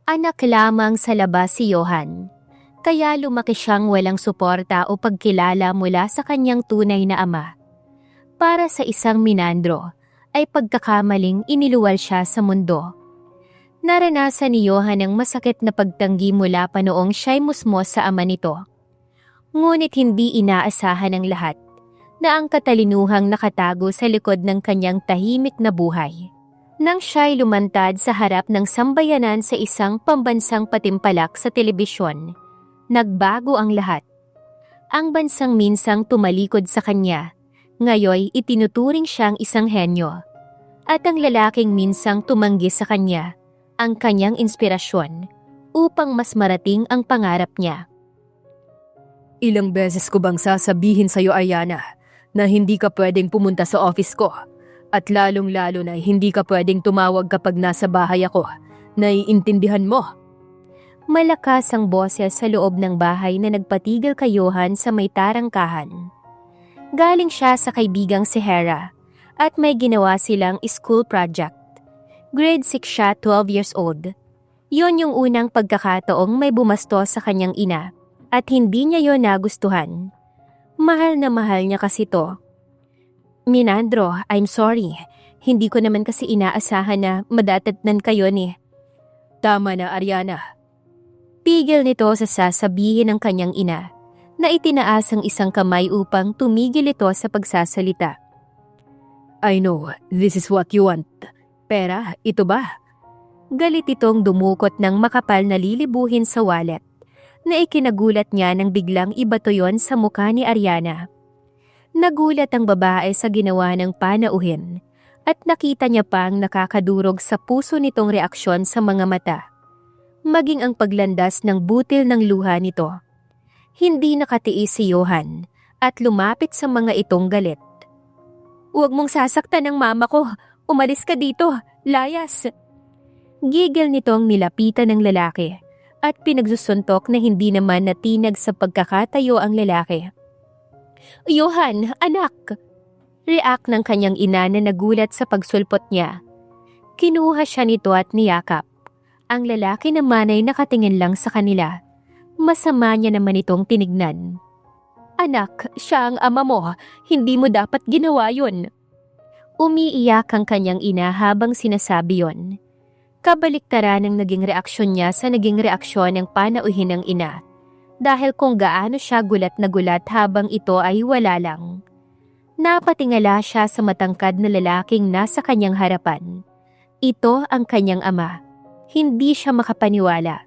Anak lamang sa labas si Johan, kaya lumaki siyang walang suporta o pagkilala mula sa kanyang tunay na ama. Para sa isang Minandro, ay pagkakamaling iniluwal siya sa mundo. Naranasan ni Johan ang masakit na pagtanggi mula pa noong siya'y musmos sa ama nito. Ngunit hindi inaasahan ng lahat na ang katalinuhang nakatago sa likod ng kanyang tahimik na buhay. Nang siya'y lumantad sa harap ng sambayanan sa isang pambansang patimpalak sa telebisyon, nagbago ang lahat. Ang bansang minsang tumalikod sa kanya, ngayoy itinuturing siyang isang henyo. At ang lalaking minsang tumanggi sa kanya, ang kanyang inspirasyon, upang mas marating ang pangarap niya. Ilang beses ko bang sasabihin sa'yo, Ariana, na hindi ka pwedeng pumunta sa office ko? At lalong-lalo na hindi ka pwedeng tumawag kapag nasa bahay ako. Naiintindihan mo? Malakas ang boses sa loob ng bahay na nagpatigil kay Johan sa may tarangkahan. Galing siya sa kaibigang si Hera at may ginawa silang school project. Grade 6 siya, 12 years old. Yon yung unang pagkakataong may bumasto sa kanyang ina at hindi niya yon nagustuhan. Mahal na mahal niya kasi to. Minandro, I'm sorry. Hindi ko naman kasi inaasahan na madatatnan kayo ni. Tama na, Ariana. Pigil nito sa sasabihin ng kanyang ina na itinaas ang isang kamay upang tumigil ito sa pagsasalita. I know, this is what you want. Pera, ito ba? Galit itong dumukot ng makapal na lilibuhin sa wallet na ikinagulat niya nang biglang ibato yon sa mukha ni Ariana. Nagulat ang babae sa ginawa ng panauhin at nakita niya pang nakakadurog sa puso nitong reaksyon sa mga mata. Maging ang paglandas ng butil ng luha nito. Hindi nakatiis si Johan at lumapit sa mga itong galit. Huwag mong sasaktan ang mama ko. Umalis ka dito. Layas. Gigil nitong nilapitan ng lalaki at pinagsusuntok na hindi naman natinag sa pagkakatayo ang lalaki. Johan, anak! React ng kanyang ina na nagulat sa pagsulpot niya. Kinuha siya nito at niyakap. Ang lalaki naman ay nakatingin lang sa kanila. Masama niya naman itong tinignan. Anak, siya ang ama mo. Hindi mo dapat ginawa yun. Umiiyak ang kanyang ina habang sinasabi yon. Kabaliktaran ang naging reaksyon niya sa naging reaksyon ng panauhin ng ina. Dahil kung gaano siya gulat na gulat habang ito ay wala lang. Napatingala siya sa matangkad na lalaking nasa kanyang harapan. Ito ang kanyang ama. Hindi siya makapaniwala.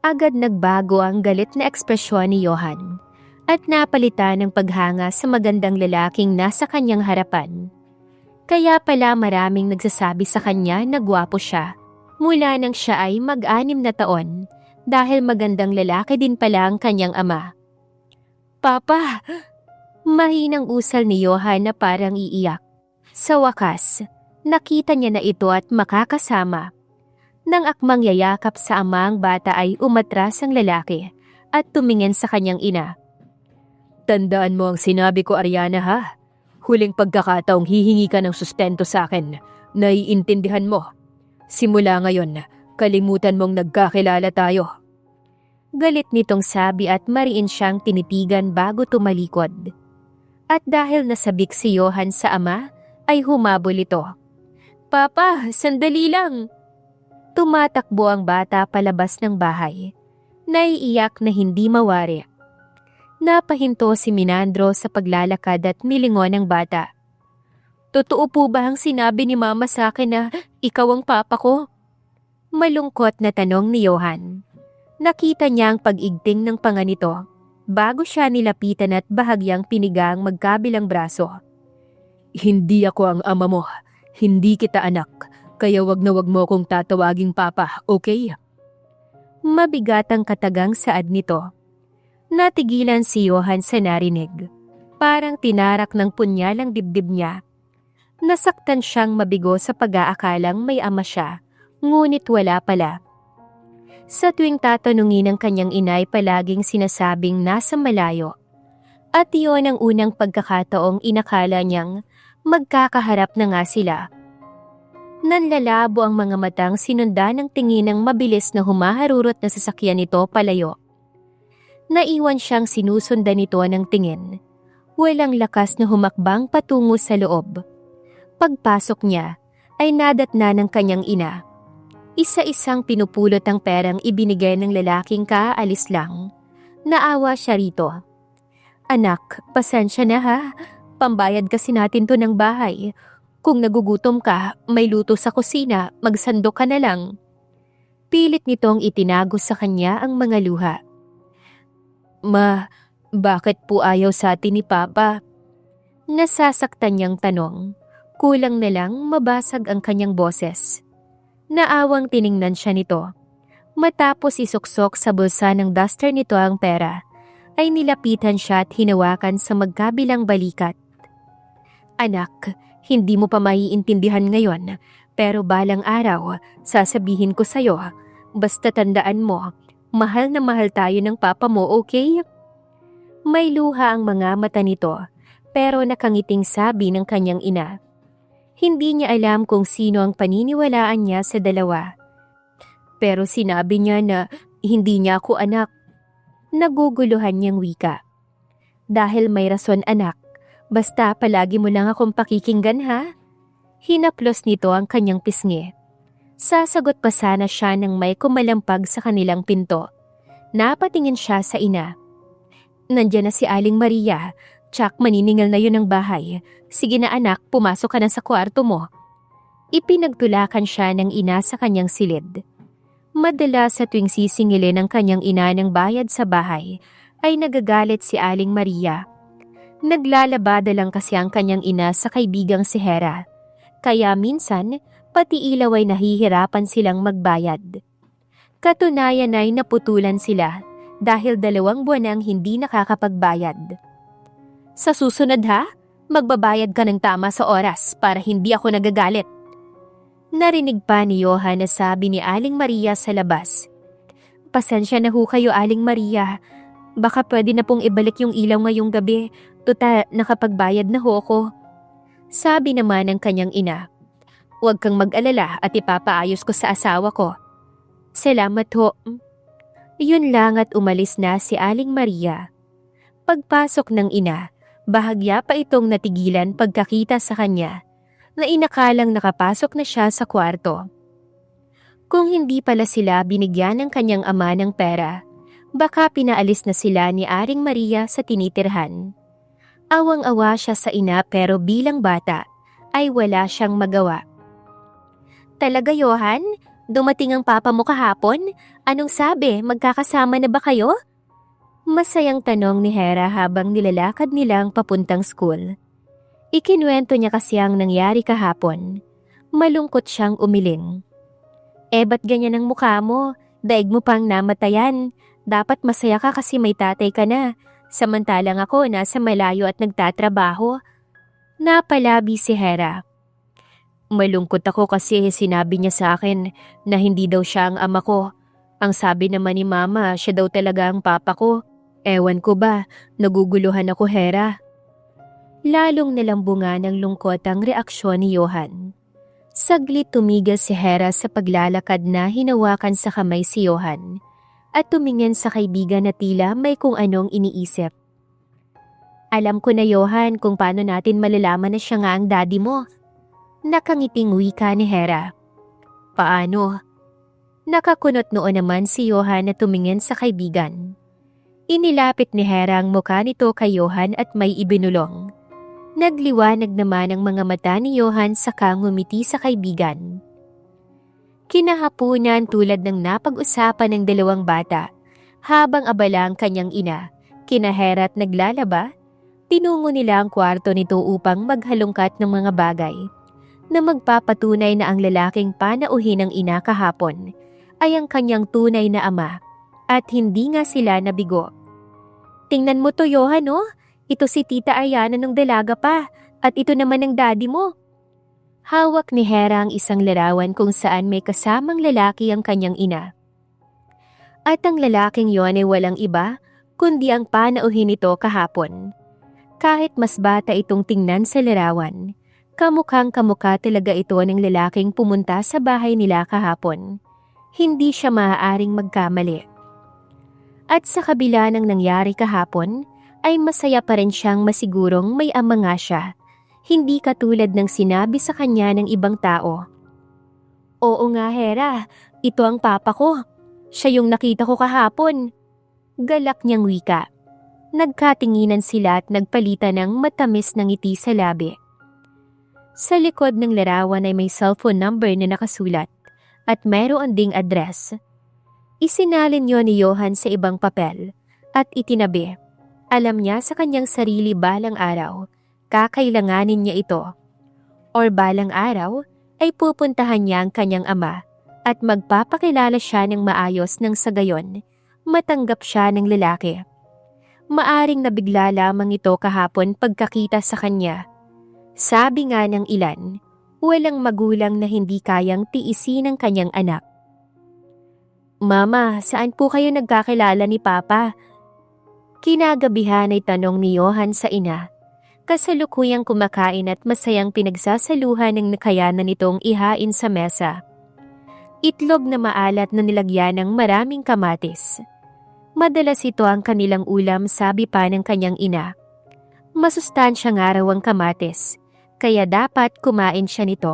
Agad nagbago ang galit na ekspresyon ni Johan at napalitan ng paghanga sa magandang lalaking nasa kanyang harapan. Kaya pala maraming nagsasabi sa kanya na gwapo siya mula nang siya ay mag-6 na taon. Dahil magandang lalaki din pala ang kanyang ama. Papa! Mahinang usal ni Johan na parang iiyak. Sa wakas, nakita niya na ito at makakasama. Nang akmang yayakap sa ama ang bata ay umatras ang lalaki at tumingin sa kanyang ina. Tandaan mo ang sinabi ko, Ariana, ha? Huling pagkakataong hihingi ka ng sustento sa akin. Naiintindihan mo. Simula ngayon, kalimutan mong nagkakilala tayo. Galit nitong sabi at mariin siyang tinitigan bago tumalikod. At dahil nasabik si Johan sa ama, ay humabol ito. Papa, sandali lang! Tumatakbo ang bata palabas ng bahay. Naiiyak na hindi mawari. Napahinto si Minandro sa paglalakad at milingon ang bata. Totoo po ba ang sinabi ni mama sa akin na ikaw ang papa ko? Malungkot na tanong ni Johan. Nakita niya ang pag-igting ng panga nito bago siya nilapitan at bahagyang piniga ang magkabilang braso. Hindi ako ang ama mo. Hindi kita anak. Kaya wag na wag mo kong tatawaging papa, okay? Mabigat ang katagang saad nito. Natigilan si Johan sa narinig. Parang tinarak ng punyal ang dibdib niya. Nasaktan siyang mabigo sa pag-aakalang may ama siya, ngunit wala pala. Sa tuwing tatanungin ng kanyang inay palaging sinasabing nasa malayo. At iyon ang unang pagkakataong inakala niyang magkakaharap na nga sila. Nanlalabo ang mga matang sinundan ng tingin ng mabilis na humaharurot na sasakyan nito palayo. Naiwan siyang sinusundan nito ng tingin. Walang lakas na humakbang patungo sa loob. Pagpasok niya, ay nadatna ng kanyang ina. Isa-isang pinupulot ang perang ibinigay ng lalaking kaalis lang. Naawa siya rito. Anak, pasensya na ha. Pambayad kasi natin to ng bahay. Kung nagugutom ka, may luto sa kusina, magsandok ka na lang. Pilit nitong itinago sa kanya ang mga luha. Ma, bakit po ayaw sa atin ni Papa? Nasasaktan niyang tanong. Kulang na lang mabasag ang kanyang boses. Naawang tiningnan siya nito. Matapos isuksok sa bulsa ng duster nito ang pera, ay nilapitan siya at hinawakan sa magkabilang balikat. Anak, hindi mo pa maiintindihan ngayon, pero balang araw, sasabihin ko sa'yo, basta tandaan mo, mahal na mahal tayo ng papa mo, okay? May luha ang mga mata nito, pero nakangiting sabi ng kanyang ina. Hindi niya alam kung sino ang paniniwalaan niya sa dalawa. Pero sinabi niya na hindi niya ako anak. Naguguluhan niyang wika. Dahil may rason anak, basta palagi mo lang akong pakikinggan ha? Hinaplos nito ang kanyang pisngi. Sasagot pa sana siya nang may kumalampag sa kanilang pinto. Napatingin siya sa ina. Nandiyan na si Aling Maria. Tsak, maniningal na yun ang bahay. Sige na anak, pumasok ka na sa kwarto mo. Ipinagtulakan siya ng ina sa kanyang silid. Madalas sa tuwing sisingilin ng kanyang ina ng bayad sa bahay, ay nagagalit si Aling Maria. Naglalabada lang kasi ang kanyang ina sa kaibigang si Hera. Kaya minsan, pati ilaw ay nahihirapan silang magbayad. Katunayan ay naputulan sila dahil 2 buwan nang hindi nakakapagbayad. Sa susunod ha, magbabayad ka ng tama sa oras para hindi ako nagagalit. Narinig pa ni Johan na sabi ni Aling Maria sa labas. Pasensya na ho kayo Aling Maria. Baka pwede na pong ibalik yung ilaw ngayong gabi. Tuta, nakapagbayad na ho ako. Sabi naman ng kanyang ina. Huwag kang mag-alala at ipapaayos ko sa asawa ko. Salamat ho. Yun lang at umalis na si Aling Maria. Pagpasok ng ina, bahagya pa itong natigilan pagkakita sa kanya na inakalang nakapasok na siya sa kwarto. Kung hindi pala sila binigyan ng kanyang ama ng pera, baka pinaalis na sila ni Aling Maria sa tinitirhan. Awang-awa siya sa ina pero bilang bata ay wala siyang magawa. Talaga Johan? Dumating ang papa mo kahapon? Anong sabi? Magkakasama na ba kayo? Masayang tanong ni Hera habang nilalakad nilang papuntang school. Ikinuwento niya kasi ang nangyari kahapon. Malungkot siyang umiling. Ba't ganyan ang mukha mo? Daig mo pang namatayan. Dapat masaya ka kasi may tatay ka na. Samantalang ako nasa malayo at nagtatrabaho. Napalabi si Hera. Malungkot ako kasi sinabi niya sa akin na hindi daw siya ang ama ko. Ang sabi naman ni mama, siya daw talaga ang papa ko. Ewan ko ba, naguguluhan ako Hera. Lalong nalambunga ng lungkot ang reaksyon ni Johan. Saglit tumigil si Hera sa paglalakad na hinawakan sa kamay si Johan at tumingin sa kaibigan na tila may kung anong iniisip. Alam ko na Johan kung paano natin malalaman na siya nga ang daddy mo. Nakangiting wika ni Hera. Paano? Nakakunot noon naman si Johan na tumingin sa kaibigan. Inilapit ni Hera ang mukha nito kay Johan at may ibinulong. Nagliwanag naman ang mga mata ni Johan saka ngumiti sa kaibigan. Kinahapunan tulad ng napag-usapan ng 2 bata, habang abala ang kanyang ina, kina Hera at naglalaba, tinungo nila ang kwarto nito upang maghalongkat ng mga bagay na magpapatunay na ang lalaking panauhin ng ina kahapon ay ang kanyang tunay na ama at hindi nga sila nabigo. Tingnan mo to Johan oh, ito si Tita Ariana nung dalaga pa at ito naman ang daddy mo. Hawak ni Hera ang isang larawan kung saan may kasamang lalaki ang kanyang ina. At ang lalaking yon ay walang iba kundi ang panauhin nito kahapon. Kahit mas bata itong tingnan sa larawan, Kamukhang kamukha talaga ito ng lalaking pumunta sa bahay nila kahapon. Hindi siya maaaring magkamali. At sa kabila ng nangyari kahapon, ay masaya pa rin siyang masigurong may ama nga siya. Hindi katulad ng sinabi sa kanya ng ibang tao. Oo nga Hera, ito ang papa ko. Siya yung nakita ko kahapon. Galak niyang wika. Nagkatinginan sila at nagpalitan ng matamis na ngiti sa labi. Sa likod ng larawan ay may cellphone number na nakasulat at mayroon ding address. Isinalin yon ni Johan sa ibang papel at itinabi. Alam niya sa kanyang sarili balang araw, kakailanganin niya ito. Or balang araw ay pupuntahan niya ang kanyang ama at magpapakilala siya ng maayos nang sa gayon, matanggap siya ng lalaki. Maaring nabigla lamang ito kahapon pagkakita sa kanya. Sabi nga ng ilan, walang magulang na hindi kayang tiisin ng kanyang anak. Mama, saan po kayo nagkakilala ni Papa? Kinagabihan ay tanong ni Johan sa ina. Kasalukuyang kumakain at masayang pinagsasaluhan ng nakayanan nitong ihain sa mesa. Itlog na maalat na nilagyan ng maraming kamatis. Madalas ito ang kanilang ulam, sabi pa ng kanyang ina. Masustansya nga raw ang kamatis, kaya dapat kumain siya nito.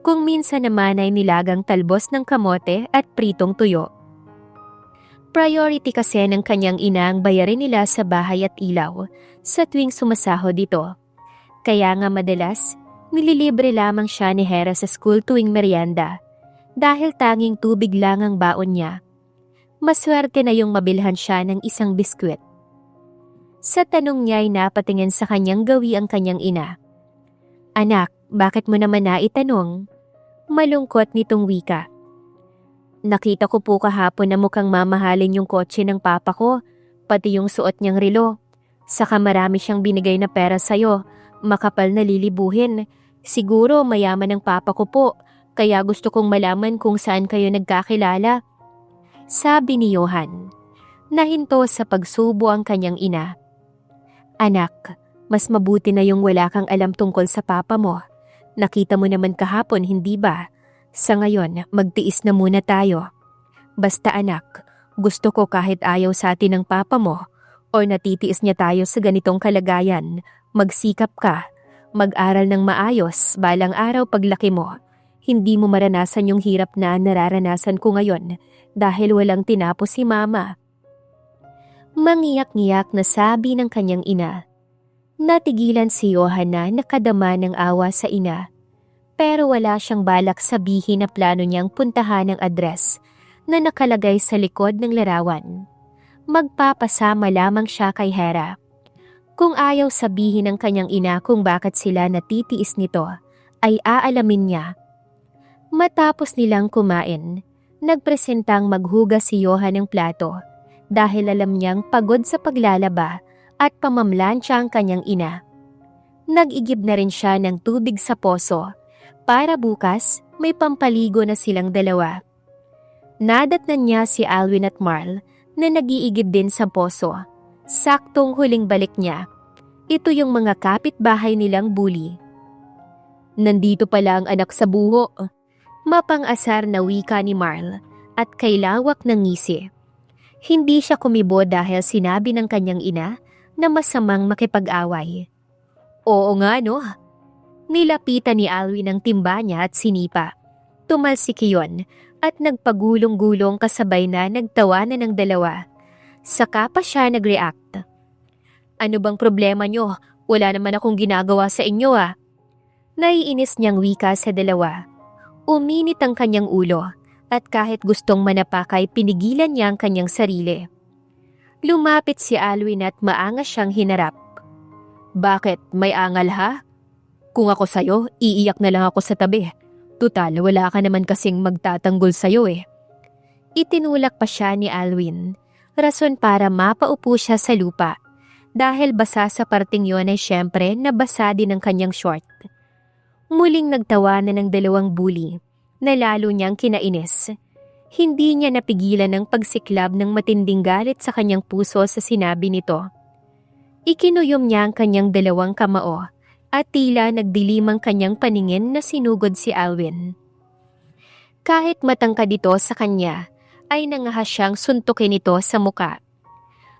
Kung minsan naman ay nilagang talbos ng kamote at pritong tuyo. Priority kasi ng kanyang ina ang bayarin nila sa bahay at ilaw sa tuwing sumasahod dito. Kaya nga madalas, nililibre lamang siya ni Hera sa school tuwing merienda dahil tanging tubig lang ang baon niya. Maswerte na yung mabilhan siya ng isang biskwit. Sa tanong niya ay napatingin sa kanyang gawi ang kanyang ina. Anak, bakit mo naman naitanong? Malungkot nitong wika. Nakita ko po kahapon na mukhang mamahalin yung kotse ng papa ko, pati yung suot niyang relo. Saka marami siyang binigay na pera sa'yo, makapal na lilibuhin. Siguro mayaman ang papa ko po, kaya gusto kong malaman kung saan kayo nagkakilala. Sabi ni Johan. Nahinto sa pagsubo ang kanyang ina. Anak, mas mabuti na yung wala kang alam tungkol sa papa mo. Nakita mo naman kahapon, hindi ba? Sa ngayon, magtiis na muna tayo. Basta anak, gusto ko kahit ayaw sa atin ng papa mo o natitiis niya tayo sa ganitong kalagayan, magsikap ka, mag-aral ng maayos balang araw paglaki mo. Hindi mo maranasan yung hirap na nararanasan ko ngayon dahil walang tinapos si mama. Mangiyak-ngiyak na sabi ng kanyang ina. Natigilan si Johan na nakadama ng awa sa ina. Pero wala siyang balak sabihin na plano niyang puntahan ang address na nakalagay sa likod ng larawan. Magpapasama lamang siya kay Hera. Kung ayaw sabihin ng kanyang ina kung bakit sila natitiis nito, ay aalamin niya. Matapos nilang kumain, nagpresentang maghugas si Johan ng plato dahil alam niyang pagod sa paglalaba at pamamlansya ang kanyang ina. Nag-igib na rin siya ng tubig sa poso para bukas may pampaligo na silang dalawa. Nadatnan niya si Alwin at Marl na nag-iigib din sa poso. Saktong huling balik niya. Ito yung mga kapitbahay nilang bully. Nandito pala ang anak sa buho. Mapang-asar na wika ni Marl at kailawak ng ngisi. Hindi siya kumibo dahil sinabi ng kanyang ina na masamang makipag-away. Oo nga no. Nilapitan ni Alwin ang timba niya at sinipa. Tumalsik iyon at nagpagulong-gulong kasabay na nagtawanan ng dalawa. Saka pa siya nag-react. Ano bang problema nyo? Wala naman akong ginagawa sa inyo ah. Naiinis niyang wika sa dalawa. Uminit ang kanyang ulo at kahit gustong manapakay pinigilan niya ang kanyang sarili. Lumapit si Alwin at maangas siyang hinarap. Bakit? May angal ha? Kung ako sa'yo, iiyak na lang ako sa tabi. Tutal, wala ka naman kasing magtatanggol sa'yo eh. Itinulak pa siya ni Alwin. Rason para mapaupo siya sa lupa. Dahil basa sa parting yon ay syempre nabasa din ang kanyang short. Muling nagtawanan ng dalawang bully na lalo niyang kinainis. Hindi niya napigilan ng pagsiklab ng matinding galit sa kanyang puso sa sinabi nito. Ikinuyom niya ang kanyang dalawang kamao at tila nagdilim ang kanyang paningin na sinugod si Alwin. Kahit matangkad ito sa kanya, ay nangahas siyang suntukin ito sa muka.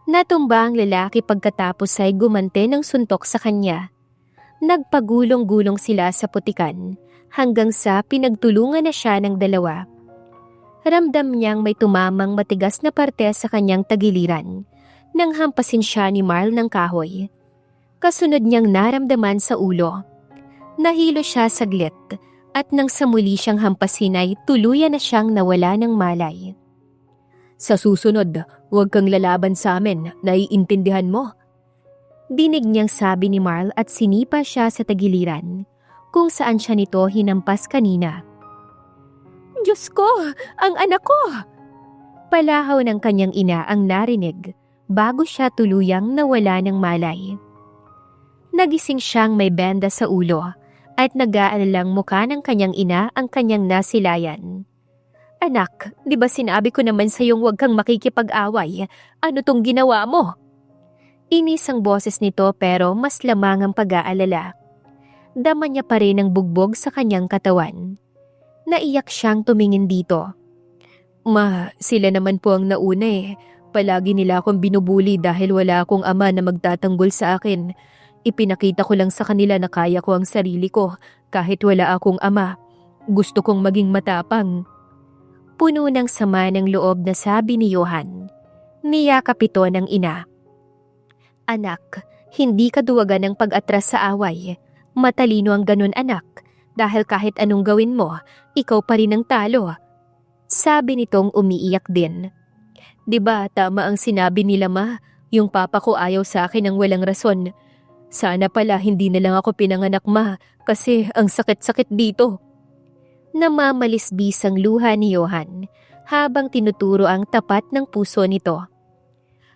Natumba ang lalaki pagkatapos ay gumante ng suntok sa kanya. Nagpagulong-gulong sila sa putikan hanggang sa pinagtulungan na siya ng dalawa. Ramdam niyang may tumamang matigas na parte sa kanyang tagiliran nang hampasin siya ni Marl ng kahoy. Kasunod niyang naramdaman sa ulo. Nahilo siya saglit at nang sa muli siyang hampasin ay tuluyan na siyang nawala ng malay. Sa susunod, huwag kang lalaban sa amin, naiintindihan mo? Dinig niyang sabi ni Marl at sinipa siya sa tagiliran kung saan siya nito hinampas kanina. Diyos ko! Ang anak ko! Palahaw ng kanyang ina ang narinig bago siya tuluyang nawala ng malay. Nagising siyang may benda sa ulo at nag-aalalang mukha ng kanyang ina ang kanyang nasilayan. Anak, di ba sinabi ko naman sa iyong huwag kang makikipag-away? Ano tong ginawa mo? Inis ang boses nito pero mas lamang ang pag-aalala. Dama niya pa rin ang bugbog sa kanyang katawan. Naiyak siyang tumingin dito. Ma, sila naman po ang nauna eh. Palagi nila akong binubuli dahil wala akong ama na magtatanggol sa akin. Ipinakita ko lang sa kanila na kaya ko ang sarili ko kahit wala akong ama. Gusto kong maging matapang. Puno ng sama ng loob na sabi ni Johan. Niyakap ito ng ina. Anak, hindi ka duwagan ng pag-atras sa away. Matalino ang ganun anak dahil kahit anong gawin mo, ikaw pa rin ang talo. Sabi nitong umiiyak din. Diba tama ang sinabi nila ma, yung papa ko ayaw sa akin ng walang rason. Sana pala hindi na lang ako pinanganak ma kasi ang sakit-sakit dito. Namamalisbis ang luha ni Johan habang tinuturo ang tapat ng puso nito.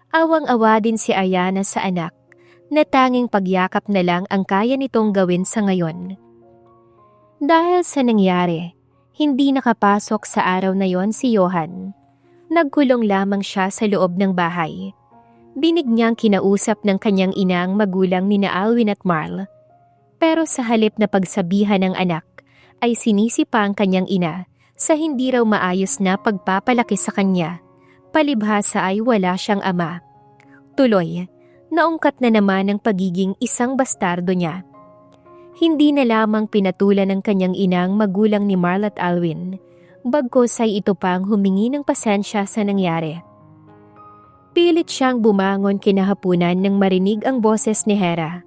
Awang-awa din si Ariana sa anak na tanging pagyakap na lang ang kaya nitong gawin sa ngayon. Dahil sa nangyari, hindi nakapasok sa araw na yon si Johan. Nagkulong lamang siya sa loob ng bahay. Dinig niyang kinausap ng kanyang ina ang magulang ni Alwin at Marl. Pero sa halip na pagsabihan ng anak, ay sinisi pa ang kanyang ina sa hindi raw maayos na pagpapalaki sa kanya. Palibhasa ay wala siyang ama. Tuloy, naungkat na naman ang pagiging isang bastardo niya. Hindi na lamang pinatulan ng kanyang ina ang magulang ni Marl at Alwin, bagkus ay ito pang humingi ng pasensya sa nangyari. Pilit siyang bumangon kinahapunan nang marinig ang boses ni Hera,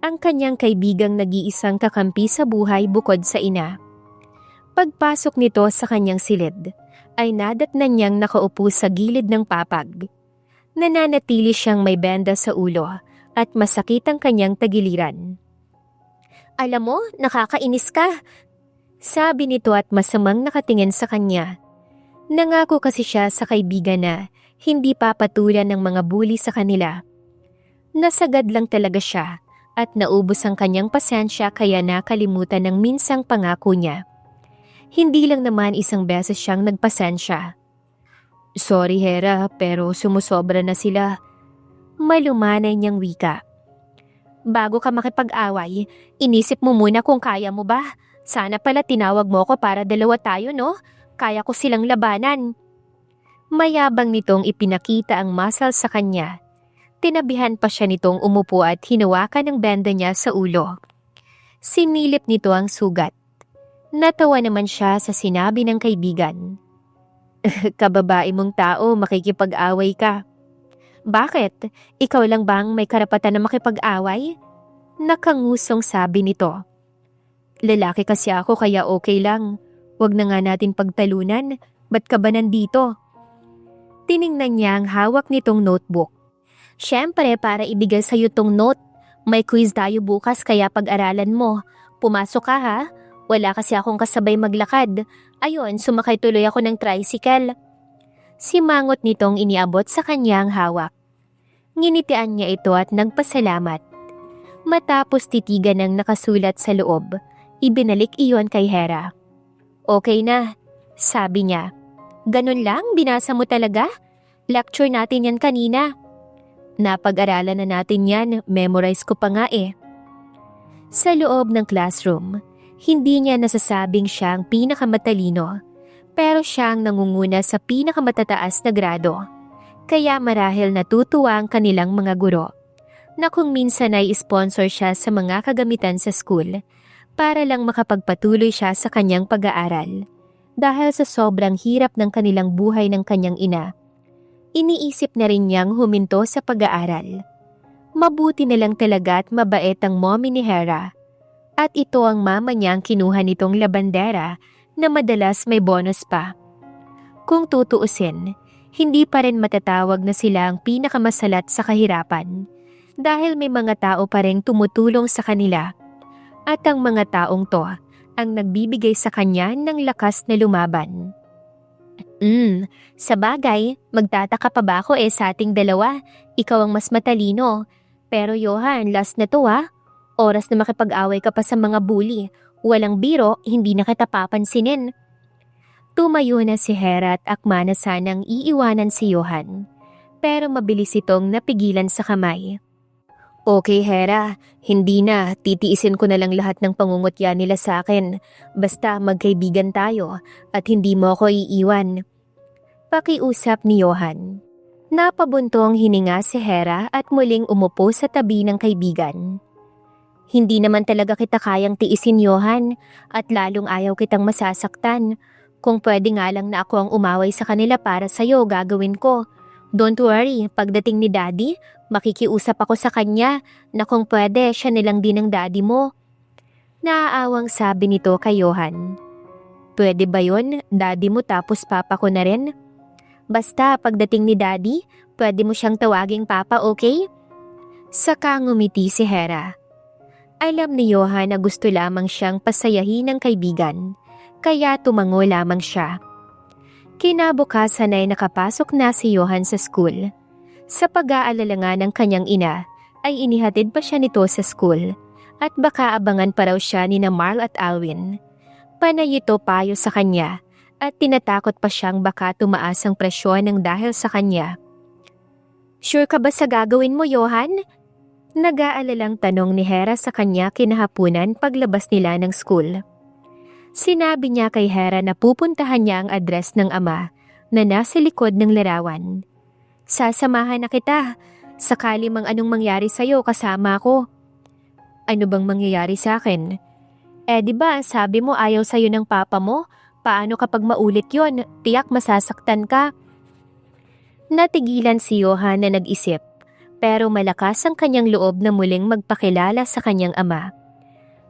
ang kanyang kaibigang nag-iisang kakampi sa buhay bukod sa ina. Pagpasok nito sa kanyang silid, ay nadatnan niyang nakaupo sa gilid ng papag. Nananatili siyang may benda sa ulo at masakit ang kanyang tagiliran. Alam mo, nakakainis ka, sabi nito at masamang nakatingin sa kanya. Nangako kasi siya sa kaibigan na hindi papatulan ng mga bully sa kanila. Nasagad lang talaga siya at naubos ang kanyang pasensya kaya nakalimutan ng minsang pangako niya. Hindi lang naman isang beses siyang nagpasensya. Sorry Hera, pero sumusobra na sila. Malumanay niyang wika. Bago ka makipag-away, inisip mo muna kung kaya mo ba. Sana pala tinawag mo ko para dalawa tayo, no? Kaya ko silang labanan. Mayabang nitong ipinakita ang muscle sa kanya. Tinabihan pa siya nitong umupo at hinawakan ang benda niya sa ulo. Sinilip nito ang sugat. Natawa naman siya sa sinabi ng kaibigan. Kababae mong tao, makikipag-away ka. Bakit? Ikaw lang bang may karapatan na makipag-away? Nakangusong sabi nito. Lalaki kasi ako kaya okay lang. Huwag na nga natin pagtalunan. Ba't ka ba nandito? Tiningnan niya ang hawak nitong notebook. Siyempre para ibigay sa'yo tong note. May quiz tayo bukas kaya pag-aralan mo. Pumasok ka ha? Wala kasi akong kasabay maglakad. Ayun, sumakay tuloy ako ng tricycle. Simangot nitong iniabot sa kanya ang hawak. Nginitian niya ito at nagpasalamat. Matapos titigan ng nakasulat sa loob, ibinalik iyon kay Hera. Okay na, sabi niya. Ganun lang, binasa mo talaga? Lecture natin yan kanina. Napag-aralan na natin yan, memorize ko pa nga eh. Sa loob ng classroom, hindi niya nasasabing siya ang pinakamatalino, pero siya ang nangunguna sa pinakamatataas na grado. Kaya marahil natutuwa ang kanilang mga guro na kung minsan ay sponsor siya sa mga kagamitan sa school para lang makapagpatuloy siya sa kanyang pag-aaral. Dahil sa sobrang hirap ng kanilang buhay ng kanyang ina, iniisip na rin niyang huminto sa pag-aaral. Mabuti na lang talaga at mabait ang mommy ni Hera. At ito ang mama niya ang kinuha nitong labandera na madalas may bonus pa. Kung tutuusin, hindi pa rin matatawag na sila ang pinakamasalat sa kahirapan dahil may mga tao pa rin tumutulong sa kanila. At ang mga taong to ang nagbibigay sa kanya ng lakas na lumaban. Sa bagay, magtataka pa ba ako sa ating dalawa? Ikaw ang mas matalino. Pero Johan, last na to Oras na makipag-away ka pa sa mga bully. Walang biro, hindi na kita papansinin. Tumayo na si Hera at akma na sanang iiwanan si Johan. Pero mabilis itong napigilan sa kamay. Okay Hera, hindi na. Titiisin ko na lang lahat ng pangungutya nila sa akin. Basta magkaibigan tayo at hindi mo ako iiwan. Pakiusap ni Johan. Napabuntong hininga si Hera at muling umupo sa tabi ng kaibigan. Hindi naman talaga kita kayang tiisin Johan at lalong ayaw kitang masasaktan. Kung pwede nga lang na ako ang umaway sa kanila para sa'yo, gagawin ko. Don't worry, pagdating ni Daddy, makikiusap ako sa kanya na kung pwede siya nilang din ang daddy mo. Naaawang sabi nito kay Johan. Pwede ba yun? Daddy mo tapos papa ko na rin? Basta pagdating ni Daddy, pwede mo siyang tawaging papa, okay? Saka ngumiti si Hera. Alam ni Johan na gusto lamang siyang pasayahin ng kaibigan, kaya tumango lamang siya. Kinabukasan ay nakapasok na si Johan sa school. Sa pag-aalala nga ng kanyang ina, ay inihatid pa siya nito sa school at baka abangan pa raw siya ni na Marl at Alwin. Panay ito payo sa kanya at tinatakot pa siyang baka tumaas ang presyon ng dahil sa kanya. Sure ka ba sa gagawin mo, Johan? Nag-aalalang tanong ni Hera sa kanya kinahapunan paglabas nila ng school. Sinabi niya kay Hera na pupuntahan niya ang address ng ama na nasa likod ng larawan. Sasamahan na kita. Sakali mang anong mangyari sa'yo, kasama ako. Ano bang mangyayari sa akin? Di ba sabi mo ayaw sa'yo ng papa mo? Paano kapag maulit yon? Tiyak masasaktan ka. Natigilan si Johan na nag-isip, pero malakas ang kanyang loob na muling magpakilala sa kanyang ama.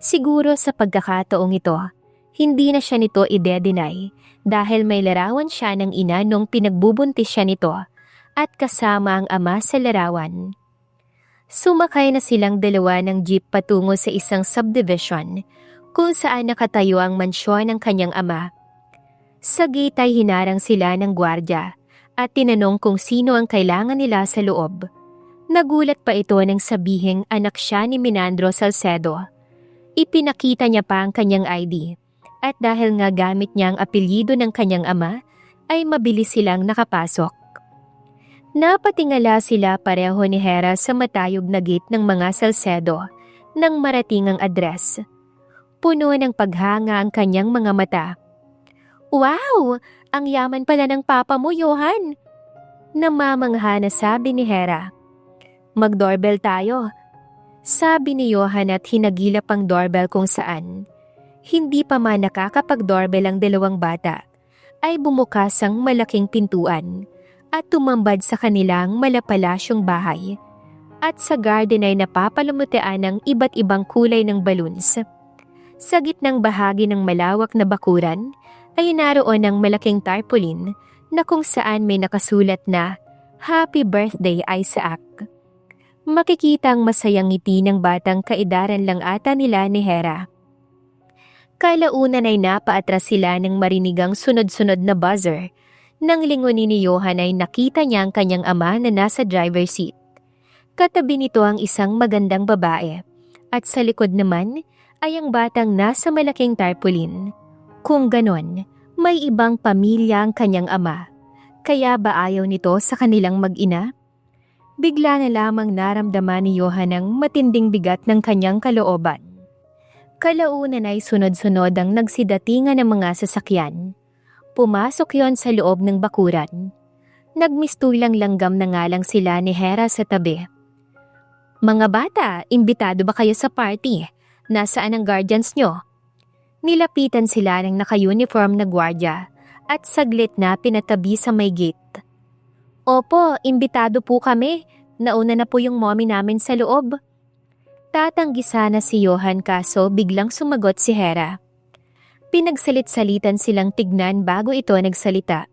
Siguro sa pagkakataong ito, hindi na siya nito ide-deny dahil may larawan siya ng ina nung pinagbubuntis siya nito at kasama ang ama sa larawan. Sumakay na silang dalawa ng jeep patungo sa isang subdivision kung saan nakatayo ang mansyon ng kanyang ama. Sa gate ay hinarang sila ng gwardya at tinanong kung sino ang kailangan nila sa loob. Nagulat pa ito nang sabihing anak siya ni Menandro Salcedo. Ipinakita niya pa ang kanyang ID. At dahil nga gamit niya ang apelyido ng kanyang ama, ay mabilis silang nakapasok. Napatingala sila pareho ni Hera sa matayog na gate ng mga Salcedo nang marating ang address. Puno ng paghanga ang kanyang mga mata. Wow! Ang yaman pala ng papa mo, Johan! Namamangha na sabi ni Hera. Mag-doorbell tayo. Sabi ni Johan at hinagilap ang doorbell kung saan. Hindi pa man nakakapag-doorbell ang dalawang bata, ay bumukas ang malaking pintuan at tumambad sa kanilang malapalasyong bahay. At sa garden ay napapalumutean ng iba't ibang kulay ng balloons. Sa gitnang bahagi ng malawak na bakuran ay naroon ang malaking tarpaulin na kung saan may nakasulat na Happy Birthday Isaac. Makikita ang masayang ngiti ng batang kaedaran lang ata nila ni Hera. Kalaunan ay napaatras sila ng marinigang sunod-sunod na buzzer. Nang lingunin ni Johan ay nakita niya ang kanyang ama na nasa driver seat. Katabi nito ang isang magandang babae at sa likod naman ay ang batang nasa malaking tarpaulin. Kung ganon, may ibang pamilya ang kanyang ama. Kaya ba ayaw nito sa kanilang mag-ina? Bigla na lamang naramdaman ni Johan ang matinding bigat ng kanyang kalooban. Kalaunan ay sunod-sunod ang nagsidatingan ng mga sasakyan. Pumasok yon sa loob ng bakuran. Nagmistulang langgam na nga lang sila ni Hera sa tabi. "Mga bata, imbitado ba kayo sa party? Nasaan ang guardians nyo?" Nilapitan sila ng naka-uniform na gwardiya at saglit na pinatabi sa may gate. "Opo, imbitado po kami. Nauna na po yung mommy namin sa loob." Tatanggi sana si Johan kaso biglang sumagot si Hera. Pinagsalit-salitan silang tignan bago ito nagsalita.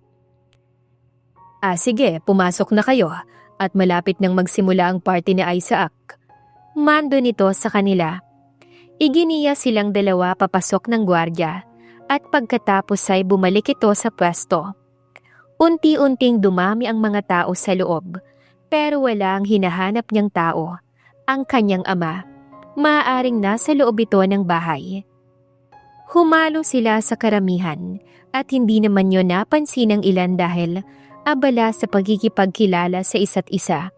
Sige, pumasok na kayo at malapit nang magsimula ang party ni Isaac." Mando nito sa kanila. Iginiya silang dalawa papasok ng gwardiya at pagkatapos ay bumalik ito sa pwesto. Unti-unting dumami ang mga tao sa loob pero wala ang hinahanap niyang tao, ang kanyang ama. Maaaring nasa loob ito ng bahay. Humalo sila sa karamihan at hindi naman yun napansin ng ilan dahil abala sa pagkikipagkilala sa isa't isa.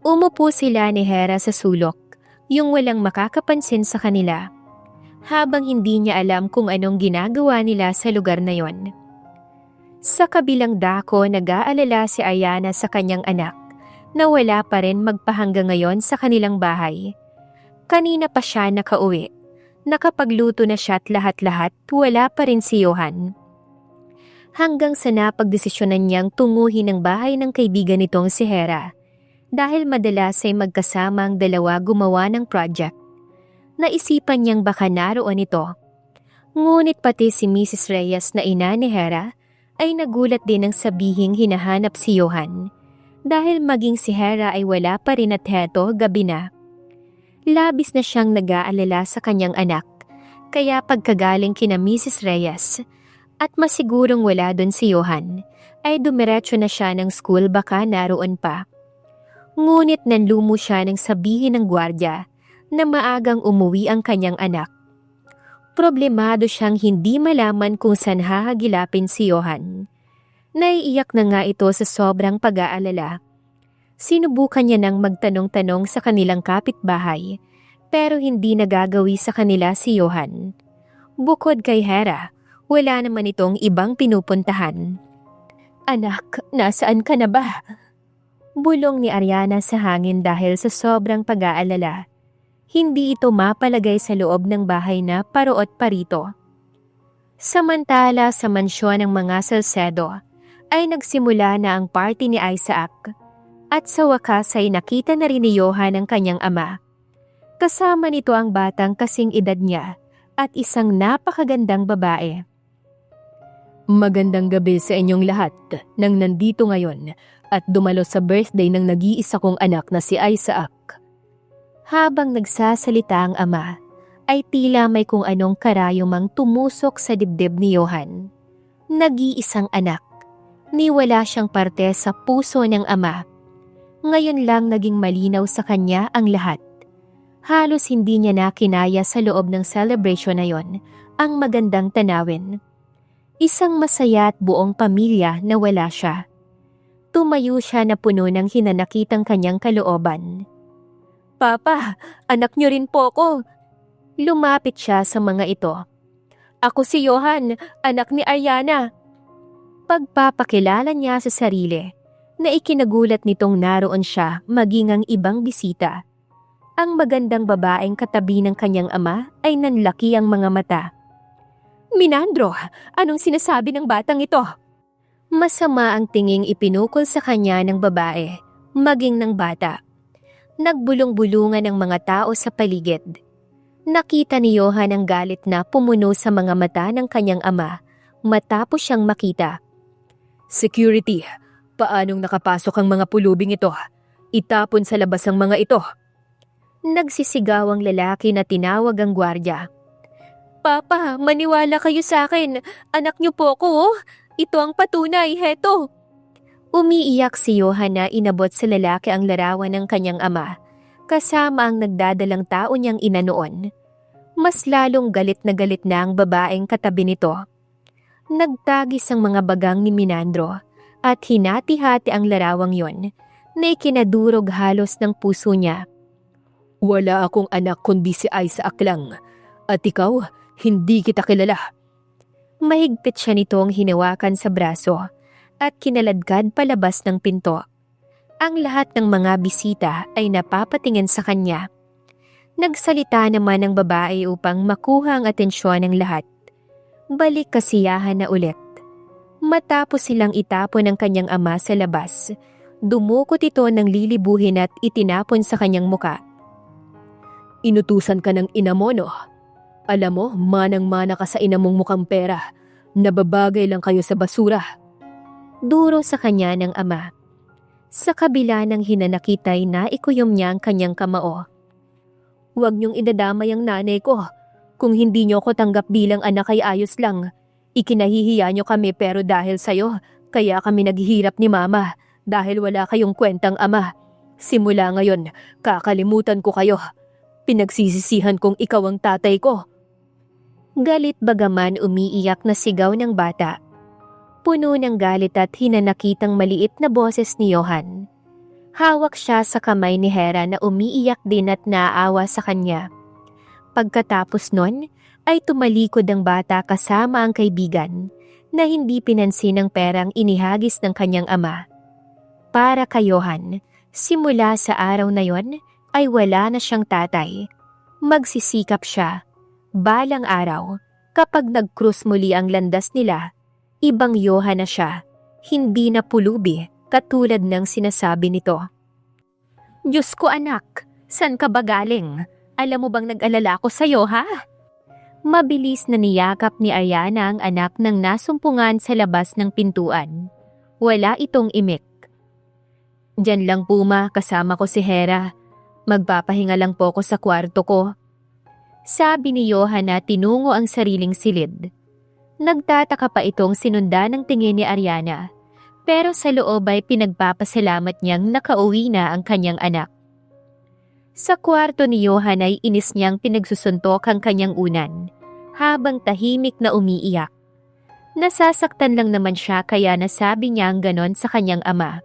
Umupo sila ni Hera sa sulok, yung walang makakapansin sa kanila, habang hindi niya alam kung anong ginagawa nila sa lugar na yon. Sa kabilang dako, nag-aalala si Ayana sa kanyang anak na wala pa rin magpahanggang ngayon sa kanilang bahay. Kanina pa siya nakauwi. Nakapagluto na siya at lahat-lahat, wala pa rin si Johan. Hanggang sa napagdesisyonan niyang tunguhin ang bahay ng kaibigan nitong si Hera dahil madalas ay magkasama ang dalawa gumawa ng project. Naisipan niyang baka naroon ito. Ngunit pati si Mrs. Reyes na ina ni Hera ay nagulat din ng sabihing hinahanap si Johan dahil maging si Hera ay wala pa rin at heto gabi na. Labis na siyang nag-aalala sa kanyang anak, kaya pagkagaling kina Mrs. Reyes at masigurong wala doon si Johan, ay dumiretso na siya ng school baka naroon pa. Ngunit nanlumo siya nang sabihin ng gwardiya na maagang umuwi ang kanyang anak. Problemado siyang hindi malaman kung saan hahagilapin si Johan. Naiiyak na nga ito sa sobrang pag-aalala. Sinubukan niya nang magtanong-tanong sa kanilang kapitbahay pero hindi nagagawi sa kanila si Johan. Bukod kay Hera, wala naman itong ibang pinupuntahan. "Anak, nasaan ka na ba?" Bulong ni Ariana sa hangin dahil sa sobrang pag-aalala. Hindi ito mapalagay sa loob ng bahay na paroot parito. Samantala sa mansyon ng mga Salcedo ay nagsimula na ang party ni Isaac. At sa wakas ay nakita na rin ni Johan ang kanyang ama. Kasama nito ang batang kasing edad niya at isang napakagandang babae. "Magandang gabi sa inyong lahat nang nandito ngayon at dumalo sa birthday ng nag-iisa kong anak na si Isaac." Habang nagsasalita ang ama, ay tila may kung anong karayomang tumusok sa dibdib ni Johan. Nag-iisang anak. Niwala siyang parte sa puso ng ama. Ngayon lang naging malinaw sa kanya ang lahat. Halos hindi niya na kinaya sa loob ng celebration na yon ang magandang tanawin. Isang masaya at buong pamilya na wala siya. Tumayo siya na puno ng hinanakitang kanyang kalooban. "Papa, anak niyo rin po ko." Lumapit siya sa mga ito. "Ako si Johan, anak ni Ariana." Pagpapakilala niya sa sarili na ikinagulat nitong naroon siya maging ang ibang bisita. Ang magandang babaeng katabi ng kanyang ama ay nanlaki ang mga mata. "Minandro, anong sinasabi ng batang ito?" Masama ang tinging ipinukol sa kanya ng babae, maging ng bata. Nagbulong-bulungan ang mga tao sa paligid. Nakita ni Johan ang galit na pumuno sa mga mata ng kanyang ama matapos siyang makita. "Security, paanong nakapasok ang mga pulubing ito? Itapon sa labas ang mga ito." Nagsisigaw ang lalaki na tinawag ang gwardiya. "Papa, maniwala kayo sa akin. Anak niyo po ako, oh. Ito ang patunay, heto." Umiiyak si Johan na inabot sa lalaki ang larawan ng kanyang ama, kasama ang nagdadalang tao niyang ina noon. Mas lalong galit na ang babaeng katabi nito. Nagtagis ang mga bagang ni Minandro at hinati-hati ang larawang yon na ikinadurog halos ng puso niya. "Wala akong anak kundi si Isaac lang. At ikaw, hindi kita kilala. Mahigpit siya nitong hinawakan sa braso at kinaladkad palabas ng pinto. Ang lahat ng mga bisita ay napapatingin sa kanya. Nagsalita naman ang babae upang makuha ang atensyon ng lahat. Balik kasiyahan na ulit. Matapos silang itapon ng kanyang ama sa labas, dumukot ito ng lilibuhin at itinapon sa kanyang muka. Inutusan ka ng ina mo, no? Alam mo, manang-mana ka sa ina mong mukhang pera. Nababagay lang kayo sa basura. Duro sa kanya ng ama. Sa kabila ng hinanakitay na ikuyom niya ang kanyang kamao. Huwag niyong idadamay ang nanay ko. Kung hindi niyo ko tanggap bilang anak ay ayos lang. Ikinahihiya niyo kami pero dahil sa'yo, kaya kami naghihirap ni mama dahil wala kayong kwentang ama. Simula ngayon, kakalimutan ko kayo. Pinagsisisihan kong ikaw ang tatay ko. Galit bagaman umiiyak na sigaw ng bata. Puno ng galit at hinanakitang maliit na boses ni Johan. Hawak siya sa kamay ni Hera na umiiyak din at naaawa sa kanya. Pagkatapos nun, ay tumalikod ang bata kasama ang kaibigan na hindi pinansin ang perang inihagis ng kanyang ama. Para kay Johan, simula sa araw na yon ay wala na siyang tatay. Magsisikap siya. Balang araw, kapag nag-cruise muli ang landas nila, ibang Johan na siya, hindi na pulubi katulad ng sinasabi nito. Diyos ko anak, saan ka ba galing? Alam mo bang nag-alala ko sa'yo ha? Mabilis na niyakap ni Ariana ang anak ng nasumpungan sa labas ng pintuan. Wala itong imik. Diyan lang po ma, kasama ko si Hera. Magpapahinga lang po ko sa kwarto ko. Sabi ni Johan na tinungo ang sariling silid. Nagtataka pa itong sinundan ng tingin ni Ariana. Pero sa loob ay pinagpapasalamat niyang nakauwi na ang kanyang anak. Sa kwarto ni Johan ay inis niyang pinagsusuntok ang kanyang unan, habang tahimik na umiiyak. Nasasaktan lang naman siya kaya nasabi niya ang ganon sa kanyang ama.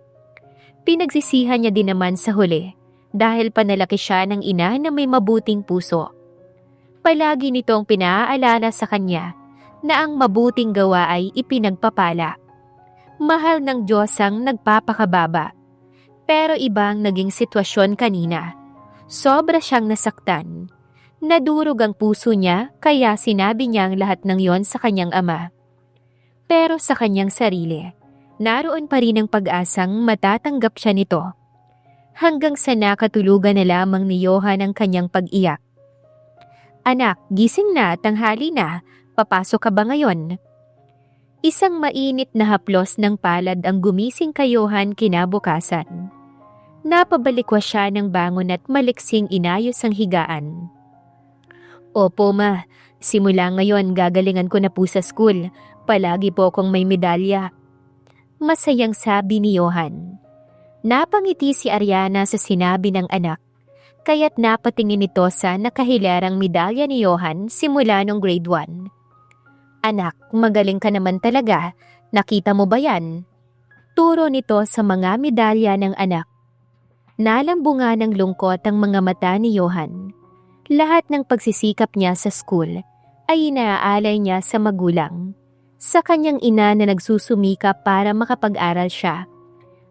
Pinagsisihan niya din naman sa huli, dahil panalaki siya ng ina na may mabuting puso. Palagi nitong pinaaalala sa kanya na ang mabuting gawa ay ipinagpapala. Mahal ng Diyos ang nagpapakababa. Pero ibang naging sitwasyon kanina. Sobra siyang nasaktan. Nadurog ang puso niya kaya sinabi niya ang lahat ng yon sa kanyang ama. Pero sa kanyang sarili, naroon pa rin ang pag-asang matatanggap siya nito. Hanggang sa nakatulugan na lamang ni Johan ang kanyang pag-iyak. Anak, gising na, tanghali na. Papasok ka ba ngayon? Isang mainit na haplos ng palad ang gumising kay Johan kinabukasan. Napabalikwa siya ng bangon at maliksing inayos ang higaan. Opo ma, simula ngayon gagalingan ko na po sa school. Palagi po akong may medalya. Masayang sabi ni Johan. Napangiti si Ariana sa sinabi ng anak. Kaya't napatingin ito sa nakahilarang medalya ni Johan simula nung grade 1. Anak, magaling ka naman talaga. Nakita mo ba yan? Turo nito sa mga medalya ng anak. Nalambungan ng lungkot ang mga mata ni Johan. Lahat ng pagsisikap niya sa school ay inaalay niya sa magulang. Sa kanyang ina na nagsusumikap para makapag-aral siya.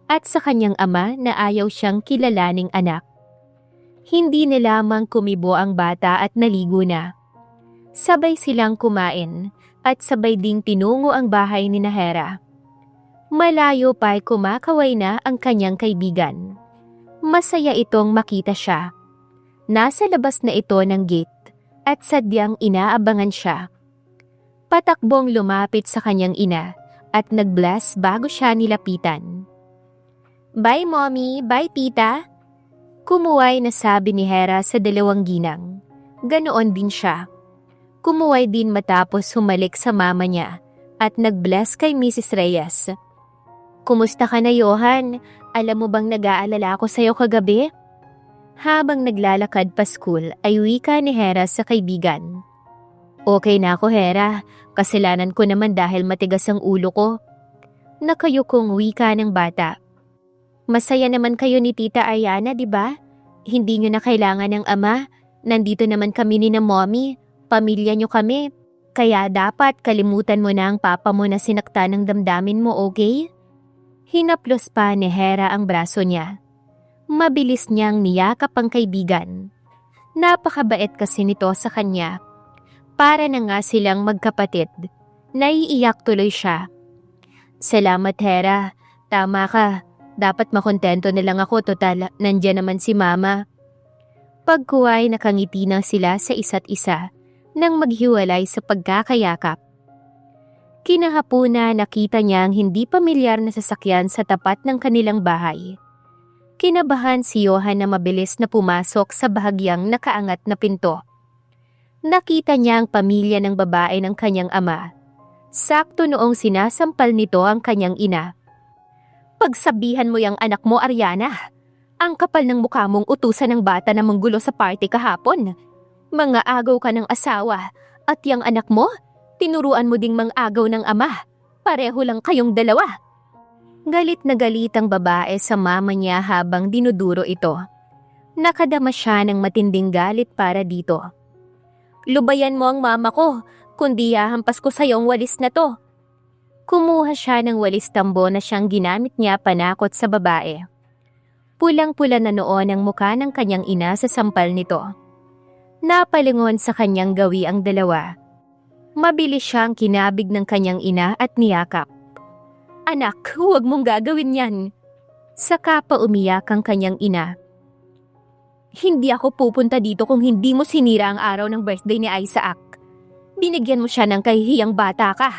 At sa kanyang ama na ayaw siyang kilalaning anak. Hindi na lamang kumibo ang bata at naligo na. Sabay silang kumain. At sabay ding tinungo ang bahay ni Hera. Malayo pa'y kumakaway na ang kanyang kaibigan. Masaya itong makita siya. Nasa labas na ito ng gate at sadyang inaabangan siya. Patakbong lumapit sa kanyang ina at nag-bless bago siya nilapitan. Bye mommy, bye tita. Kumuway na sabi ni Hera sa dalawang ginang. Ganoon din siya. Kumuway din matapos humalik sa mama niya at nag-bless kay Mrs. Reyes. Kumusta ka na Johan? Alam mo bang nag-aalala ako sa'yo kagabi? Habang naglalakad pa school ay wika ni Hera sa kaibigan. Okay na ako Hera, kasalanan ko naman dahil matigas ang ulo ko. Nakayukong wika ng bata. Masaya naman kayo ni Tita Ariana, di ba? Hindi nyo na kailangan ng ama, nandito naman kami ni na mommy. pamilya niyo kami. Kaya dapat kalimutan mo na ang papa mo na sinaktan ng damdamin mo, okay? Hinaplos pa ni Hera ang braso niya. Mabilis niyang niyakap ang kaibigan. Napakabait kasi nito sa kanya. Para na nga silang magkapatid. Naiiyak tuloy siya. Salamat, Hera. Tama ka. Dapat makontento na lang ako, total nandiyan naman si Mama. Pagkuway nakangiti na sila sa isa't isa nang maghiwalay sa pagkakayakap. Kinahapuna nakita niyang hindi pamilyar na sasakyan sa tapat ng kanilang bahay. Kinabahan si Johan na mabilis na pumasok sa bahagyang nakaangat na pinto. Nakita niya ang pamilya ng babae ng kanyang ama. Sakto noong sinasampal nito ang kanyang ina. Pagsabihan mo yung anak mo, Ariana. Ang kapal ng mukha mong utusan ng bata na manggulo sa party kahapon. Mga agaw ka ng asawa at yung anak mo, tinuruan mo ding mang-agaw ng ama. Pareho lang kayong dalawa. Galit na galit ang babae sa mama niya habang dinuduro ito. Nakadama siya ng matinding galit para dito. Lubayan mo ang mama ko, kundi hahampas ko sa iyong walis na to. Kumuha siya ng walis tambo na siyang ginamit niya panakot sa babae. Pulang-pula na noon ang mukha ng kanyang ina sa sampal nito. Napalingon sa kanyang gawi ang dalawa. Mabilis siyang kinabig ng kanyang ina at niyakap. Anak, huwag mong gagawin yan. Saka pa umiyak ang kanyang ina. Hindi ako pupunta dito kung hindi mo sinira ang araw ng birthday ni Isaac. Binigyan mo siya ng kahihiyang bata ka.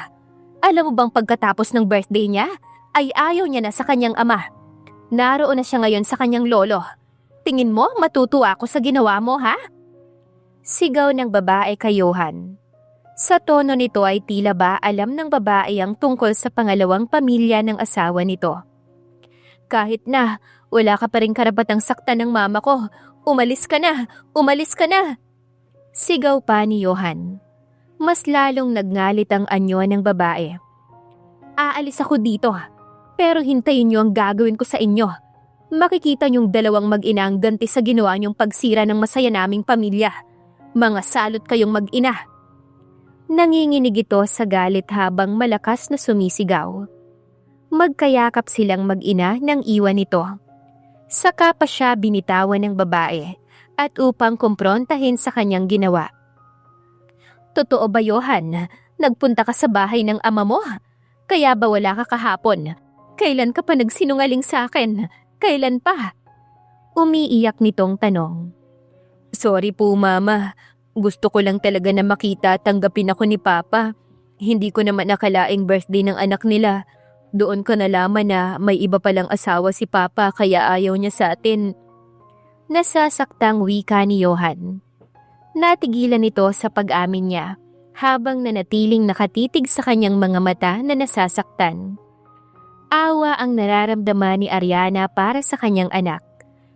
Alam mo bang pagkatapos ng birthday niya, ay ayaw niya na sa kanyang ama. Naroon na siya ngayon sa kanyang lolo. Tingin mo matutuwa ako sa ginawa mo, ha? Sigaw ng babae kay Johan. Sa tono nito ay tila ba alam ng babae ang tungkol sa pangalawang pamilya ng asawa nito. Kahit na, wala ka pa rin karapatang saktan ng mama ko. Umalis ka na! Umalis ka na! Sigaw pa ni Johan. Mas lalong nagngalit ang anyo ng babae. Aalis ako dito, pero hintayin niyo ang gagawin ko sa inyo. Makikita niyong dalawang mag-ina ang ganti sa ginawa niyong pagsira ng masaya naming pamilya. Mga salot kayong mag-ina. Nanginginig ito sa galit habang malakas na sumisigaw. Magkayakap silang mag-ina nang iwan ito. Saka pa siya binitawan ng babae at upang kumprontahin sa kanyang ginawa. Totoo ba, Johan? Nagpunta ka sa bahay ng ama mo? Kaya ba wala ka kahapon? Kailan ka pa nagsinungaling sa akin? Kailan pa? Umiiyak nitong tanong. Sorry po, Mama. Gusto ko lang talaga na makita at tanggapin ako ni Papa. Hindi ko naman nakalaing birthday ng anak nila. Doon ko nalaman na may iba palang asawa si Papa kaya ayaw niya sa atin. Nasasaktang wika ni Johan. Natigilan ito sa pag-amin niya habang nanatiling nakatitig sa kanyang mga mata na nasasaktan. Awa ang nararamdaman ni Ariana para sa kanyang anak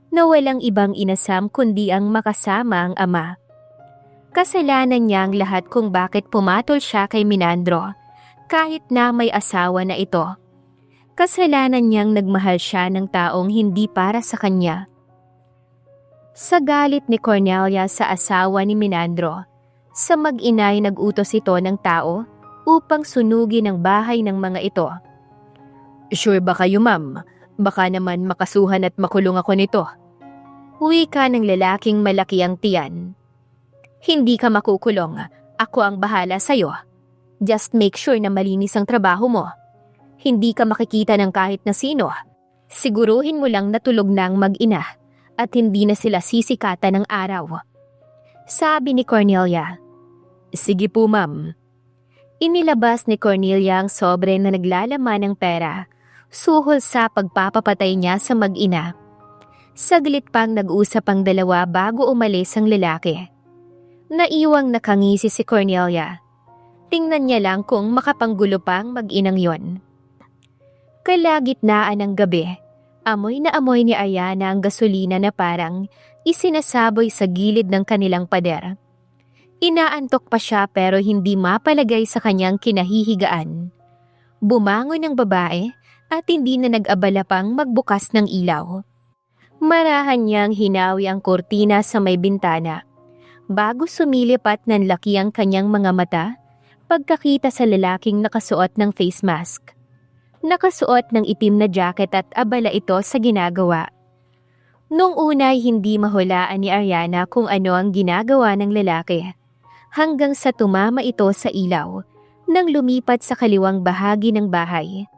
na walang ibang inasam kundi ang makasama ang ama. Kasalanan niya ang lahat kung bakit pumatol siya kay Minandro kahit na may asawa na ito. Kasalanan niyang nagmahal siya ng taong hindi para sa kanya. Sa galit ni Cornelia sa asawa ni Minandro, sa mag-inay nag-utos ito ng tao upang sunugin ang bahay ng mga ito. Sure ba kayo, ma'am? Baka naman makasuhan at makulong ako nito. Wika ng lalaking malaki ang tiyan. Hindi ka makukulong. Ako ang bahala sa'yo. Just make sure na malinis ang trabaho mo. Hindi ka makikita ng kahit na sino. Siguruhin mo lang na tulog na ang mag-ina at hindi na sila sisikatan ng araw. Sabi ni Cornelia. Sige po, ma'am. Inilabas ni Cornelia ang sobre na naglalaman ng pera, suhol sa pagpapapatay niya sa mag-ina. Saglit pang nag-usap ang dalawa bago umalis ang lalaki. Naiwang nakangisi si Cornelia. Tingnan niya lang kung makapanggulo pang mag-inang yon. Kalagitnaan ng gabi, amoy na amoy ni Ariana ang gasolina na parang isinasaboy sa gilid ng kanilang pader. Inaantok pa siya pero hindi mapalagay sa kanyang kinahihigaan. Bumangon ang babae at hindi na nag-abala pang magbukas ng ilaw. Marahan niyang hinawi ang kurtina sa may bintana. bago sumilip at nanlaki ang kanyang mga mata pagkakita sa lalaking nakasuot ng face mask. Nakasuot ng itim na jacket at abala ito sa ginagawa. Nung una ay hindi mahulaan ni Ariana kung ano ang ginagawa ng lalaki, hanggang sa tumama ito sa ilaw nang lumipat sa kaliwang bahagi ng bahay.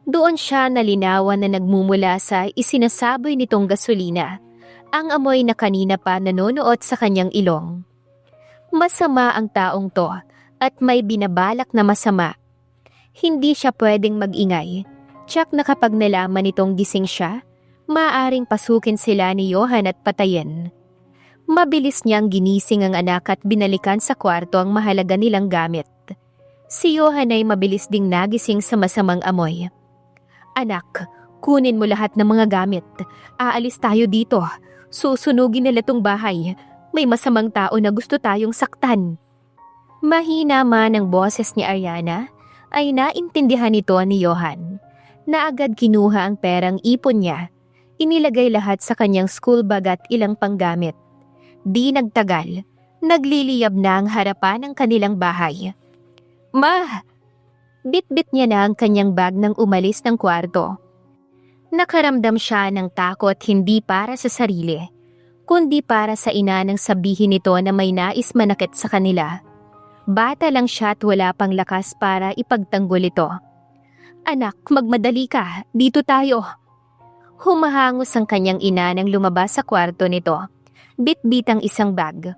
Doon siya nalinawan na nagmumula sa isinasaboy nitong gasolina, ang amoy na kanina pa nanonood sa kanyang ilong. Masama ang taong to at may binabalak na masama. Hindi siya pwedeng mag-ingay, tsak na kapag nalaman nitong gising siya, maaaring pasukin sila ni Johan at patayin. Mabilis niyang ginising ang anak at binalikan sa kwarto ang mahalaga nilang gamit. Si Johan ay mabilis ding nagising sa masamang amoy. "Anak, kunin mo lahat ng mga gamit. Aalis tayo dito. Susunugin nila tong bahay. May masamang tao na gusto tayong saktan." Mahina man ang boses ni Ariana, ay naintindihan ito ni Johan, na agad kinuha ang perang ipon niya. Inilagay lahat sa kanyang school bag at ilang panggamit. Di nagtagal, nagliliyab na ang harapan ng kanilang bahay. "Ma!" Bit-bit niya na ang kanyang bag nang umalis ng kwarto. Nakaramdam siya ng takot hindi para sa sarili, kundi para sa ina nang sabihin nito na may nais manakit sa kanila. Bata lang siya at wala pang lakas para ipagtanggol ito. "Anak, magmadali ka. Dito tayo." Humahangos ang kanyang ina nang lumabas sa kwarto nito. Bit-bit ang isang bag.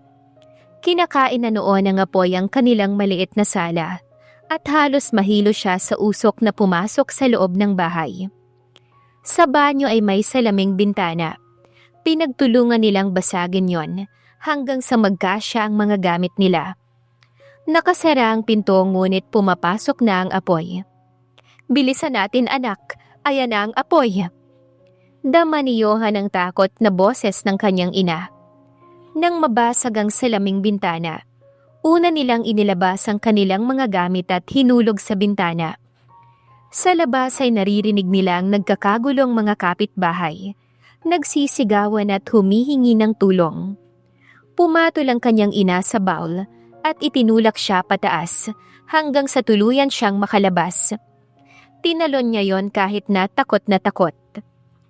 Kinakain na noon ng apoy ang kanilang maliit na sala at halos mahilo siya sa usok na pumasok sa loob ng bahay. Sa banyo ay may salaming bintana. Pinagtulungan nilang basagin yon hanggang sa magkasya ang mga gamit nila. Nakasara ang pinto ngunit pumapasok na ang apoy. "Bilisan natin, anak. Ayan na ang apoy." Dama ni Johan ang takot na boses ng kanyang ina. Nang mabasag ang salaming bintana, una nilang inilabas ang kanilang mga gamit at hinulog sa bintana. Sa labas ay naririnig nilang nagkakagulong mga kapitbahay, nagsisigawan at humihingi ng tulong. Pumatol ang kanyang ina sa bowl at itinulak siya pataas hanggang sa tuluyan siyang makalabas. Tinalon niya yon kahit na takot na takot.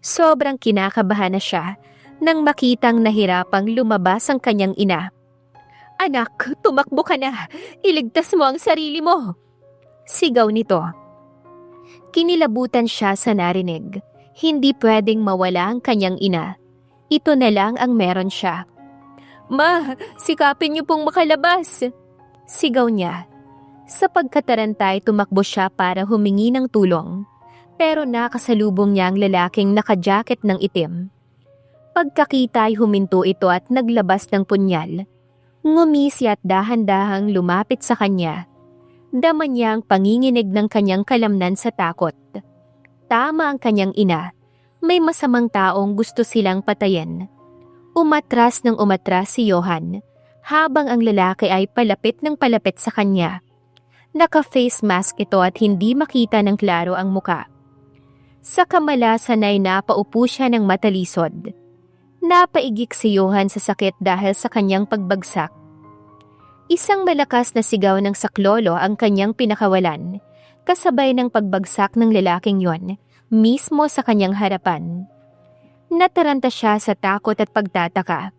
Sobrang kinakabahan na siya nang makitang nahirapang lumabas ang kanyang ina. "Anak, tumakbo ka na! Iligtas mo ang sarili mo!" Sigaw nito. Kinilabutan siya sa narinig. Hindi pwedeng mawala ang kanyang ina. Ito na lang ang meron siya. "Ma, sikapin niyo pong makalabas!" Sigaw niya. Sa pagkatarantay tumakbo siya para humingi ng tulong. Pero nakasalubong niya ang lalaking nakajacket ng itim. Pagkakita ay huminto ito at naglabas ng punyal. Ngumisi at dahan-dahang lumapit sa kanya. Dama niya ang panginginig ng kanyang kalamnan sa takot. Tama ang kanyang ina. May masamang taong gusto silang patayin. Umatras ng umatras si Johan, habang ang lalaki ay palapit ng palapit sa kanya. Naka-face mask ito at hindi makita ng klaro ang muka. Sa kamalasan ay napaupo siya ng matalisod. Napaigik si Johan sa sakit dahil sa kanyang pagbagsak. Isang malakas na sigaw ng saklolo ang kanyang pinakawalan, kasabay ng pagbagsak ng lalaking yon, mismo sa kanyang harapan. Nataranta siya sa takot at pagtataka.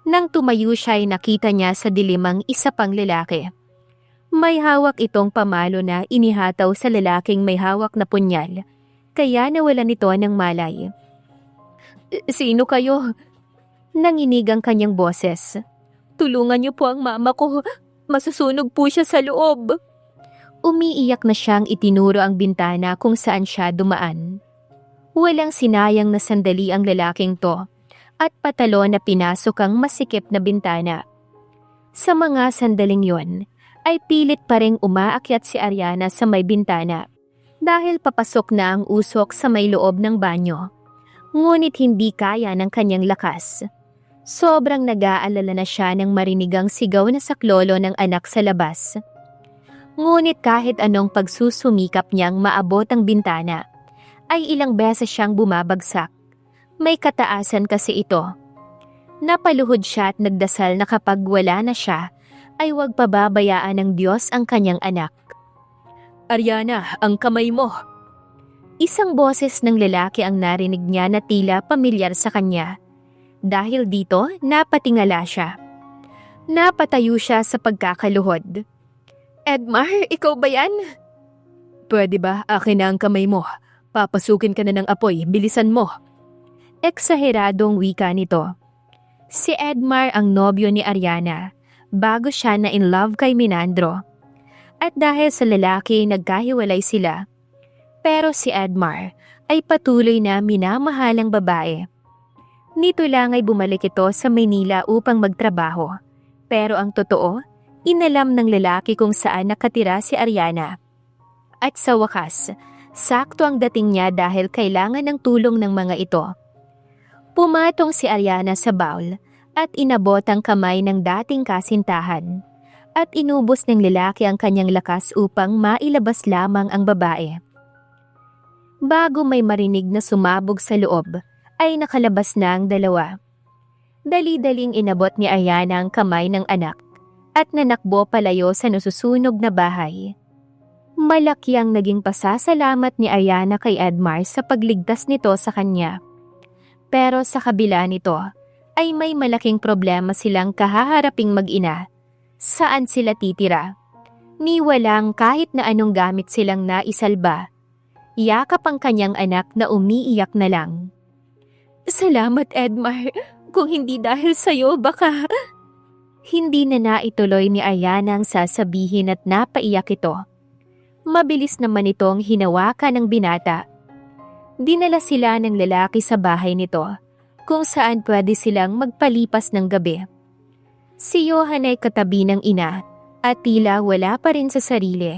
Nang tumayo siya ay nakita niya sa dilimang isa pang lalaki. May hawak itong pamalo na inihataw sa lalaking may hawak na punyal, kaya nawalan ito ng malay. "Sino kayo?" Nanginig ang kanyang boses. "Tulungan niyo po ang mama ko. Masusunog po siya sa loob." Umiiyak na siyang itinuro ang bintana kung saan siya dumaan. Walang sinayang na sandali ang lalaking to at patalo na pinasok ang masikip na bintana. Sa mga sandaling yon, ay pilit pa ring umaakyat si Ariana sa may bintana dahil papasok na ang usok sa may loob ng banyo. Ngunit hindi kaya ng kanyang lakas. Sobrang nag-aalala na siya nang marinig ang sigaw na saklolo ng anak sa labas. Ngunit kahit anong pagsusumikap niyang maabot ang bintana, ay ilang beses siyang bumabagsak. May kataasan kasi ito. Napaluhod siya at nagdasal na kapag wala na siya, ay huwag pababayaan ng Diyos ang kanyang anak. Ariana, ang kamay mo! Isang boses ng lalaki ang narinig niya na tila pamilyar sa kanya. Dahil dito, napatingala siya. Napatayo siya sa pagkakaluhod. Edmar, ikaw ba yan? Pwede ba akin na ang kamay mo? Papasukin ka na ng apoy, bilisan mo! Eksaheradong wika nito. Si Edmar ang nobyo ni Ariana, bago siya na in love kay Menandro. At dahil sa lalaki nagkahiwalay sila, pero si Edmar ay patuloy na minamahalang babae. Nito lang ay bumalik ito sa Maynila upang magtrabaho. Pero ang totoo, inalam ng lalaki kung saan nakatira si Ariana. At sa wakas, sakto ang dating niya dahil kailangan ng tulong ng mga ito. Pumatong si Ariana sa bawl at inabot ang kamay ng dating kasintahan. At inubos ng lalaki ang kanyang lakas upang mailabas lamang ang babae. Bago may marinig na sumabog sa loob, ay nakalabas na ang dalawa. Dali-daling inabot ni Ariana ang kamay ng anak at nanakbo palayo sa nasusunog na bahay. Malaki ang naging pasasalamat ni Ariana kay Edmar sa pagligtas nito sa kanya. Pero sa kabila nito, ay may malaking problema silang kahaharaping mag-ina. Saan sila titira? Ni walang kahit na anong gamit silang naisalba. Yakap ang kanyang anak na umiiyak na lang. Salamat, Edmar. Kung hindi dahil sa'yo, baka... Hindi na naituloy ni Ariana ang sasabihin at napaiyak ito. Mabilis naman itong hinawakan ng binata. Dinala sila ng lalaki sa bahay nito, kung saan pwede silang magpalipas ng gabi. Si Johan ay katabi ng ina at tila wala pa rin sa sarili.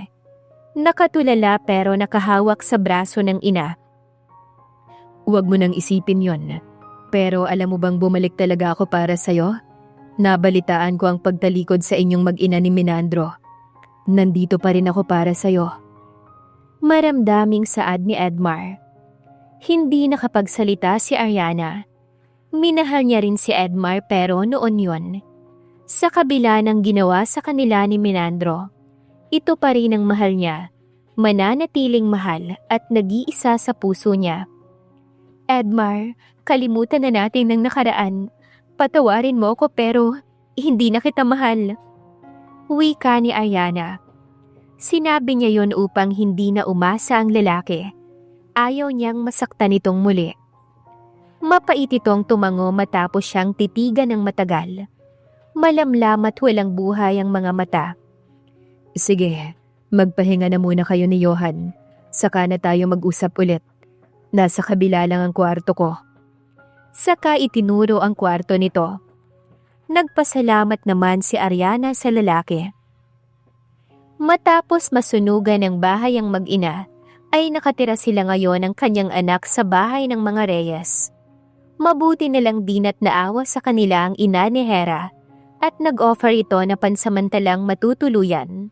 Nakatulala pero nakahawak sa braso ng ina. Huwag mo nang isipin yon. Pero alam mo bang bumalik talaga ako para sa'yo? Nabalitaan ko ang pagtalikod sa inyong mag-ina ni Menandro. Nandito pa rin ako para sa'yo. Maramdaming saad ni Edmar. Hindi nakapagsalita si Ariana. Minahal niya rin si Edmar pero noon yon. Sa kabila ng ginawa sa kanila ni Menandro, ito pa rin ang mahal niya, mananatiling mahal at nag-iisa sa puso niya. Edmar, kalimutan na natin ng nakaraan. Patawarin mo ko pero hindi na kita mahal. Wika ni Ariana. Sinabi niya yon upang hindi na umasa ang lalaki. Ayaw niyang masaktan itong muli. Mapait itong tumango matapos siyang titigan ng matagal. Malamlam at walang buhay ang mga mata. Sige, magpahinga na muna kayo ni Johan. Saka na tayo mag-usap ulit. Nasa kabila lang ang kwarto ko. Saka itinuro ang kwarto nito. Nagpasalamat naman si Ariana sa lalaki. Matapos masunugan ng bahay ang mag-ina, ay nakatira sila ngayon ng kanyang anak sa bahay ng mga Reyes. Mabuti na lang din at naawa sa kanila ang ina ni Hera at nag-offer ito na pansamantalang matutuluyan.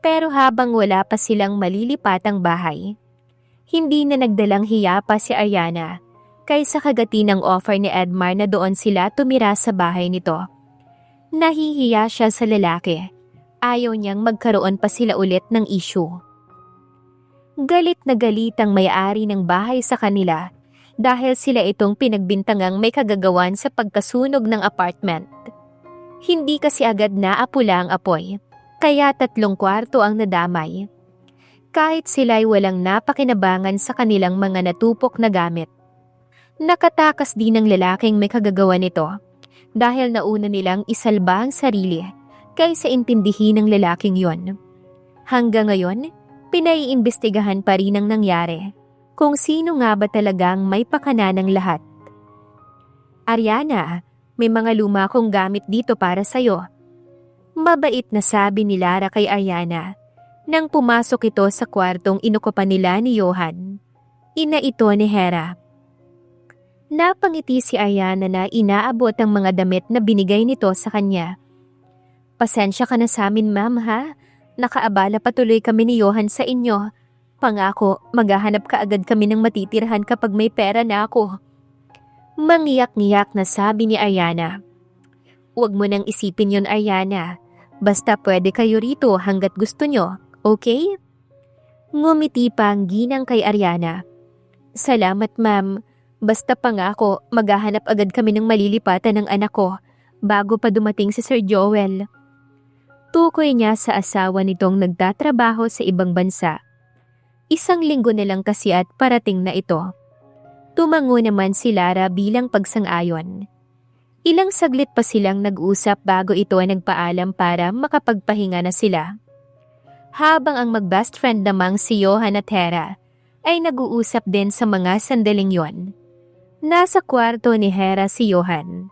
Pero habang wala pa silang malilipatang bahay, hindi na nagdalang hiya pa si Ariana kaysa kagati ng offer ni Edmar na doon sila tumira sa bahay nito. Nahihiya siya sa lalaki. Ayaw niyang magkaroon pa sila ulit ng issue. Galit na galit ang may-ari ng bahay sa kanila dahil sila itong pinagbintangang may kagagawan sa pagkasunog ng apartment. Hindi kasi agad naapula ang apoy, kaya 3 kwarto ang nadamay. Kahit sila'y walang napakinabangan sa kanilang mga natupok na gamit. Nakatakas din ng lalaking may kagagawa nito dahil nauna nilang isalba ang sarili kaysa intindihin ng lalaking yon. Hanggang ngayon, pinaiimbestigahan pa rin ang nangyari kung sino nga ba talagang may pakana ng lahat. Ariana, may mga luma kong gamit dito para sa'yo. Mabait na sabi ni Lara kay Ariana nang pumasok ito sa kwartong inukupan nila ni Johan. Ina ito ni Hera. Napangiti si Ariana na inaabot ang mga damit na binigay nito sa kanya. Pasensya ka na sa amin, ma'am, ha? Nakaabala patuloy kami ni Johan sa inyo. Pangako, maghahanap ka agad kami ng matitirhan kapag may pera na ako. Mangiyak-ngiyak na sabi ni Ariana. "Huwag mo nang isipin yun, Ariana. Basta pwede kayo rito hanggat gusto nyo, okay?" Ngumiti pa ang ginang kay Ariana. "Salamat, ma'am. Basta pangako, maghahanap agad kami ng malilipatan ng anak ko bago pa dumating si Sir Joel." Tukoy niya sa asawa nitong nagtatrabaho sa ibang bansa. 1 linggo na lang kasi at parating na ito. Tumango naman si Lara bilang pagsang-ayon. Ilang saglit pa silang nag-usap bago ito nagpaalam para makapagpahinga na sila. Habang ang mag-best friend namang si Johan at Hera ay nag-uusap din sa mga sandaling yon. Nasa kwarto ni Hera si Johan.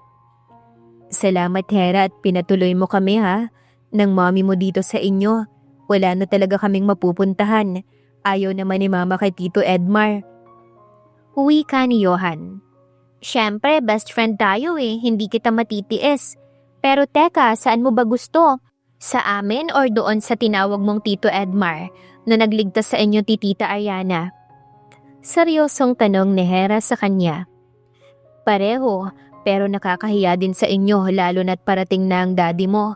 "Salamat, Hera, at pinatuloy mo kami, ha? Nang mommy mo dito sa inyo, wala na talaga kaming mapupuntahan. Ayaw naman ni mama kay Tito Edmar." Wika ni Johan. "Syempre, best friend tayo hindi kita matitiis. Pero teka, saan mo ba gusto? Sa amin or doon sa tinawag mong Tito Edmar na nagligtas sa inyo Tita Ariana?" Seryosong tanong ni Hera sa kanya. "Pareho, pero nakakahiya din sa inyo lalo na't parating na ang daddy mo.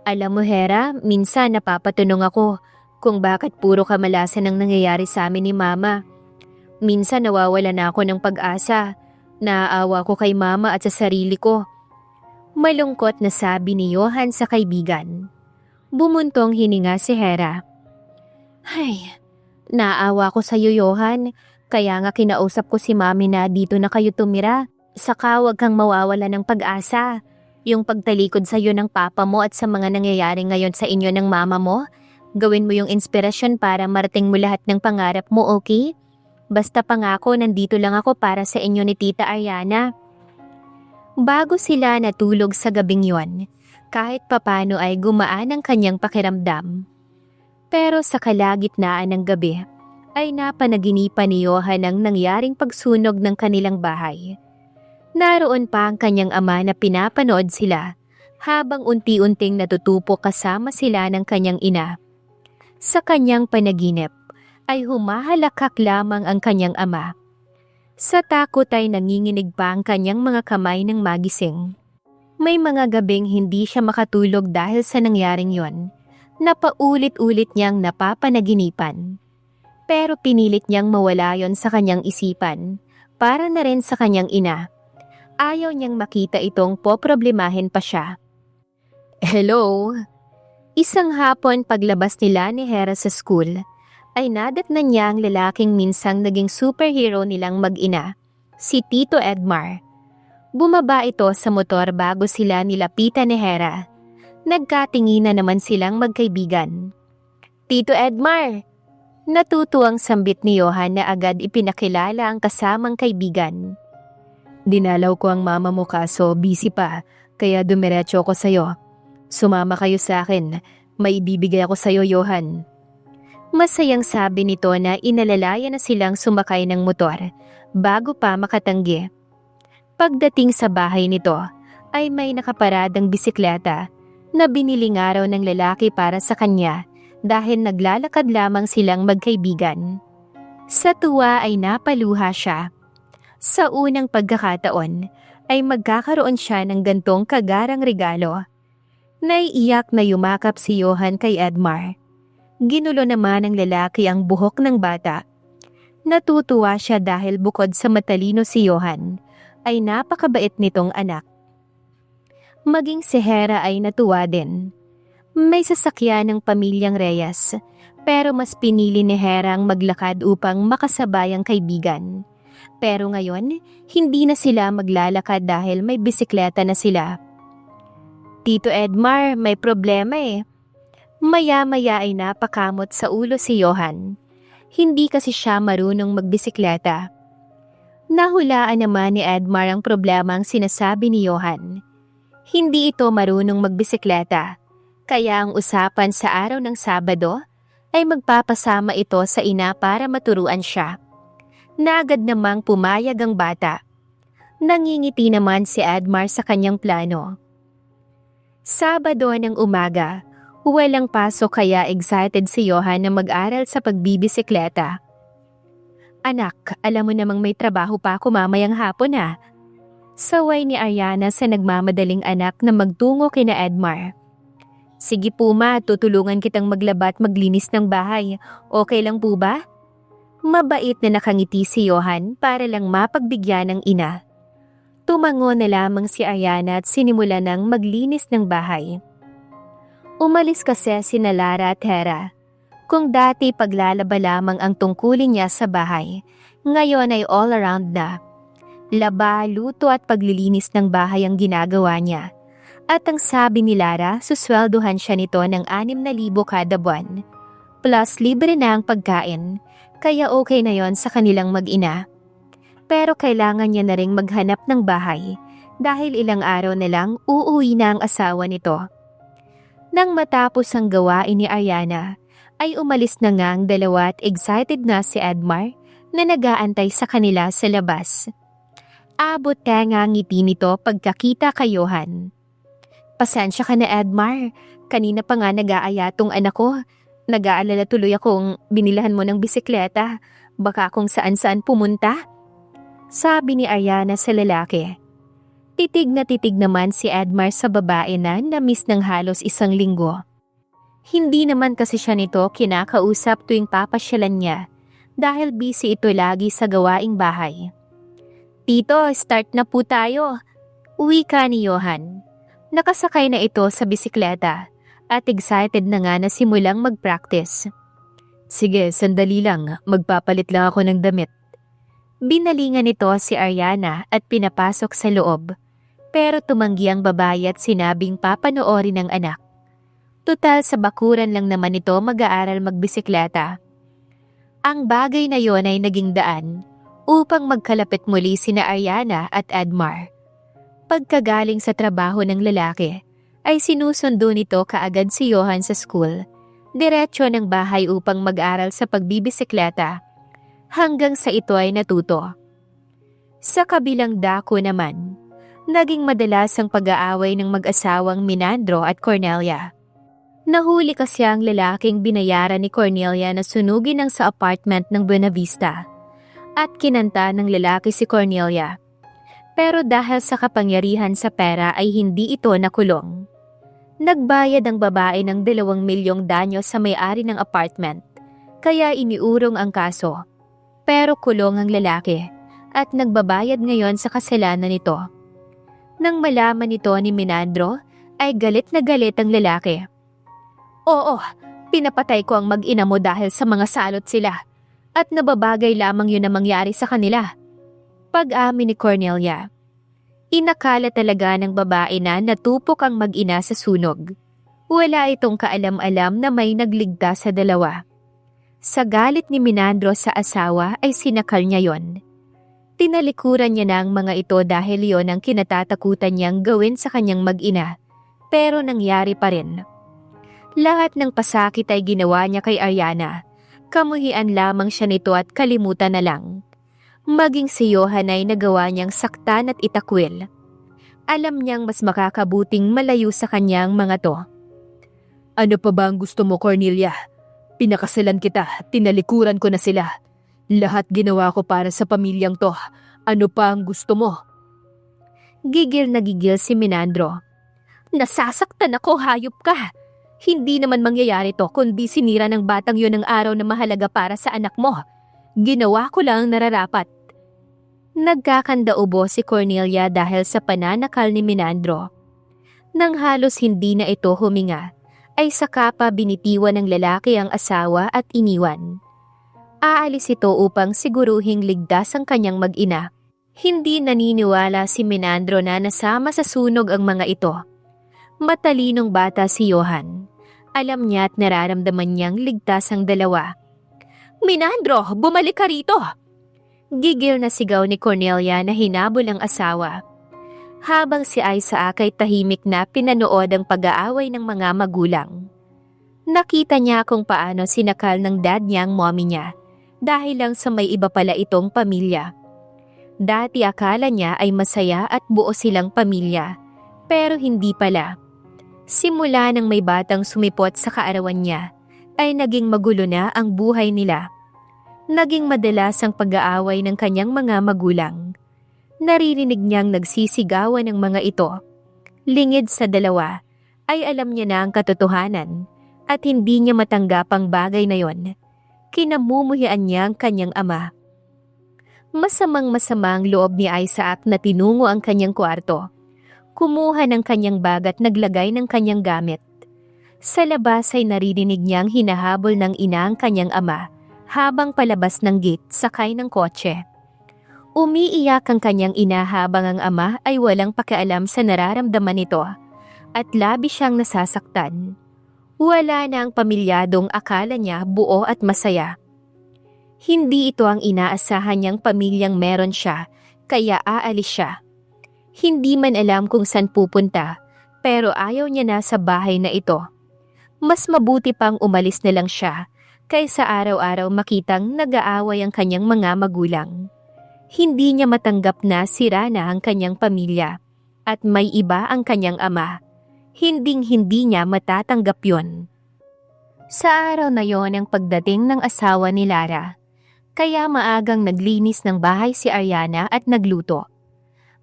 Alam mo, Hera, minsan napapatanong ako kung bakit puro kamalasan ang nangyayari sa amin ni mama. Minsan nawawala na ako ng pag-asa. Naaawa ko kay mama at sa sarili ko." Malungkot na sabi ni Johan sa kaibigan. Bumuntong hininga si Hera. "Ay, naawa ko sa iyo, Johan. Kaya nga kinausap ko si mami na dito na kayo tumira. Saka wag kang mawawala ng pag-asa. Yung pagtalikod sa iyo ng papa mo at sa mga nangyayari ngayon sa inyo ng mama mo, gawin mo yung inspirasyon para marating mo lahat ng pangarap mo, okay? Basta pangako, nandito lang ako para sa inyo ni Tita Ariana." Bago sila natulog sa gabing yon, kahit papano ay gumaan ang kanyang pakiramdam. Pero sa kalagitnaan ng gabi, ay napanaginipan ni Johan ang nangyaring pagsunog ng kanilang bahay. Naroon pa ang kanyang ama na pinapanood sila habang unti-unting natutupok kasama sila ng kanyang ina. Sa kanyang panaginip ay humahalakak lamang ang kanyang ama. Sa takot ay nanginginig pa ang kanyang mga kamay ng magising. May mga gabing hindi siya makatulog dahil sa nangyaring yon, na paulit-ulit niyang napapanaginipan. Pero pinilit niyang mawala yon sa kanyang isipan, para na rin sa kanyang ina. Ayaw niyang makita itong poproblemahin pa siya. "Hello?" Isang hapon paglabas nila ni Hera sa school, ay nadatnan niya ang lalaking minsang naging superhero nilang mag-ina, si Tito Edmar. Bumaba ito sa motor bago sila nilapitan ni Hera. Nagkatinginan naman silang magkaibigan. "Tito Edmar!" Natutuwang sambit ni Johan na agad ipinakilala ang kasamang kaibigan. "Dinalaw ko ang mama mo kaso busy pa, kaya dumiretso ko sa'yo. Sumama kayo sa akin, may ibibigay ako sa'yo, Johan." Masayang sabi nito na inalalaya na silang sumakay ng motor bago pa makatanggi. Pagdating sa bahay nito ay may nakaparadang bisikleta na biniling araw ng lalaki para sa kanya dahil naglalakad lamang silang magkaibigan. Sa tuwa ay napaluha siya. Sa unang pagkakataon ay magkakaroon siya ng gantong kagarang regalo. Naiiyak na yumakap si Johan kay Edmar. Ginulo naman ng lalaki ang buhok ng bata. Natutuwa siya dahil bukod sa matalino si Johan, ay napakabait nitong anak. Maging si Hera ay natuwa din. May sasakyan ng pamilyang Reyes, pero mas pinili ni Hera ang maglakad upang makasabay ang kaibigan. Pero ngayon, hindi na sila maglalakad dahil may bisikleta na sila. "Tito Edmar, may problema Maya-maya ay napakamot sa ulo si Johan. Hindi kasi siya marunong magbisikleta. Nahulaan naman ni Edmar ang problema ang sinasabi ni Johan. Hindi ito marunong magbisikleta, kaya ang usapan sa araw ng Sabado ay magpapasama ito sa ina para maturuan siya. Naagad namang pumayag ang bata. Nangingiti naman si Edmar sa kanyang plano. Sabado ng umaga, walang pasok kaya excited si Johan na mag-aral sa pagbibisikleta. "Anak, alam mo namang may trabaho pa ako mamayang hapon . Saway ni Ariana sa nagmamadaling anak na magtungo kina Edmar. Sige po ma, tutulungan kitang maglaba at maglinis ng bahay. Okay lang po ba? Mabait na nakangiti si Johan para lang mapagbigyan ng ina. Tumango na lamang si Ariana at sinimula ng maglinis ng bahay. Umalis kasi sina Lara at Hera. Kung dati paglalaba lamang ang tungkulin niya sa bahay, ngayon ay all around na. Laba, luto at paglilinis ng bahay ang ginagawa niya. At ang sabi ni Lara, susweldohan siya nito ng 6,000 kada buwan. Plus libre na ang pagkain, kaya okay na yon sa kanilang mag-ina. Pero kailangan niya na ring maghanap ng bahay dahil ilang araw na lang uuwi na ang asawa nito. Nang matapos ang gawain ni Ariana, ay umalis na nga ang dalawa at excited na si Edmar na nag-aantay sa kanila sa labas. Abot ka nga ngiti nito pagkakita kay Johan. Pasensya ka na Edmar, kanina pa nga nag-aaya tong anak ko. Nag-aalala tuloy akong binilahan mo ng bisikleta, baka kung saan-saan pumunta. Sabi ni Ariana sa lalaki. Titig na titig naman si Edmar sa babae na na-miss ng halos 1 linggo. Hindi naman kasi siya nito kinakausap tuwing papasyalan niya dahil busy ito lagi sa gawaing bahay. Tito, start na po tayo. Uwi ka ni Johan. Nakasakay na ito sa bisikleta at excited na nga na simulang mag-practice. Sige, sandali lang. Magpapalit lang ako ng damit. Binalingan nito si Ariana at pinapasok sa loob. Pero tumanggi ang babae at sinabing papanoorin ng anak. Tutal sa bakuran lang naman ito mag-aaral magbisikleta. Ang bagay na yon ay naging daan upang magkalapit muli sina Ariana at Edmar. Pagkagaling sa trabaho ng lalaki, ay sinusundo nito kaagad si Johan sa school, diretsyo ng bahay upang mag-aral sa pagbibisikleta, hanggang sa ito ay natuto. Sa kabilang dako naman, naging madalas ang pag-aaway ng mag-asawang Minandro at Cornelia. Nahuli kasi ang lalaking binayaran ni Cornelia na sunugin ang sa apartment ng Buenavista at kinanta ng lalaki si Cornelia. Pero dahil sa kapangyarihan sa pera ay hindi ito nakulong. Nagbayad ang babae ng 2 milyong danyo sa may-ari ng apartment, kaya iniurong ang kaso. Pero kulong ang lalaki at nagbabayad ngayon sa kasalanan nito. Nang malaman nito ni Minandro ay galit na galit ang lalaki. Oo, pinapatay ko ang mag-ina mo dahil sa mga salot sila at nababagay lamang yun na mangyari sa kanila. Pag-amin ni Cornelia, inakala talaga ng babae na natupok ang mag-ina sa sunog. Wala itong kaalam-alam na may nagligtas sa dalawa. Sa galit ni Minandro sa asawa ay sinakal niya yon. Tinalikuran niya na ang mga ito dahil yon ang kinatatakutan niyang gawin sa kanyang mag-ina, pero nangyari pa rin. Lahat ng pasakit ay ginawa niya kay Ariana. Kamuhian lamang siya nito at kalimutan na lang. Maging si Johan ay nagawa niyang saktan at itakwil. Alam niyang mas makakabuting malayo sa kanyang mga to. Ano pa ba ang gusto mo, Cornelia? Pinakasalan kita, tinalikuran ko na sila. Lahat ginawa ko para sa pamilyang to. Ano pa ang gusto mo? Gigil na gigil si Minandro. Nasasaktan ako, hayop ka. Hindi naman mangyayari to kundi sinira ng batang yun ang araw na mahalaga para sa anak mo. Ginawa ko lang ang nararapat. Nagkakandaubo si Cornelia dahil sa pananakal ni Minandro. Nang halos hindi na ito huminga, ay saka pa binitiwan ng lalaki ang asawa at iniwan. Aalis ito upang siguruhing ligtas ang kanyang mag-ina. Hindi naniniwala si Minandro na nasama sa sunog ang mga ito. Matalinong bata si Johan. Alam niya at nararamdaman niyang ligtas ang dalawa. Minandro, bumalik ka rito! Gigil na sigaw ni Cornelia na hinabol ang asawa. Habang si Isaac ay tahimik na pinanood ang pag-aaway ng mga magulang. Nakita niya kung paano sinakal ng dad niya ang mommy niya dahil lang sa may iba pala itong pamilya. Dati akala niya ay masaya at buo silang pamilya, pero hindi pala. Simula nang may batang sumipot sa kaarawan niya, ay naging magulo na ang buhay nila. Naging madalas ang pag-aaway ng kanyang mga magulang. Naririnig niyang nagsisigawan ng mga ito. Lingid sa dalawa, ay alam niya na ang katotohanan at hindi niya matanggap ang bagay na yon. Kinamumuhian niya ang kanyang ama. Masamang-masamang loob ni Isaac na tinungo ang kanyang kwarto. Kumuha ng kanyang bag at naglagay ng kanyang gamit. Sa labas ay naririnig niyang hinahabol ng ina ang kanyang ama habang palabas ng gate sakay ng kotse. Umiiyak ang kanyang ina habang ang ama ay walang pakialam sa nararamdaman nito at labis siyang nasasaktan. Wala na ang pamilyadong akala niya buo at masaya. Hindi ito ang inaasahan niyang pamilyang meron siya, kaya aalis siya. Hindi man alam kung saan pupunta, pero ayaw niya na sa bahay na ito. Mas mabuti pang umalis na lang siya, kaysa araw-araw makitang nag-aaway ang kanyang mga magulang. Hindi niya matanggap na sira na ang kanyang pamilya, at may iba ang kanyang ama. Hinding-hindi niya matatanggap yon. Sa araw na yon ang pagdating ng asawa ni Lara, kaya maagang naglinis ng bahay si Ariana at nagluto.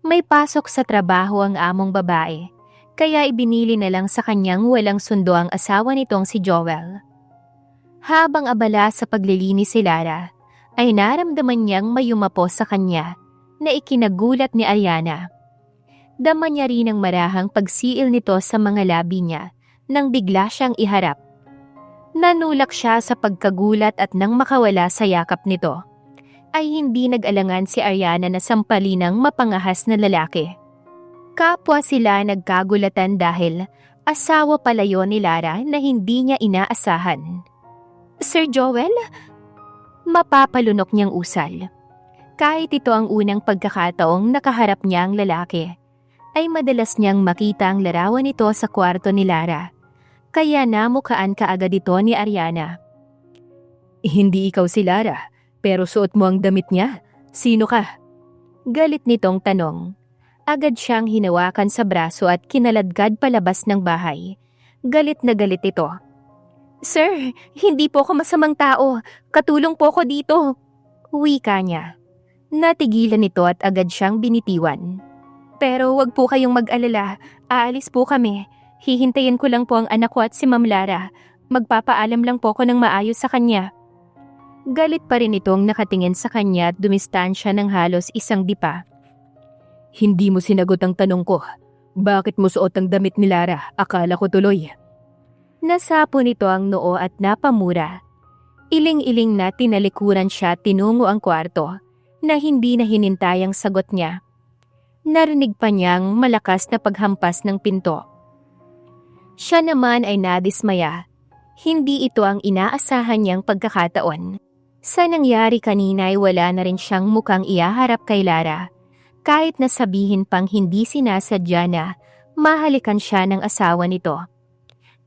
May pasok sa trabaho ang among babae, kaya ibinili na lang sa kanyang walang sundo ang asawa nitong si Joel. Habang abala sa paglilinis si Lara, ay naramdaman niyang may yumapo sa kanya na ikinagulat ni Ariana. Dama niya rin ang marahang pagsiil nito sa mga labi niya nang bigla siyang iharap. Nanulak siya sa pagkagulat at nang makawala sa yakap nito, ay hindi nag-alangan si Ariana na sampalin ng mapangahas na lalaki. Kapwa sila nagkagulatan dahil asawa pala yon ni Lara na hindi niya inaasahan. "Sir Joel?" Mapapalunok niyang usal. Kahit ito ang unang pagkakataong nakaharap niya ang lalaki, ay madalas niyang makita ang larawan nito sa kwarto ni Lara. Kaya namukaan kaagad ito ni Ariana. Hindi ikaw si Lara, pero suot mo ang damit niya. Sino ka? Galit nitong tanong. Agad siyang hinawakan sa braso at kinaladkad palabas ng bahay. Galit na galit ito. "Sir, hindi po ako masamang tao. Katulong po ako dito." Wika niya. Natigilan ito at agad siyang binitiwan. "Pero wag po kayong mag-alala. Aalis po kami. Hihintayin ko lang po ang anak ko at si Ma'am Lara. Magpapaalam lang po ako ng maayos sa kanya." Galit pa rin itong nakatingin sa kanya at dumistansya ng halos isang dipa. Hindi mo sinagot ang tanong ko. Bakit mo suot ang damit ni Lara? Akala ko tuloy. Nasapo nito ang noo at napamura. Iling-iling na tinalikuran siya tinungo ang kwarto na hindi na hinintay ang sagot niya. Narinig pa niyang malakas na paghampas ng pinto. Siya naman ay nadismaya. Hindi ito ang inaasahan niyang pagkakataon. Sa nangyari kanina ay wala na rin siyang mukhang ihaharap kay Lara. Kahit nasabihin pang hindi sinasadya na mahalikan siya ng asawa nito.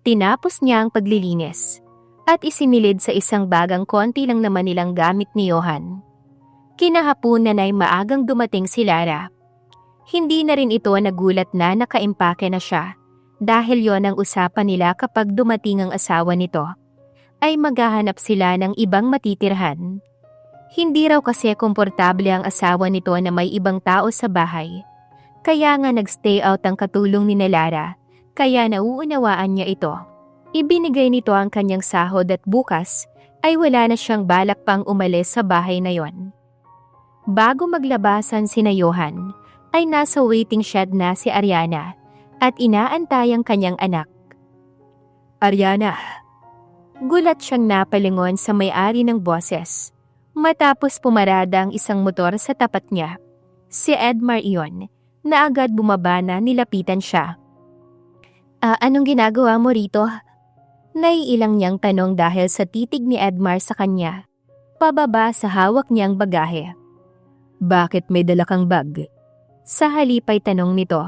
Tinapos niya ang paglilinis at isinilid sa isang bagang konti lang naman nilang gamit ni Johan. Kinahaponan ay maagang dumating si Lara. Hindi na rin ito nagulat na nakaimpake na siya. Dahil yon ang usapan nila kapag dumating ang asawa nito, ay maghahanap sila ng ibang matitirhan. Hindi raw kasi komportable ang asawa nito na may ibang tao sa bahay. Kaya nga nagstay out ang katulong ni Lara, kaya nauunawaan niya ito. Ibinigay nito ang kanyang sahod at bukas ay wala na siyang balak pang umalis sa bahay na yon. Bago maglabasan sina Johan, ay nasa waiting shed na si Ariana at inaantay ang kanyang anak. Ariana. Gulat siyang napalingon sa may-ari ng boses. Matapos pumarada ang isang motor sa tapat niya. Si Edmar iyon, na agad bumaba na nilapitan siya. Anong ginagawa mo rito?" Naiilang niyang tanong dahil sa titig ni Edmar sa kanya. Pababa sa hawak niyang bagahe. Bakit may dala kang bag? Sa halipay tanong nito.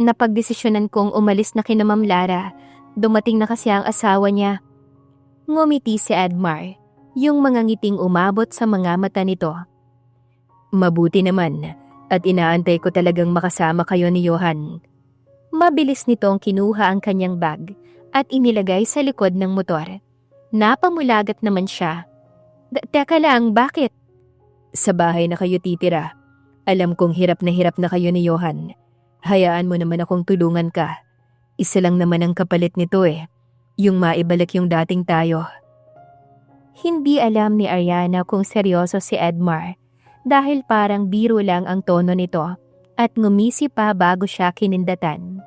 Napagdesisyonan kong umalis na kina Ma'am Lara. Dumating na kasi ang asawa niya. Ngumiti si Edmar, yung mga ngiting umabot sa mga mata nito. Mabuti naman, at inaantay ko talagang makasama kayo ni Johan. Mabilis nitong kinuha ang kanyang bag at inilagay sa likod ng motor. Napamulagat naman siya. Teka lang, bakit? Sa bahay na kayo titira. Alam kong hirap na kayo ni Johan. Hayaan mo naman akong tulungan ka. Isa lang naman ang kapalit nito yung maibalik yung dating tayo. Hindi alam ni Ariana kung seryoso si Edmar dahil parang biro lang ang tono nito at ngumisi pa bago siya kinindatan.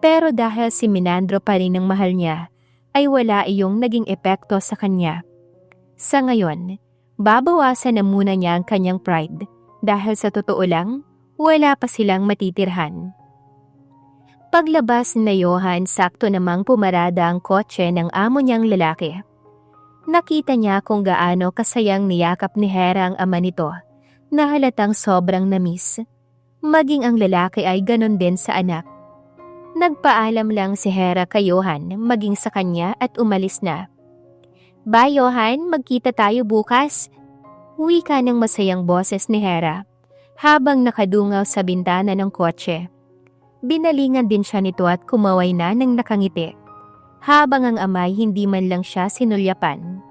Pero dahil si Menandro pa rin ang mahal niya, ay wala iyong naging epekto sa kanya. Sa ngayon, babawasan na muna niya ang kanyang pride dahil sa totoo lang, wala pa silang matitirhan. Paglabas na Johan, sakto namang pumarada ang kotse ng amo niyang lalaki. Nakita niya kung gaano kasayang niyakap ni Hera ang ama nito, na halatang sobrang namis. Maging ang lalaki ay ganon din sa anak. Nagpaalam lang si Hera kay Johan maging sa kanya at umalis na. Bye Johan, magkita tayo bukas. Wika ng masayang boses ni Hera habang nakadungaw sa bintana ng kotse. Binalingan din siya nito at kumaway na ng nakangiti, habang ang amay hindi man lang siya sinulyapan.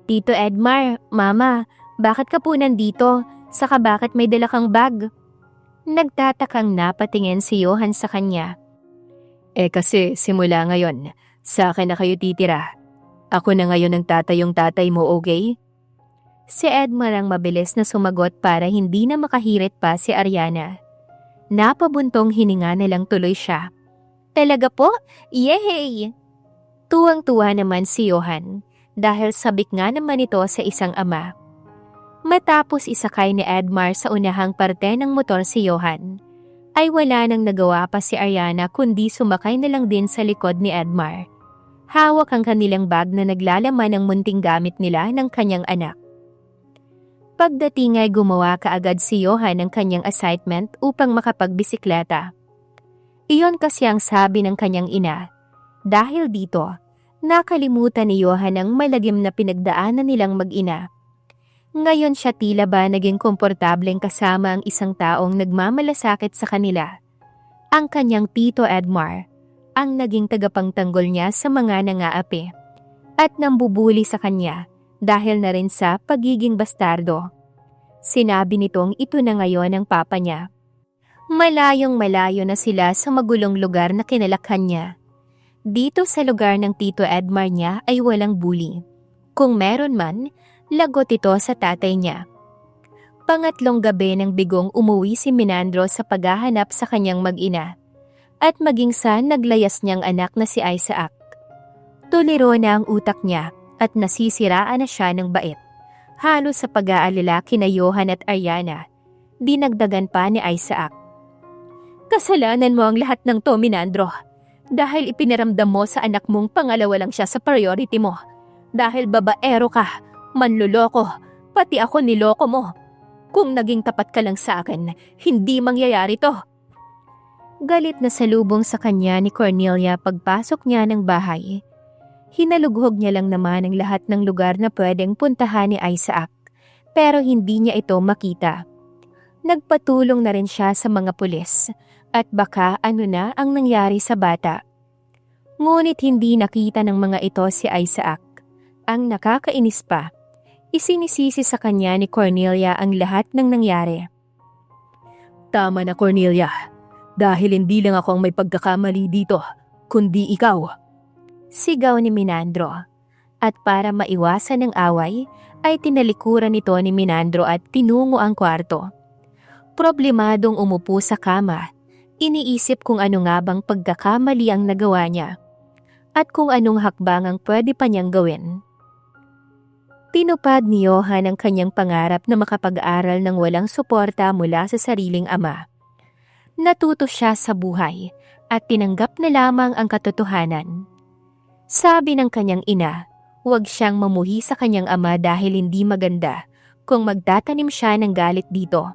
Tito Edmar, Mama, bakit ka po nandito? Saka bakit may dala kang bag? Nagtatakang napatingin si Johan sa kanya. Kasi simula ngayon, sa akin na kayo titira. Ako na ngayon ang tatayong tatay mo, okay? Si Edmar ang mabilis na sumagot para hindi na makahirit pa si Ariana. Napabuntong hininga na lang tuloy siya. Talaga po? Yehey! Tuwang-tuwa naman si Johan dahil sabik nga naman ito sa isang ama. Matapos isakay ni Edmar sa unahang parte ng motor si Johan, ay wala nang nagawa pa si Ariana kundi sumakay na lang din sa likod ni Edmar. Hawak ang kanilang bag na naglalaman ng munting gamit nila ng kanyang anak. Pagdating ay gumawa kaagad si Johan ng kanyang assignment upang makapagbisikleta. Iyon kasi ang sabi ng kanyang ina. Dahil dito, nakalimutan ni Johan ang malagim na pinagdaanan nilang mag-ina. Ngayon siya tila ba naging komportableng kasama ang isang taong nagmamalasakit sa kanila. Ang kanyang tito Edmar, ang naging tagapangtanggol niya sa mga nangaapi at nambubuli sa kanya dahil na rin sa pagiging bastardo. Sinabi nitong ito na ngayon ang papa niya. Malayong malayo na sila sa magulong lugar na kinalakhan niya. Dito sa lugar ng tito Edmar niya ay walang bully. Kung meron man, lagot ito sa tatay niya. Pangatlong gabi ng bigong umuwi si Menandro sa paghahanap sa kanyang mag-ina at maging sa naglayas niyang anak na si Isaac. Tuliro na ang utak niya at nasisiraan na siya ng bait. Halos sa pag-aalala kina Johan at Ariana, dinagdagan pa ni Isaac. Kasalanan mo ang lahat ng to, Menandro. Dahil ipinaramdam mo sa anak mong pangalawa lang siya sa priority mo. Dahil babaero ka, manluloko, pati ako niloko mo. Kung naging tapat ka lang sa akin, hindi mangyayari to. Galit na salubong sa kanya ni Cornelia pagpasok niya ng bahay. Hinalughog niya lang naman ang lahat ng lugar na pwedeng puntahan ni Isaac, pero hindi niya ito makita. Nagpatulong na rin siya sa mga pulis, at baka ano na ang nangyari sa bata. Ngunit hindi nakita ng mga ito si Isaac. Ang nakakainis pa, isinisisi sa kanya ni Cornelia ang lahat ng nangyari. Tama na Cornelia, dahil hindi lang ako ang may pagkakamali dito, kundi ikaw. Sigaw ni Menandro. At para maiwasan ng away, ay tinalikuran nito ni Menandro at tinungo ang kwarto. Problemadong umupo sa kama, iniisip kung ano nga bang pagkakamali ang nagawa niya at kung anong hakbang ang pwede pa niyang gawin. Tinupad ni Johan ang kanyang pangarap na makapag-aral ng walang suporta mula sa sariling ama. Natuto siya sa buhay at tinanggap na lamang ang katotohanan. Sabi ng kanyang ina, huwag siyang mamuhi sa kanyang ama dahil hindi maganda kung magtatanim siya ng galit dito.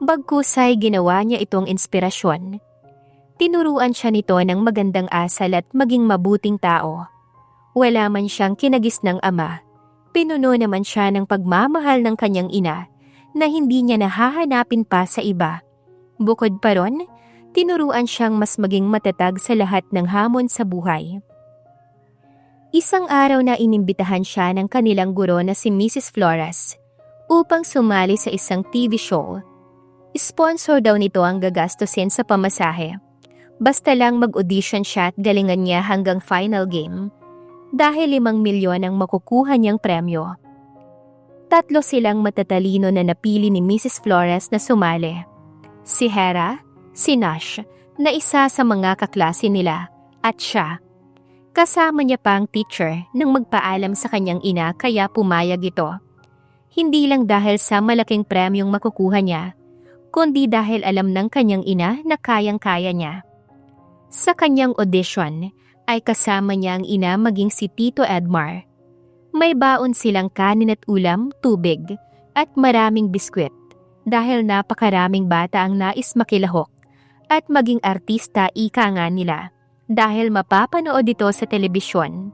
Bagkus ay ginawa niya itong inspirasyon. Tinuruan siya nito ng magandang asal at maging mabuting tao. Wala man siyang kinagis ng ama, pinuno naman siya ng pagmamahal ng kanyang ina na hindi niya nahahanapin pa sa iba. Bukod pa ron, tinuruan siyang mas maging matatag sa lahat ng hamon sa buhay. Isang araw na inimbitahan siya ng kanilang guro na si Mrs. Flores upang sumali sa isang TV show. Sponsor daw nito ang gagastusin sa pamasahe. Basta lang mag-audition siya at galingan niya hanggang final game. Dahil 5 milyon ang makukuha niyang premyo. 3 silang matatalino na napili ni Mrs. Flores na sumali. Si Hera, si Nash, na isa sa mga kaklase nila, at siya. Kasama niya pa ang teacher nang magpaalam sa kanyang ina kaya pumayag ito. Hindi lang dahil sa malaking premyong makukuha niya, kundi dahil alam ng kanyang ina na kayang-kaya niya. Sa kanyang audition, ay kasama niya ang ina maging si Tito Edmar. May baon silang kanin at ulam, tubig, at maraming biskwit dahil napakaraming bata ang nais makilahok at maging artista ika nga nila dahil mapapanood ito sa telebisyon.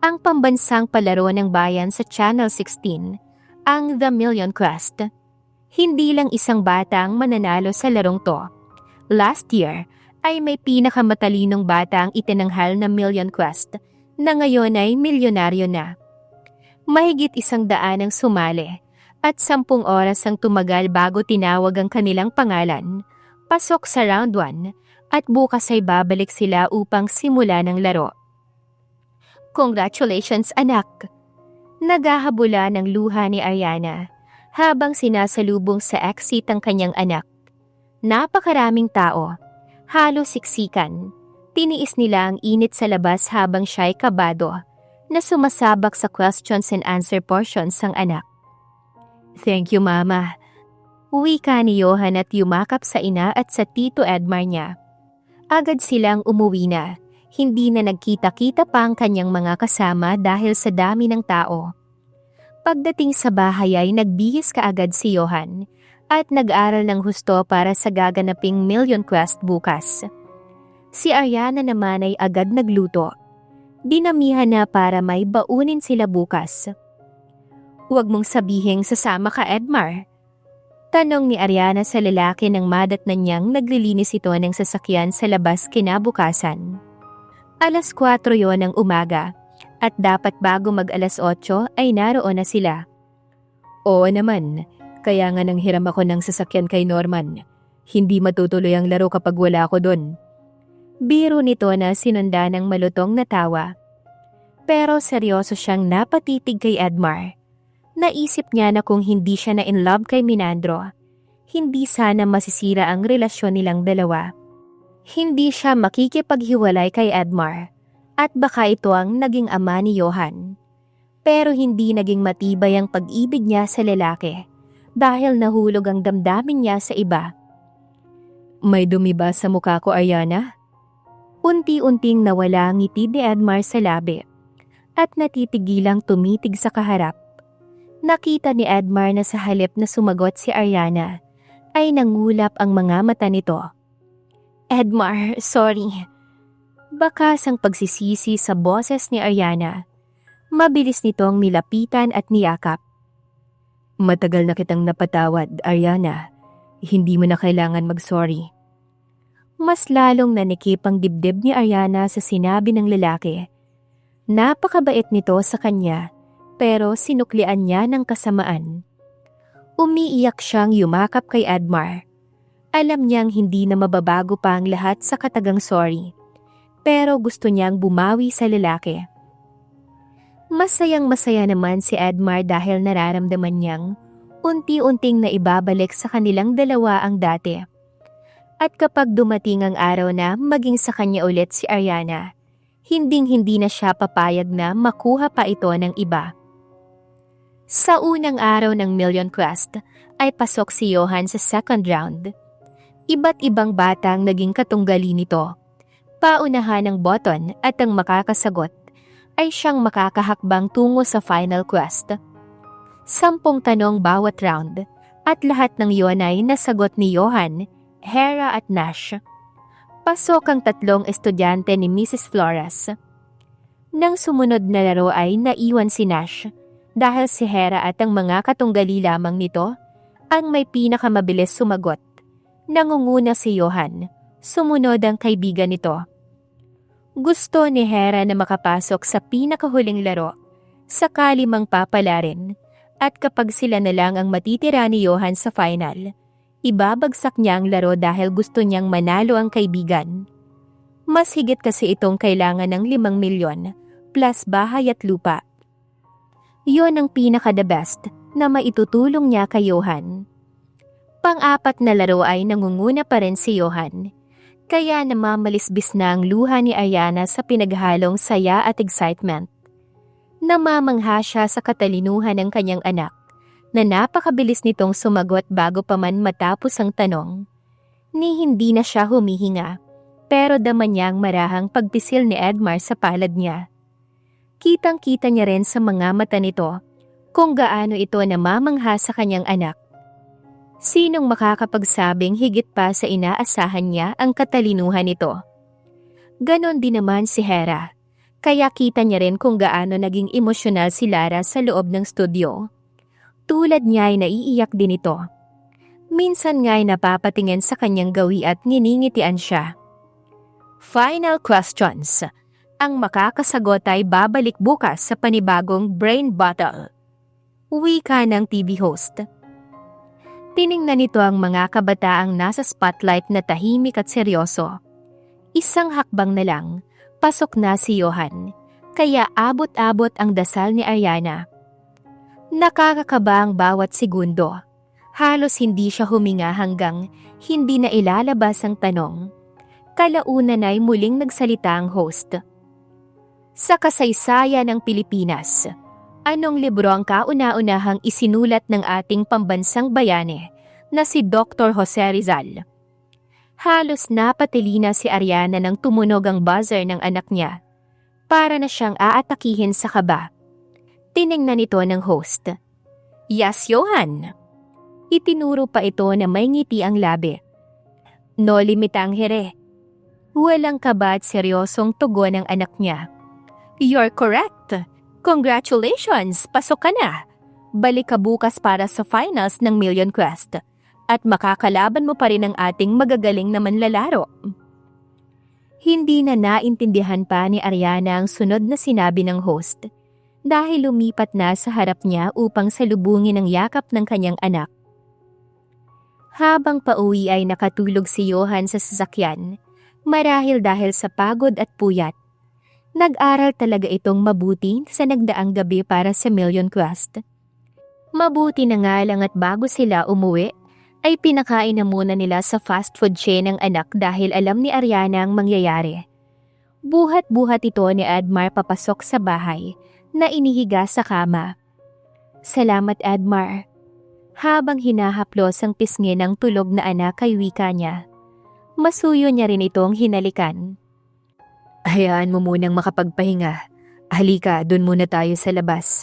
Ang pambansang palaro ng bayan sa Channel 16, ang The Million Quest. Hindi lang isang bata ang mananalo sa larong to. Last year, ay may pinakamatalinong bata ang itinanghal na Million Quest na ngayon ay milyonaryo na. Mahigit 100 ang sumali at 10 oras ang tumagal bago tinawag ang kanilang pangalan. Pasok sa round 1 at bukas ay babalik sila upang simula ng laro. Congratulations anak! Naghahabula ng luha ni Ariana habang sinasalubong sa exit ang kanyang anak. Napakaraming tao. Halos siksikan. Tiniis nila ang init sa labas habang siya'y kabado na sumasabak sa questions and answer portions ng anak. Thank you, Mama. Wika ni Johan at yumakap sa ina at sa Tito Edmar niya. Agad silang umuwi na. Hindi na nagkita-kita pa ang kanyang mga kasama dahil sa dami ng tao. Pagdating sa bahay ay nagbihis kaagad si Johan at nag-aral ng husto para sa gaganaping Million Quest bukas. Si Ariana naman ay agad nagluto. Dinamihan na para may baunin sila bukas. Huwag mong sabihing sasama ka, Edmar. Tanong ni Ariana sa lalaki nang madatnan niyang naglilinis ito ng sasakyan sa labas kinabukasan. 4:00 yon ng umaga at dapat bago mag 8:00 ay naroon na sila. Oo naman. Kaya nga nanghiram ako ng sasakyan kay Norman. Hindi matutuloy ang laro kapag wala ako doon. Biro nito na sinunda ng malutong na tawa. Pero seryoso siyang napatitig kay Edmar. Naisip niya na kung hindi siya na in love kay Minandro, hindi sana masisira ang relasyon nilang dalawa. Hindi siya makikipaghiwalay kay Edmar at baka ito ang naging ama ni Johan. Pero hindi naging matibay ang pag-ibig niya sa lalaki. Dahil nahulog ang damdamin niya sa iba. May dumi ba sa mukha ko, Ariana? Unti-unting nawala ang ngiti ni Edmar sa labi at natitigilang tumitig sa kaharap. Nakita ni Edmar na sa halip na sumagot si Ariana ay nangulap ang mga mata nito. Edmar, sorry. Bakas ang pagsisisi sa boses ni Ariana. Mabilis nitong nilapitan at niyakap. Matagal na kitang napatawad, Ariana. Hindi mo na kailangan mag-sorry. Mas lalong nanikip ang dibdib ni Ariana sa sinabi ng lalaki. Napakabait nito sa kanya, pero sinuklian niya ng kasamaan. Umiiyak siyang yumakap kay Edmar. Alam niyang hindi na mababago pa ang lahat sa katagang sorry, pero gusto niyang bumawi sa lalaki. Masayang-masaya naman si Edmar dahil nararamdaman niyang unti-unting naibabalik sa kanilang dalawa ang dati. At kapag dumating ang araw na maging sa kanya ulit si Ariana, hinding-hindi na siya papayag na makuha pa ito ng iba. Sa unang araw ng Million Quest ay pasok si Johan sa second round. Iba't ibang bata ang naging katunggali nito. Paunahan ng button at ang makakasagot ay siyang makakahakbang tungo sa final quest. 10 tanong bawat round at lahat ng iyon ay nasagot ni Johan, Hera at Nash. Pasok ang 3 estudyante ni Mrs. Flores. Nang sumunod na laro ay naiwan si Nash dahil si Hera at ang mga katunggali lamang nito ang may pinakamabilis sumagot. Nangunguna si Johan, sumunod ang kaibigan nito. Gusto ni Hera na makapasok sa pinakahuling laro, sakali mang papalarin, At kapag sila na lang ang matitira ni Johan sa final, ibabagsak niya ang laro dahil gusto niyang manalo ang kaibigan. Mas higit kasi itong kailangan ng 5 milyon plus bahay at lupa. Yon ang pinaka-the best na maitutulong niya kay Johan. Pang-apat na laro ay nangunguna pa rin si Johan, kaya namamalisbis na ang luha ni Ariana sa pinaghalong saya at excitement. Namamangha siya sa katalinuhan ng kanyang anak na napakabilis nitong sumagot bago pa man matapos ang tanong. Ni hindi na siya humihinga, pero dama niyang marahang pagpisil ni Edmar sa palad niya. Kitang-kita niya rin sa mga mata nito kung gaano ito namamangha sa kanyang anak. Sinong makakapagsabing higit pa sa inaasahan niya ang katalinuhan nito? Ganon din naman si Hera. Kaya kita niya rin kung gaano naging emosyonal si Lara sa loob ng studio. Tulad niya ay naiiyak din ito. Minsan nga ay napapatingin sa kanyang gawi at nginingitian siya. Final questions. Ang makakasagot ay babalik bukas sa panibagong Brain Battle. Wika ng TV host. Tiningnan nito ang mga kabataang nasa spotlight na tahimik at seryoso. Isang hakbang na lang, pasok na si Johan, kaya abot-abot ang dasal ni Ariana. Nakakakaba ang bawat segundo. Halos hindi siya huminga hanggang hindi na ilalabas ang tanong. Kalaunan ay muling nagsalita ang host. Sa kasaysayan ng Pilipinas, anong libro ang kauna-unahang isinulat ng ating pambansang bayani na si Dr. Jose Rizal? Halos napatili na si Ariana nang tumunog ang buzzer ng anak niya. Para na siyang aatakihin sa kaba. Tiningnan ito ng host. Yes, Johan. Itinuro pa ito na may ngiti ang labi. No limitang here. Walang kaba at seryosong tugon ng anak niya. You're correct. Congratulations, pasok ka na. Balik ka bukas para sa finals ng Million Quest. At makakalaban mo pa rin ang ating magagaling na manlalaro. Hindi na naintindihan pa ni Ariana ang sunod na sinabi ng host dahil lumipat na sa harap niya upang salubungin ang yakap ng kanyang anak. Habang pauwi ay nakatulog si Johan sa sasakyan, marahil dahil sa pagod at puyat. Nag-aral talaga itong mabuti sa nagdaang gabi para sa Million Quest. Mabuti na nga lang at bago sila umuwi, ay pinakain na muna nila sa fast food chain ng anak dahil alam ni Ariana ang mangyayari. Buhat-buhat ito ni Edmar papasok sa bahay na inihiga sa kama. Salamat, Edmar. Habang hinahaplos ang pisngi ng tulog na anak kay wika niya, masuyo niya rin itong hinalikan. Hayaan mo munang makapagpahinga. Halika, dun muna tayo sa labas.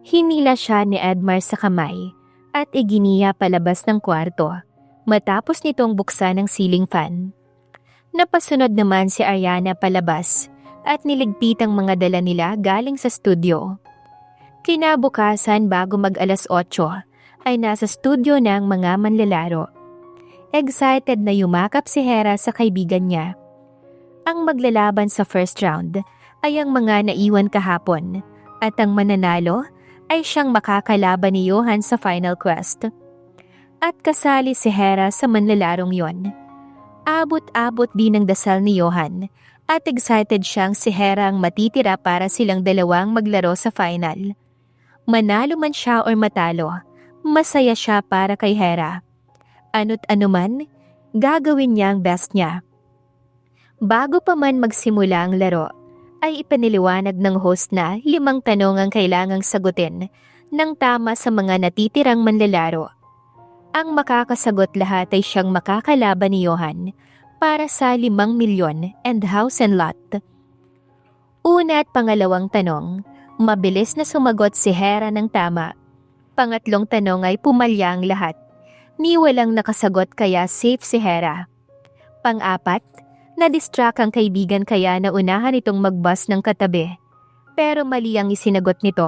Hinila siya ni Edmar sa kamay at iginiya palabas ng kwarto matapos nitong buksan ang ceiling fan. Napasunod naman si Ariana palabas at niligpit ang mga dala nila galing sa studio. Kinabukasan bago mag-alas 8 ay nasa studio na ang mga manlalaro. Excited na yumakap si Hera sa kaibigan niya. Ang maglalaban sa first round ay ang mga naiwan kahapon at ang mananalo ay siyang makakalaban ni Johan sa final quest. At kasali si Hera sa manlalarong yon. Abot-abot din ang dasal ni Johan at excited siyang si Hera ang matitira para silang dalawang maglaro sa final. Manalo man siya or matalo, masaya siya para kay Hera. Ano't ano man, gagawin niya ang best niya. Bago pa man magsimula ang laro, ay ipaniliwanag ng host na 5 tanong ang kailangang sagutin ng tama sa mga natitirang manlalaro. Ang makakasagot lahat ay siyang makakalaban ni Johan para sa 5 milyon and house and lot. Una at pangalawang tanong, mabilis na sumagot si Hera ng tama. Pangatlong tanong ay pumalya ang lahat. Ni walang nakasagot kaya safe si Hera. Pang-apat, na-distract ang kaibigan kaya naunahan itong mag-buzz ng katabi. Pero mali ang isinagot nito,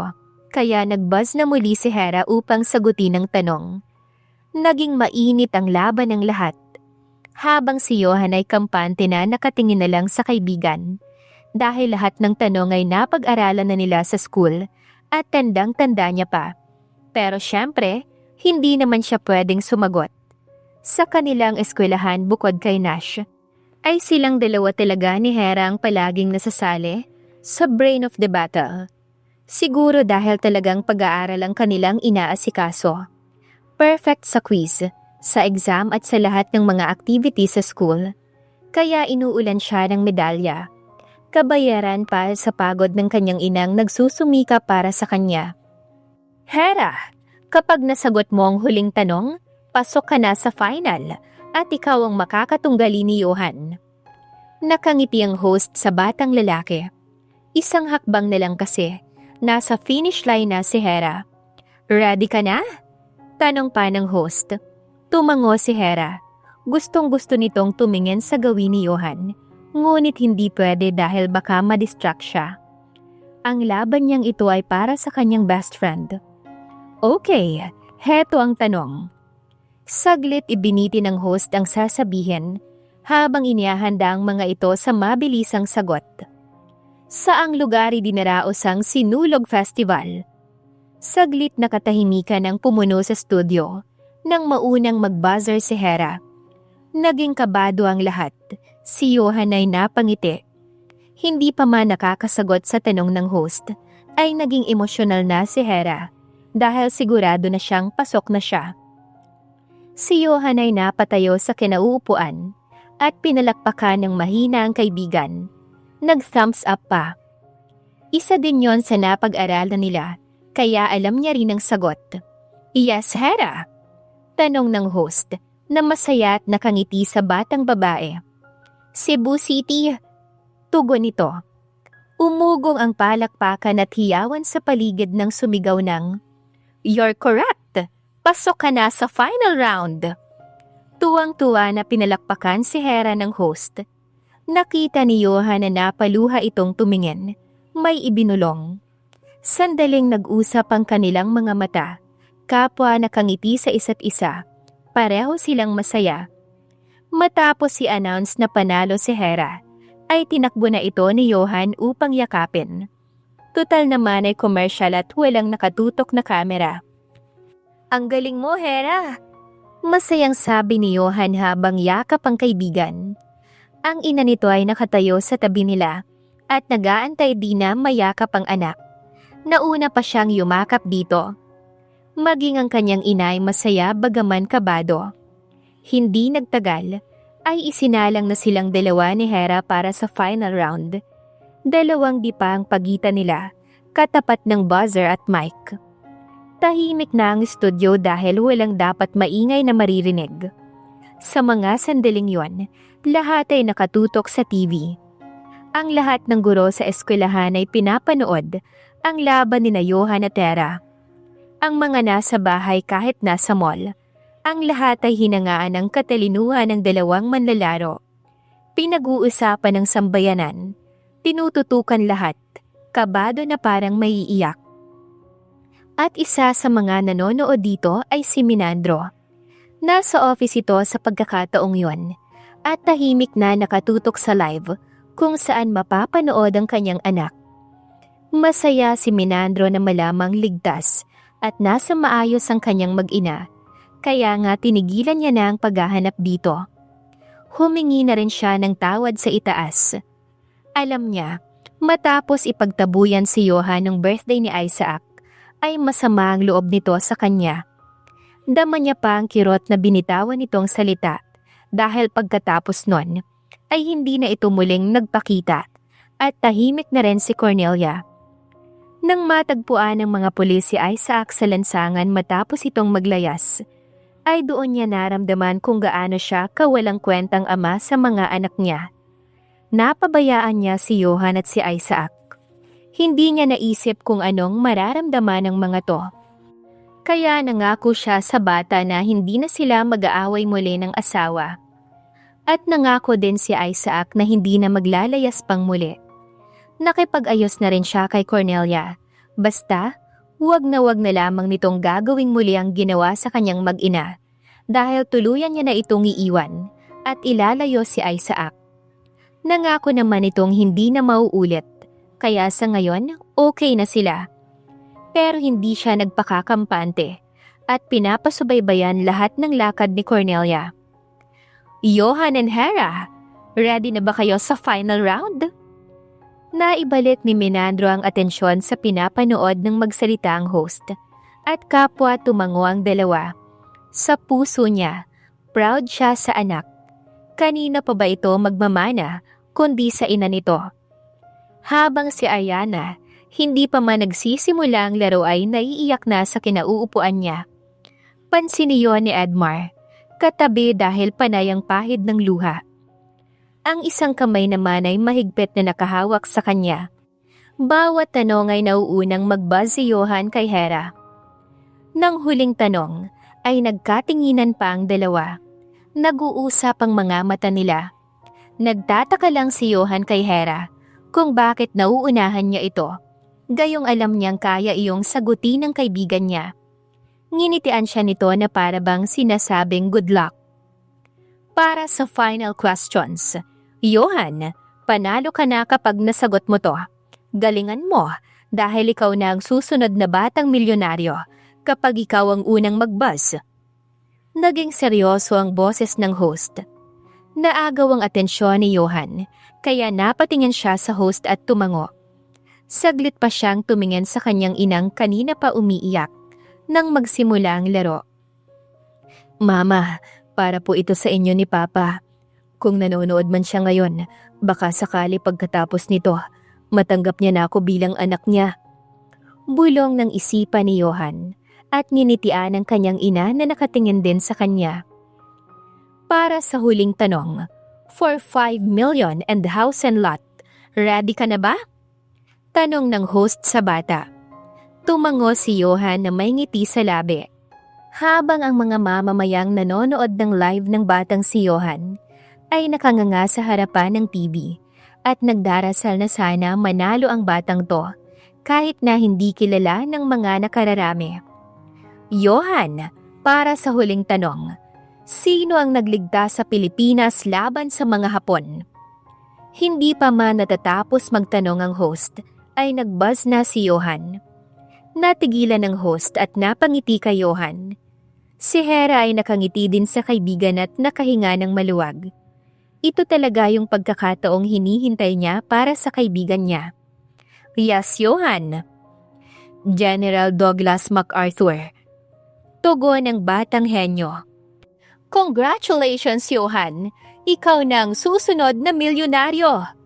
kaya nag-buzz na muli si Hera upang sagutin ang tanong. Naging mainit ang laban ng lahat. Habang si Johan ay kampante na nakatingin na lang sa kaibigan. Dahil lahat ng tanong ay napag-aralan na nila sa school at tandang-tanda niya pa. Pero syempre, hindi naman siya pwedeng sumagot. Sa kanilang eskwelahan bukod kay Nash, ay silang dalawa talaga ni Hera ang palaging nasasali sa brain of the battle. Siguro dahil talagang pag-aaral ang kanilang inaasikaso. Perfect sa quiz, sa exam at sa lahat ng mga activities sa school. Kaya inuulan siya ng medalya. Kabayaran pa sa pagod ng kanyang inang nagsusumika para sa kanya. Hera, kapag nasagot mo ang huling tanong, pasok ka na sa final at ikaw ang makakatunggali ni Johan. Nakangiti ang host sa batang lalaki. Isang hakbang na lang kasi, nasa finish line na si Hera. Ready ka na? Tanong pa ng host. Tumango si Hera. Gustong-gusto nitong tumingin sa gawin ni Johan, ngunit hindi pwede dahil baka ma-distract siya. Ang laban niyang ito ay para sa kanyang best friend. Okay, heto ang tanong. Saglit ibiniti ng host ang sasabihin habang inihahanda ang mga ito sa mabilisang sagot. Saang lugar idinaraos ang Sinulog Festival? Saglit na katahimikan ang pumuno sa studio nang maunang mag-buzzer si Hera. Naging kabado ang lahat. Si Johan ay napangiti. Hindi pa man nakakasagot sa tanong ng host, ay naging emosyonal na si Hera dahil sigurado na siyang pasok na siya. Si Johan ay napatayo sa kinauupuan at pinalakpakan ng mahina ang kaibigan. Nag-thumbs up pa. Isa din yon sa napag-aralan nila, kaya alam niya rin ang sagot. Yes, Hera? Tanong ng host na masaya at nakangiti sa batang babae. Cebu City, tugon nito. Umugong ang palakpakan at hiyawan sa paligid ng sumigaw ng, You're correct! Pasok ka na sa final round! Tuwang-tuwa na pinalakpakan si Hera ng host. Nakita ni Johan na napaluha itong tumingin. May ibinulong. Sandaling nag-usap ang kanilang mga mata. Kapwa nakangiti sa isa't isa. Pareho silang masaya. Matapos i-announce na panalo si Hera, ay tinakbo na ito ni Johan upang yakapin. Tutal naman ay commercial at walang nakatutok na kamera. Ang galing mo, Hera! Masayang sabi ni Johan habang yakap ang kaibigan. Ang ina nito ay nakatayo sa tabi nila at nag-aantay din na mayakap ang anak. Nauna pa siyang yumakap dito. Maging ang kanyang ina ay masaya bagaman kabado. Hindi nagtagal, ay isinalang na silang dalawa ni Hera para sa final round. 2 dipa ang pagitan nila, katapat ng buzzer at mic. Tahimik na ang studio dahil walang dapat maingay na maririnig. Sa mga sandaling yon, lahat ay nakatutok sa TV. Ang lahat ng guro sa eskwelahan ay pinapanood ang laban ni Johan at Hera. Ang mga nasa bahay kahit nasa mall, ang lahat ay hinangaan ng katalinuhan ng dalawang manlalaro. Pinag-uusapan ng sambayanan, tinututukan lahat, kabado na parang maiiyak. At isa sa mga nanonood dito ay si Minandro. Nasa office ito sa pagkakataong yon, at tahimik na nakatutok sa live kung saan mapapanood ang kanyang anak. Masaya si Minandro na malamang ligtas at nasa maayos ang kanyang mag-ina, kaya nga tinigilan niya na ang paghahanap dito. Humingi na rin siya ng tawad sa itaas. Alam niya, matapos ipagtabuyan si Johan ng birthday ni Isaac, ay masama ang loob nito sa kanya. Dama niya pa ang kirot na binitawan nitong salita dahil pagkatapos nun ay hindi na ito muling nagpakita at tahimik na rin si Cornelia. Nang matagpuan ng mga pulis si Isaac sa lansangan matapos itong maglayas, ay doon niya naramdaman kung gaano siya kawalang kwentang ama sa mga anak niya. Napabayaan niya si Johan at si Isaac. Hindi niya naisip kung anong mararamdaman ng mga to. Kaya nangako siya sa bata na hindi na sila mag-aaway muli ng asawa. At nangako din si Isaac na hindi na maglalayas pang muli. Nakipag-ayos na rin siya kay Cornelia. Basta, wag na lamang nitong gagawing muli ang ginawa sa kanyang mag-ina dahil tuluyan niya na itong iiwan at ilalayo si Isaac. Nangako naman itong hindi na mauulit, kaya sa ngayon okay na sila. Pero hindi siya nagpakakampante at pinapasubaybayan lahat ng lakad ni Cornelia. Johan and Hera, ready na ba kayo sa final round? Naibalik ni Menandro ang atensyon sa pinapanood ng magsalita ang host at kapwa tumango ang dalawa. Sa puso niya, proud siya sa anak. Kanina pa ba ito magmamana kundi sa ina nito? Habang si Ariana, hindi pa man nagsisimula ang laro ay naiiyak na sa kinauupuan niya. Pansin niyon ni Edmar, katabi dahil panay ang pahid ng luha. Ang isang kamay naman ay mahigpit na nakahawak sa kanya. Bawat tanong ay nauunang mag-buzz si Johan kay Hera. Nang huling tanong ay nagkatinginan pa ang dalawa. Nag-uusap ang mga mata nila. Nagtataka lang si Johan kay Hera kung bakit nauunahan niya ito. Gayong alam niyang kaya iyong sagutin ng kaibigan niya. Nginitian siya nito na para bang sinasabing good luck. Para sa final questions, Johan, panalo ka na kapag nasagot mo to. Galingan mo dahil ikaw na ang susunod na batang milyonaryo kapag ikaw ang unang mag-buzz. Naging seryoso ang boses ng host. Naagaw ang atensyon ni Johan, kaya napatingin siya sa host at tumango. Saglit pa siyang tumingin sa kanyang inang kanina pa umiiyak nang magsimula ang laro. Mama, para po ito sa inyo ni Papa. Kung nanonood man siya ngayon, baka sakali pagkatapos nito, matanggap niya na ako bilang anak niya. Bulong ng isipan ni Johan at nginitian ang kanyang ina na nakatingin din sa kanya. Para sa huling tanong, for 5 million and house and lot, ready ka na ba? Tanong ng host sa bata. Tumango si Johan na may ngiti sa labi. Habang ang mga mamamayang nanonood ng live ng batang si Johan ay nakanganga sa harapan ng TV at nagdarasal na sana manalo ang batang to kahit na hindi kilala ng mga nakararami. Johan, para sa huling tanong, sino ang nagligtas sa Pilipinas laban sa mga Hapon? Hindi pa man natatapos magtanong ang host ay nagbuzz na si Johan. Natigilan ng host at napangiti kay Johan. Si Hera ay nakangiti din sa kaibigan at nakahinga ng maluwag. Ito talaga yung pagkakataong hinihintay niya para sa kaibigan niya. Yes, Johan. General Douglas MacArthur. Tugon ng batang henyo. Congratulations, Johan! Ikaw na ang susunod na milyonaryo!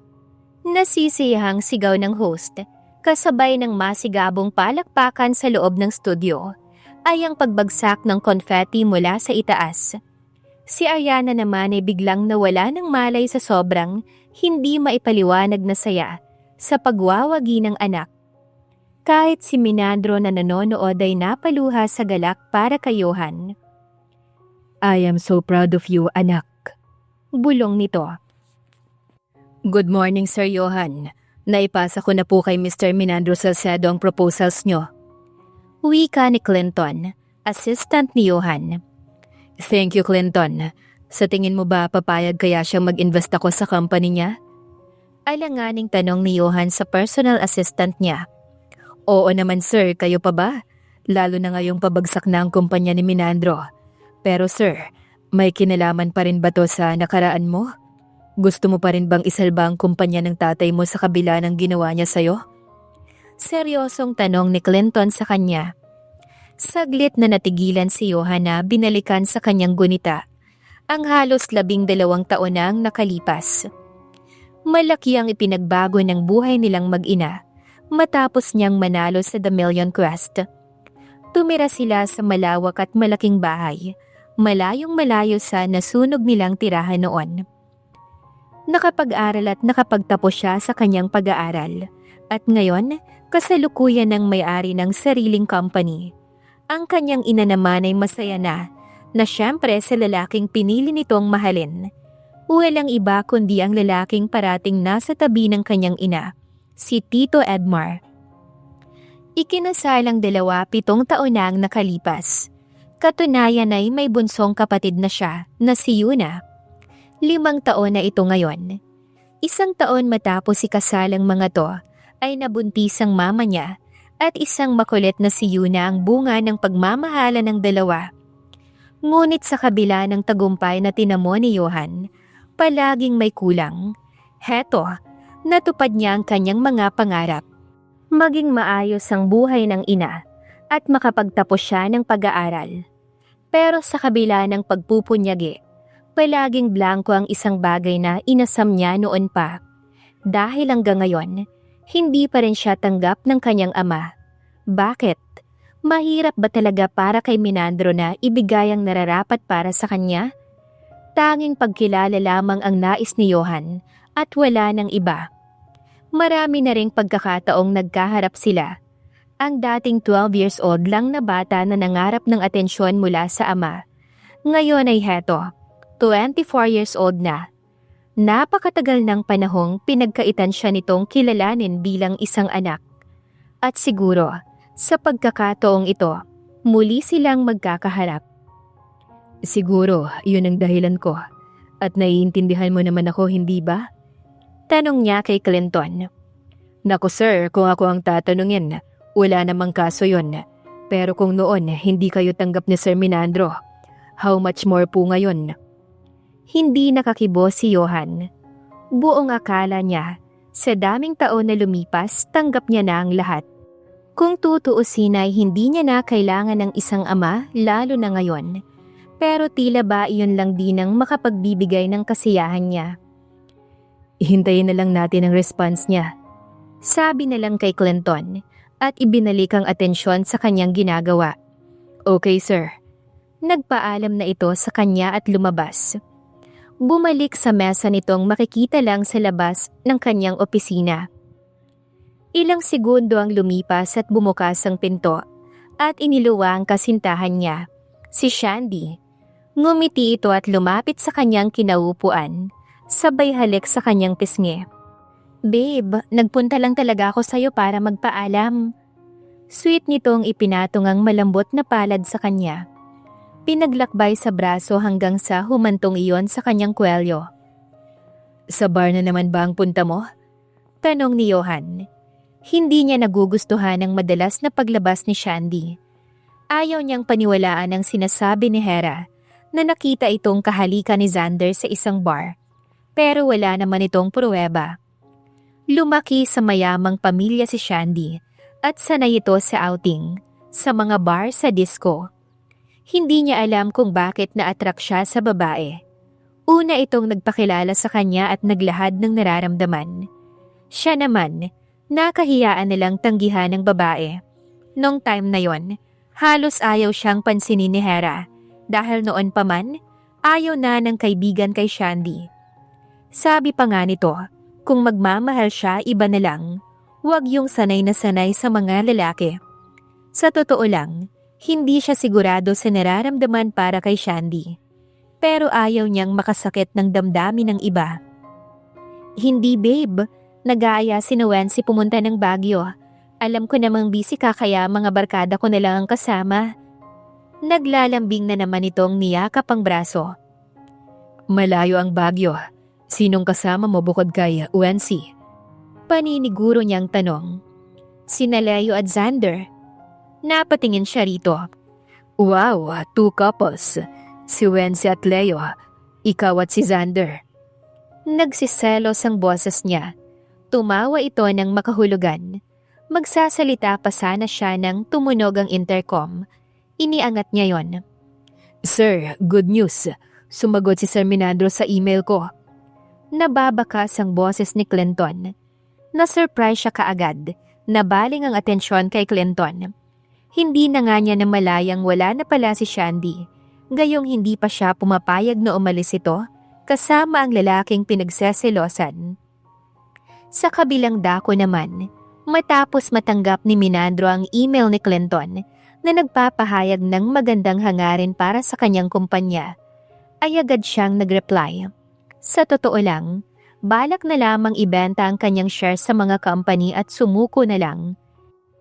Nasisiyahang sigaw ng host, kasabay ng masigabong palakpakan sa loob ng studio, ay ang pagbagsak ng confetti mula sa itaas. Si Ariana naman ay biglang nawala ng malay sa sobrang hindi maipaliwanag na saya sa pagwawagi ng anak. Kahit si Menandro na nanonood ay napaluha sa galak para kay Johan. I am so proud of you, anak. Bulong nito. Good morning, Sir Johan. Naipasa ko na po kay Mr. Menandro Salcedo ang proposals nyo. Wika ni Clinton, assistant ni Johan. Thank you, Clinton. Sa tingin mo ba papayag kaya siyang mag-invest ako sa company niya? Alanganing tanong ni Johan sa personal assistant niya. Oo naman, sir. Kayo pa ba? Lalo na ngayong pabagsak na ang kumpanya ni Menandro. Pero sir, may kinalaman pa rin ba to sa nakaraan mo? Gusto mo pa rin bang isalba ang kumpanya ng tatay mo sa kabila ng ginawa niya sa'yo? Seryosong tanong ni Clinton sa kanya. Saglit na natigilan si Johan na binalikan sa kanyang gunita. Ang halos 12 taon na ang nakalipas. Malaki ang ipinagbago ng buhay nilang mag-ina matapos niyang manalo sa The Million Quest. Tumira sila sa malawak at malaking bahay, malayong malayo sa nasunog nilang tirahan noon. Nakapag-aral at nakapagtapos siya sa kanyang pag-aaral at ngayon kasalukuyan ng may-ari ng sariling company. Ang kanyang ina naman ay masaya na syempre sa lalaking pinili nitong mahalin. Walang iba kundi ang lalaking parating nasa tabi ng kanyang ina, si Tito Edmar. Ikinasalang 7 taon na ang nakalipas. Katunayan ay may bunsong kapatid na siya na si Yuna. 5 taon na ito ngayon. 1 taon matapos ikasalang mga to ay nabuntis ang mama niya At isang makulit na si Yuna ang bunga ng pagmamahala ng dalawa. Ngunit sa kabila ng tagumpay na tinamo ni Johan, palaging may kulang. Heto, natupad niya ang kanyang mga pangarap. Maging maayos ang buhay ng ina at makapagtapos siya ng pag-aaral. Pero sa kabila ng pagpupunyagi, palaging blanko ang isang bagay na inasam niya noon pa. Dahil hanggang ngayon, hindi pa rin siya tanggap ng kanyang ama. Bakit? Mahirap ba talaga para kay Menandro na ibigay ang nararapat para sa kanya? Tanging pagkilala lamang ang nais ni Johan at wala ng iba. Marami na ring pagkakataong nagkaharap sila. Ang dating 12 years old lang na bata na nangarap ng atensyon mula sa ama. Ngayon ay heto, 24 years old na. Napakatagal ng panahong pinagkaitan siya nitong kilalanin bilang isang anak. At siguro, sa pagkakataong ito, muli silang magkakaharap. Siguro, yun ang dahilan ko. At naiintindihan mo naman ako, hindi ba? Tanong niya kay Clinton. Naku sir, kung ako ang tatanungin, wala namang kaso yun. Pero kung noon hindi kayo tanggap ni Sir Menandro, how much more po ngayon? Hindi nakakibo si Johan. Buong akala niya, sa daming taon na lumipas, tanggap niya na ang lahat. Kung tutuusin ay hindi niya na kailangan ng isang ama, lalo na ngayon. Pero tila ba iyon lang din ang makapagbibigay ng kasiyahan niya. Hintayin na lang natin ang response niya. Sabi na lang kay Clinton at ibinalik ang atensyon sa kanyang ginagawa. Okay sir. Nagpaalam na ito sa kanya at lumabas. Bumalik sa mesa nitong makikita lang sa labas ng kanyang opisina. Ilang segundo ang lumipas at bumukas ang pinto at iniluwa ang kasintahan niya, si Shandy. Ngumiti ito at lumapit sa kanyang kinaupuan, sabay halik sa kanyang pisngi. Babe, nagpunta lang talaga ako sa'yo para magpaalam. Sweet nitong ipinatong ang malambot na palad sa kanya. Pinaglakbay sa braso hanggang sa humantong iyon sa kanyang kwelyo. Sa bar na naman ba ang punta mo? Tanong ni Johan. Hindi niya nagugustuhan ang madalas na paglabas ni Shandy. Ayaw niyang paniwalaan ang sinasabi ni Hera na nakita itong kahalikan ni Xander sa isang bar. Pero wala naman itong pruweba. Lumaki sa mayamang pamilya si Shandy at sanay ito sa outing, sa mga bar sa disco. Hindi niya alam kung bakit na-attract siya sa babae. Una itong nagpakilala sa kanya at naglahad ng nararamdaman. Siya naman, nakahiyaan nilang tanggihan ng babae. Nung time na yon, halos ayaw siyang pansinin ni Hera dahil noon pa man, ayaw na ng kaibigan kay Shandy. Sabi pa nga nito, kung magmamahal siya iba na lang, huwag yung sanay na sanay sa mga lalaki. Sa totoo lang, hindi siya sigurado sa nararamdaman para kay Shandy. Pero ayaw niyang makasakit ng damdamin ng iba. Hindi babe, nag-aaya si Wency pumunta ng Baguio. Alam ko namang busy ka kaya mga barkada ko na lang ang kasama. Naglalambing na naman itong niyakap ang braso. Malayo ang Baguio. Sinong kasama mo bukod kay Wency? Paniniguro niyang tanong. Sina Leo at Xander. Napatingin siya rito. Wow, 2 couples. Si Wency at Leo. Ikaw at si Xander. Nagsiselos ang boses niya. Tumawa ito ng makahulugan. Magsasalita pa sana siya nang tumunog ang intercom. Iniangat niya yon. Sir, good news. Sumagot si Sir Menandro sa email ko. Nababakas ang boses ni Clinton. Na-surprise siya kaagad. Nabaling ang atensyon kay Clinton. Hindi na nga niya namalayang wala na pala si Shandy. Gayong hindi pa siya pumapayag na umalis ito kasama ang lalaking pinagseselosan. Sa kabilang dako naman, matapos matanggap ni Menandro ang email ni Clinton na nagpapahayag ng magandang hangarin para sa kanyang kumpanya, ay agad siyang nagreply. Sa totoo lang, balak na lamang ibenta ang kanyang shares sa mga company at sumuko na lang.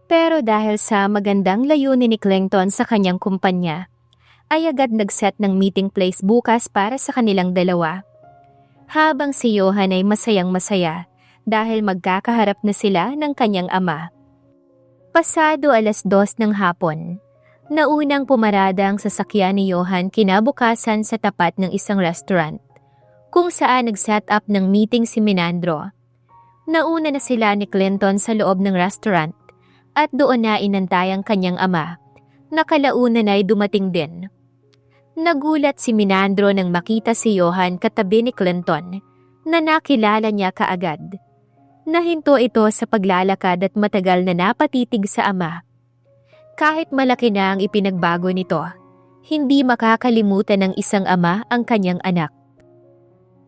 Pero dahil sa magandang layunin ni Clinton sa kanyang kumpanya, ay agad nag-set ng meeting place bukas para sa kanilang dalawa. Habang si Johan ay masayang-masaya dahil magkakaharap na sila ng kanyang ama. Pasado 2:00 ng hapon, naunang pumarada ang sasakyan ni Johan kinabukasan sa tapat ng isang restaurant, kung saan nag-set up ng meeting si Menandro. Nauna na sila ni Clinton sa loob ng restaurant at doon na inantay ang kanyang ama, na kalaunan ay dumating din. Nagulat si Menandro nang makita si Johan katabi ni Clinton, na nakilala niya kaagad. Nahinto ito sa paglalakad at matagal na napatitig sa ama. Kahit malaki na ang ipinagbago nito, hindi makakalimutan ng isang ama ang kanyang anak.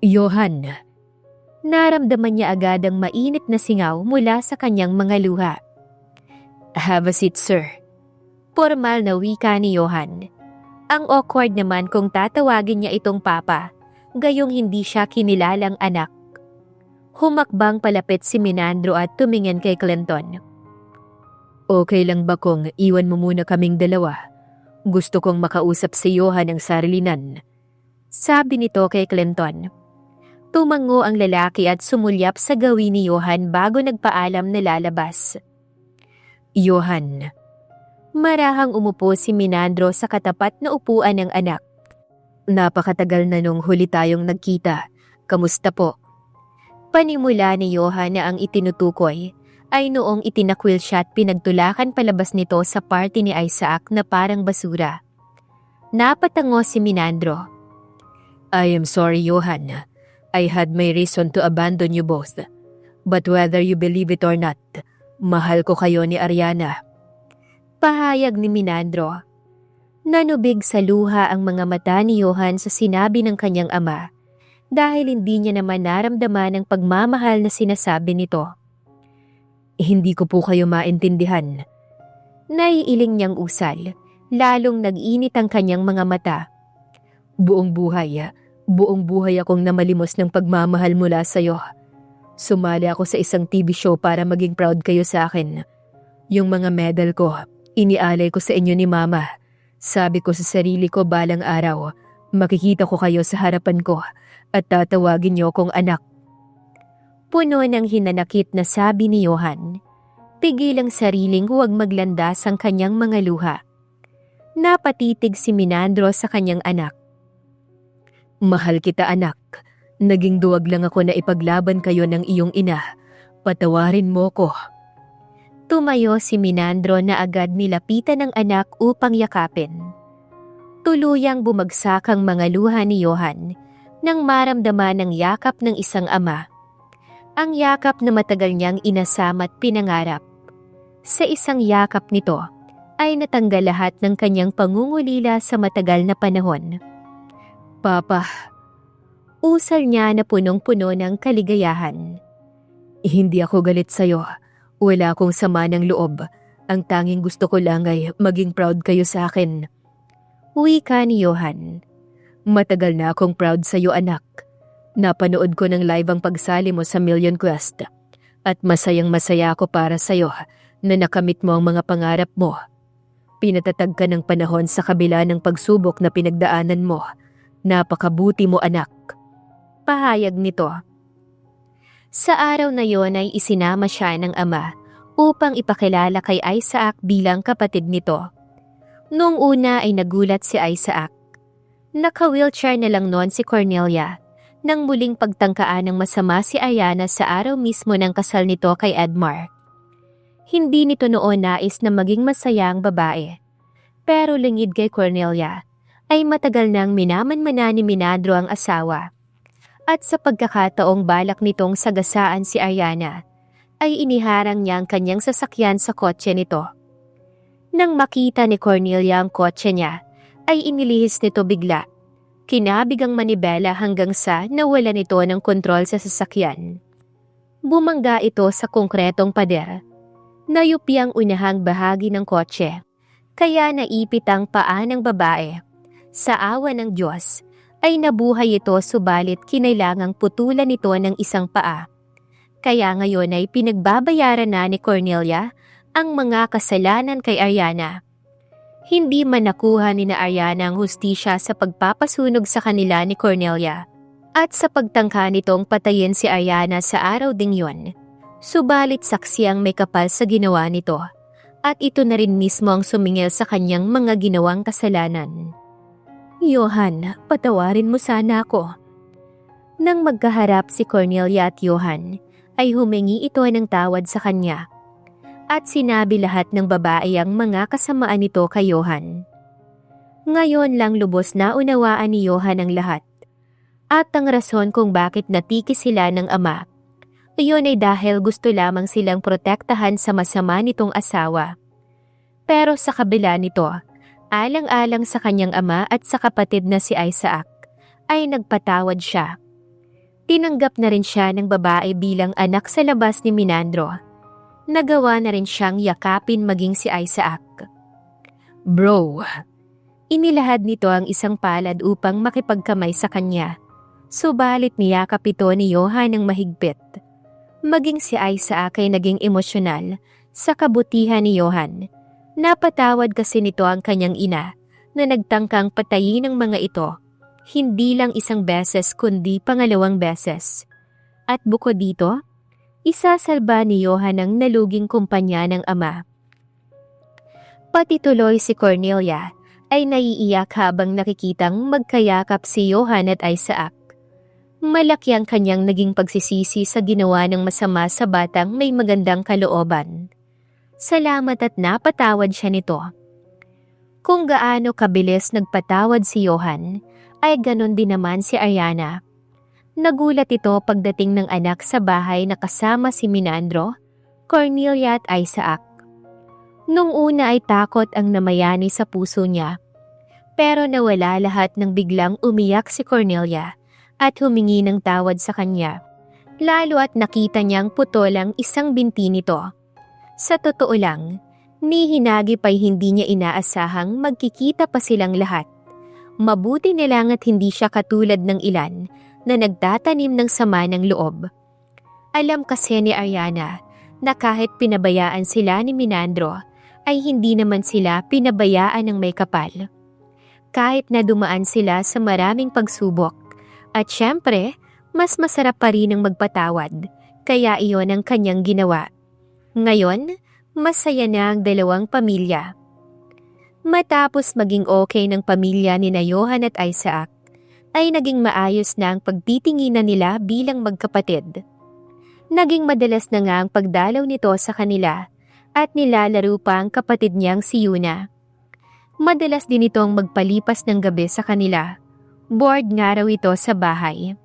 Johan, Naramdaman niya agad ang mainit na singaw mula sa kanyang mga luha. have a seat, sir. Formal na wika ni Johan. Ang awkward naman kung tatawagin niya itong papa, gayong hindi siya kinilalang anak. Humakbang palapit si Menandro at tumingin kay Clinton. Okay lang ba kung iwan mo muna kaming dalawa? Gusto kong makausap si Johan ng sarilinan. Sabi nito kay Clinton. Tumango ang lalaki at sumulyap sa gawin ni Johan bago nagpaalam na lalabas. Johan, Marahang umupo si Menandro sa katapat na upuan ng anak. napakatagal na nung huli tayong nagkita. Kamusta po? Panimula ni Johan na ang itinutukoy ay noong itinakwil siya at pinagtulakan palabas nito sa party ni Isaac na parang basura. Napatango si Menandro. I am sorry, Johan. I had my reason to abandon you both. But whether you believe it or not, mahal ko kayo ni Ariana. Pahayag ni Menandro. Nanubig sa luha ang mga mata ni Johan sa sinabi ng kanyang ama dahil hindi niya naman naramdaman ang pagmamahal na sinasabi nito. Hindi ko po kayo maintindihan. Naiiling niyang usal, lalong nag-init ang kanyang mga mata. Buong buhay akong namalimos ng pagmamahal mula sa'yo. Sumali ako sa isang TV show para maging proud kayo sa akin. Yung mga medal ko, inialay ko sa inyo ni Mama. Sabi ko sa sarili ko balang araw, makikita ko kayo sa harapan ko at tatawagin niyo kong anak. Puno ng hinanakit na sabi ni Johan. Pigil ang sariling huwag maglandas ang kanyang mga luha. Napatitig si Menandro sa kanyang anak. Mahal kita, anak. Naging duwag lang ako na ipaglaban kayo ng iyong ina. Patawarin mo ko. Tumayo si Menandro na agad nilapitan ng anak upang yakapin. Tuluyang bumagsak ang mga luha ni Johan nang maramdaman ang yakap ng isang ama. Ang yakap na matagal niyang inasam at pinangarap. Sa isang yakap nito ay natanggal lahat ng kanyang pangungulila sa matagal na panahon. Papa, usal niya na punong-puno ng kaligayahan. hindi ako galit sa'yo. Wala akong sama ng loob. Ang tanging gusto ko lang ay maging proud kayo sa akin. Wika ni Johan. Matagal na akong proud sa'yo, anak. Napanood ko ng live ang pagsali mo sa Million Quest. At masayang-masaya ako para sa'yo na nakamit mo ang mga pangarap mo. Pinatatag ka ng panahon sa kabila ng pagsubok na pinagdaanan mo. Napakabuti mo, anak. Pahayag nito. Sa araw na yon ay isinama siya ng ama upang ipakilala kay Isaac bilang kapatid nito. Noong una ay nagulat si Isaac. Naka-wheelchair na lang noon si Cornelia nang muling pagtangkaan ng masama si Ariana sa araw mismo ng kasal nito kay Edmar. Hindi nito noon nais na maging masayang babae. Pero lingid kay Cornelia ay matagal nang minamanmana ni Menandro ang asawa. At sa pagkakataong balak nitong sagasaan si Ariana, ay iniharang niya ang kanyang sasakyan sa kotse nito. Nang makita ni Cornelia ang kotse niya, ay inilihis nito bigla. Kinabig ang manibela hanggang sa nawala nito ng kontrol sa sasakyan. Bumangga ito sa konkretong pader. Nayupi ang unahang bahagi ng kotse, kaya naipit ang paa ng babae. Sa awa ng Diyos, ay nabuhay ito subalit kinailangang putulan ito ng isang paa. Kaya ngayon ay pinagbabayaran na ni Cornelia ang mga kasalanan kay Ariana. Hindi man nakuha ni na Ariana ang hustisya sa pagpapasunog sa kanila ni Cornelia at sa pagtangka nitong patayin si Ariana sa araw ding yon. Subalit saksi ang may kapal sa ginawa nito At ito na rin mismo ang sumingil sa kanyang mga ginawang kasalanan. Johan, patawarin mo sana ako. Nang magkaharap si Cornelia at Johan, ay humingi ito ng tawad sa kanya. At sinabi lahat ng babae ang mga kasamaan nito kay Johan. Ngayon lang lubos na unawaan ni Johan ang lahat. At ang rason kung bakit natiki sila ng ama, iyon ay dahil gusto lamang silang protektahan sa masama nitong asawa. Pero sa kabila nito, alang-alang sa kanyang ama at sa kapatid na si Isaac, ay nagpatawad siya. Tinanggap na rin siya ng babae bilang anak sa labas ni Minandro. Nagawa na rin siyang yakapin maging si Isaac. Bro, Inilahad nito ang isang palad upang makipagkamay sa kanya. Subalit niyakap ito ni Johan ng mahigpit. Maging si Isaac ay naging emosyonal sa kabutihan ni Johan. Napatawad kasi nito ang kanyang ina na nagtangkang patayin ng mga ito. Hindi lang isang beses kundi pangalawang beses. At bukod dito, isasalba ni Johan ang naluging kumpanya ng ama. Pati tuloy si Cornelia ay naiiyak habang nakikitang magkayakap si Johan at Isaac. Malaki ang kanyang naging pagsisisi sa ginawa ng masama sa batang may magandang kalooban. Salamat at napatawad siya nito. Kung gaano kabilis nagpatawad si Johan, ay ganon din naman si Ariana. Nagulat ito pagdating ng anak sa bahay na kasama si Minandro, Cornelia at Isaac. Nung una ay takot ang namayani sa puso niya. Pero nawala lahat nang biglang umiyak si Cornelia at humingi ng tawad sa kanya. Lalo at nakita niyang putol ang isang binti nito. Sa totoo lang, ni hinagi pa'y hindi niya inaasahang magkikita pa silang lahat. Mabuti na lang at hindi siya katulad ng ilan na nagtatanim ng sama ng loob. Alam kasi ni Ariana na kahit pinabayaan sila ni Minandro, ay hindi naman sila pinabayaan ng may kapal. Kahit na dumaan sila sa maraming pagsubok, at syempre, mas masarap pa rin ang magpatawad, kaya iyon ang kanyang ginawa. Ngayon, masaya na ang dalawang pamilya. Matapos maging okay ng pamilya ni Johan at Isaac, ay naging maayos na ang pagtitinginan nila bilang magkapatid. Naging madalas na nga ang pagdalaw nito sa kanila at nilalaro pa ang kapatid niyang si Yuna. Madalas din itong magpalipas ng gabi sa kanila. Bored nga raw ito sa bahay.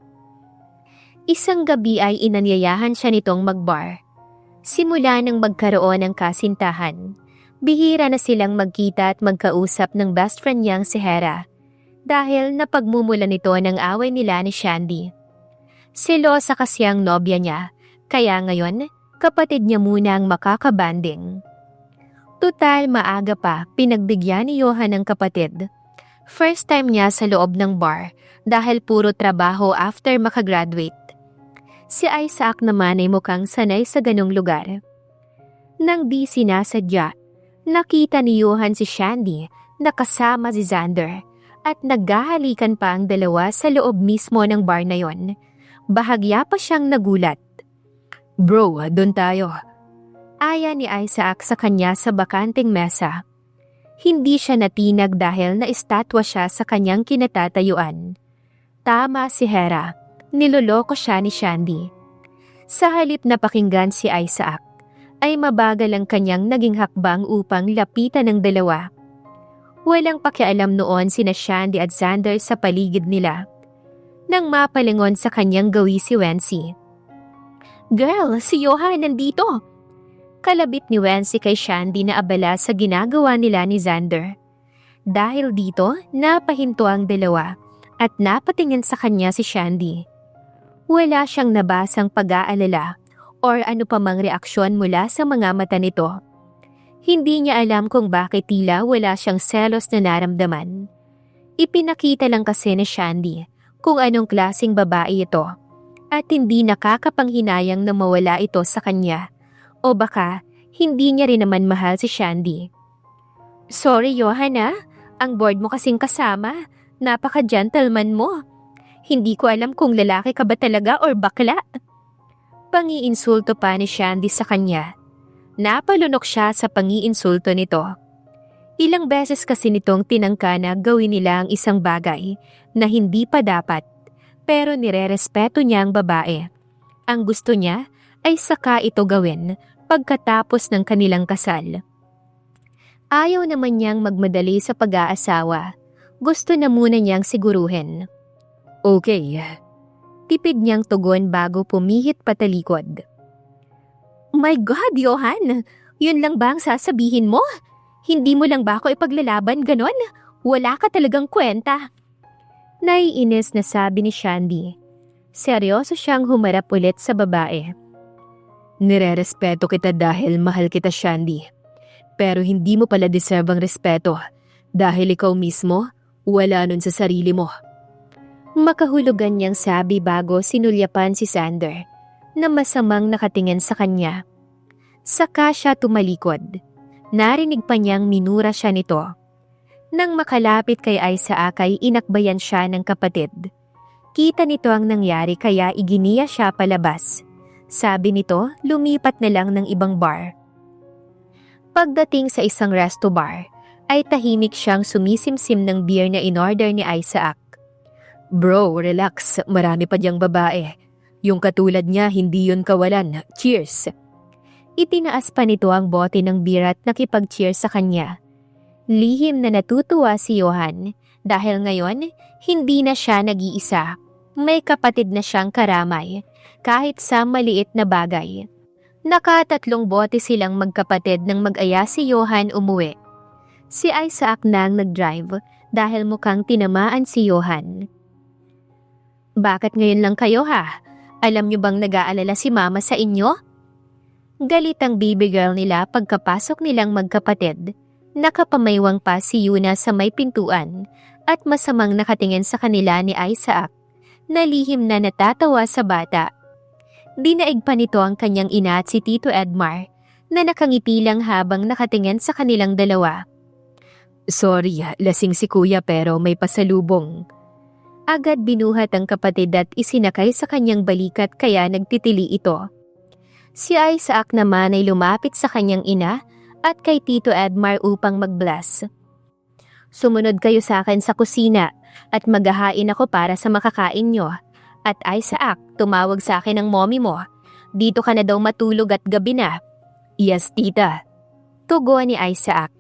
Isang gabi ay inanyayahan siya nitong magbar. Simula nang magkaroon ng kasintahan, bihira na silang magkita at magkausap ng best friend niyang si Hera dahil napagmumula nito ng away nila ni Shandy. Selosa kasi ang nobya niya, kaya ngayon kapatid niya muna ang makakabanding. Tutal maaga pa, pinagbigyan ni Johan ng kapatid. First time niya sa loob ng bar dahil puro trabaho after makagraduate. Si Isaac naman ay mukhang sanay sa ganong lugar. Nang di sinasadya, nakita ni Johan si Shandy na kasama si Xander at naghahalikan pa ang dalawa sa loob mismo ng bar na yon. Bahagya pa siyang nagulat. bro, doon tayo. Aya ni Isaac sa kanya sa bakanting mesa. Hindi siya natinag dahil naistatwa siya sa kanyang kinatatayuan. Tama si Hera, niloloko siya ni Shandy. Sa halip na pakinggan si Isaac, ay mabagal ang kanyang naging hakbang upang lapitan ng dalawa. Walang pakialam noon sina Shandy at Xander sa paligid nila. Nang mapalingon sa kanyang gawi si Wency. Girl, si Johan nandito! Kalabit ni Wency kay Shandy na abala sa ginagawa nila ni Xander. Dahil dito, napahinto ang dalawa at napatingin sa kanya si Shandy. Wala siyang nabasang pag-aalala or ano pa mang reaksyon mula sa mga mata nito. Hindi niya alam kung bakit tila wala siyang selos na naramdaman. Ipinakita lang kasi ni Shandy kung anong klaseng babae ito at hindi nakakapanghinayang na mawala ito sa kanya. O baka, hindi niya rin naman mahal si Shandy. Sorry Johan ang board mo kasing kasama. Napaka-gentleman mo. Hindi ko alam kung lalaki ka ba talaga or bakla. Pangiinsulto pa ni Shandy sa kanya. Napalunok siya sa pangiinsulto nito. Ilang beses kasi nitong tinangka na gawin nila ang isang bagay na hindi pa dapat, pero nirerespeto niya ang babae. Ang gusto niya ay saka ito gawin pagkatapos ng kanilang kasal. Ayaw naman niyang magmadali sa pag-aasawa. Gusto na muna niyang siguruhin. Okay. Tipid niyang tugon bago pumihit patalikod. My God, Johan! Yun lang ba ang sasabihin mo? Hindi mo lang ba ako ipaglalaban ganon? Wala ka talagang kwenta. Naiinis na sabi ni Shandy. Seryoso siyang humarap ulit sa babae. Nirerespeto kita dahil mahal kita, Shandy. Pero hindi mo pala deserve ang respeto dahil ikaw mismo wala nun sa sarili mo. Makahulugan niyang sabi bago sinulyapan si Sander na masamang nakatingin sa kanya. Saka siya tumalikod. Narinig pa niyang minura siya nito. Nang makalapit kay Isaac ay inakbayan siya ng kapatid. Kita nito ang nangyari kaya iginiya siya palabas. Sabi nito, lumipat na lang ng ibang bar. Pagdating sa isang resto bar, ay tahimik siyang sumisimsim ng beer na in-order ni Isaac. Bro, relax. Marami pa diyang babae. Yung katulad niya, hindi yun kawalan. Cheers! Itinaas pa nito ang bote ng beer at nakipag-cheers sa kanya. Lihim na natutuwa si Johan dahil ngayon hindi na siya nag-iisa. May kapatid na siyang karamay kahit sa maliit na bagay. Nakatatlong bote silang magkapatid nang mag-aya si Johan umuwi. Si Isaac na ang nag-drive dahil mukhang tinamaan si Johan. Bakit ngayon lang kayo ha? Alam niyo bang nag-aalala si Mama sa inyo? Galit ang baby girl nila pagkapasok nilang magkapatid. Nakapamaywang pa si Yuna sa may pintuan at masamang nakatingin sa kanila ni Isaac na lihim na natatawa sa bata. Dinaig pa nito ang kanyang ina at si Tito Edmar na nakangiti lang habang nakatingin sa kanilang dalawa. Sorry, lasing si kuya pero may pasalubong. Agad binuhat ang kapatid at isinakay sa kanyang balikat kaya nagtitili ito. Si Isaac naman ay lumapit sa kanyang ina at kay Tito Edmar upang mag-bless. Sumunod kayo sa akin sa kusina at maghahain ako para sa makakain nyo. At Isaac, tumawag sa akin ng mommy mo. Dito ka na daw matulog at gabi na. Yes, tita. Tugon ni Isaac.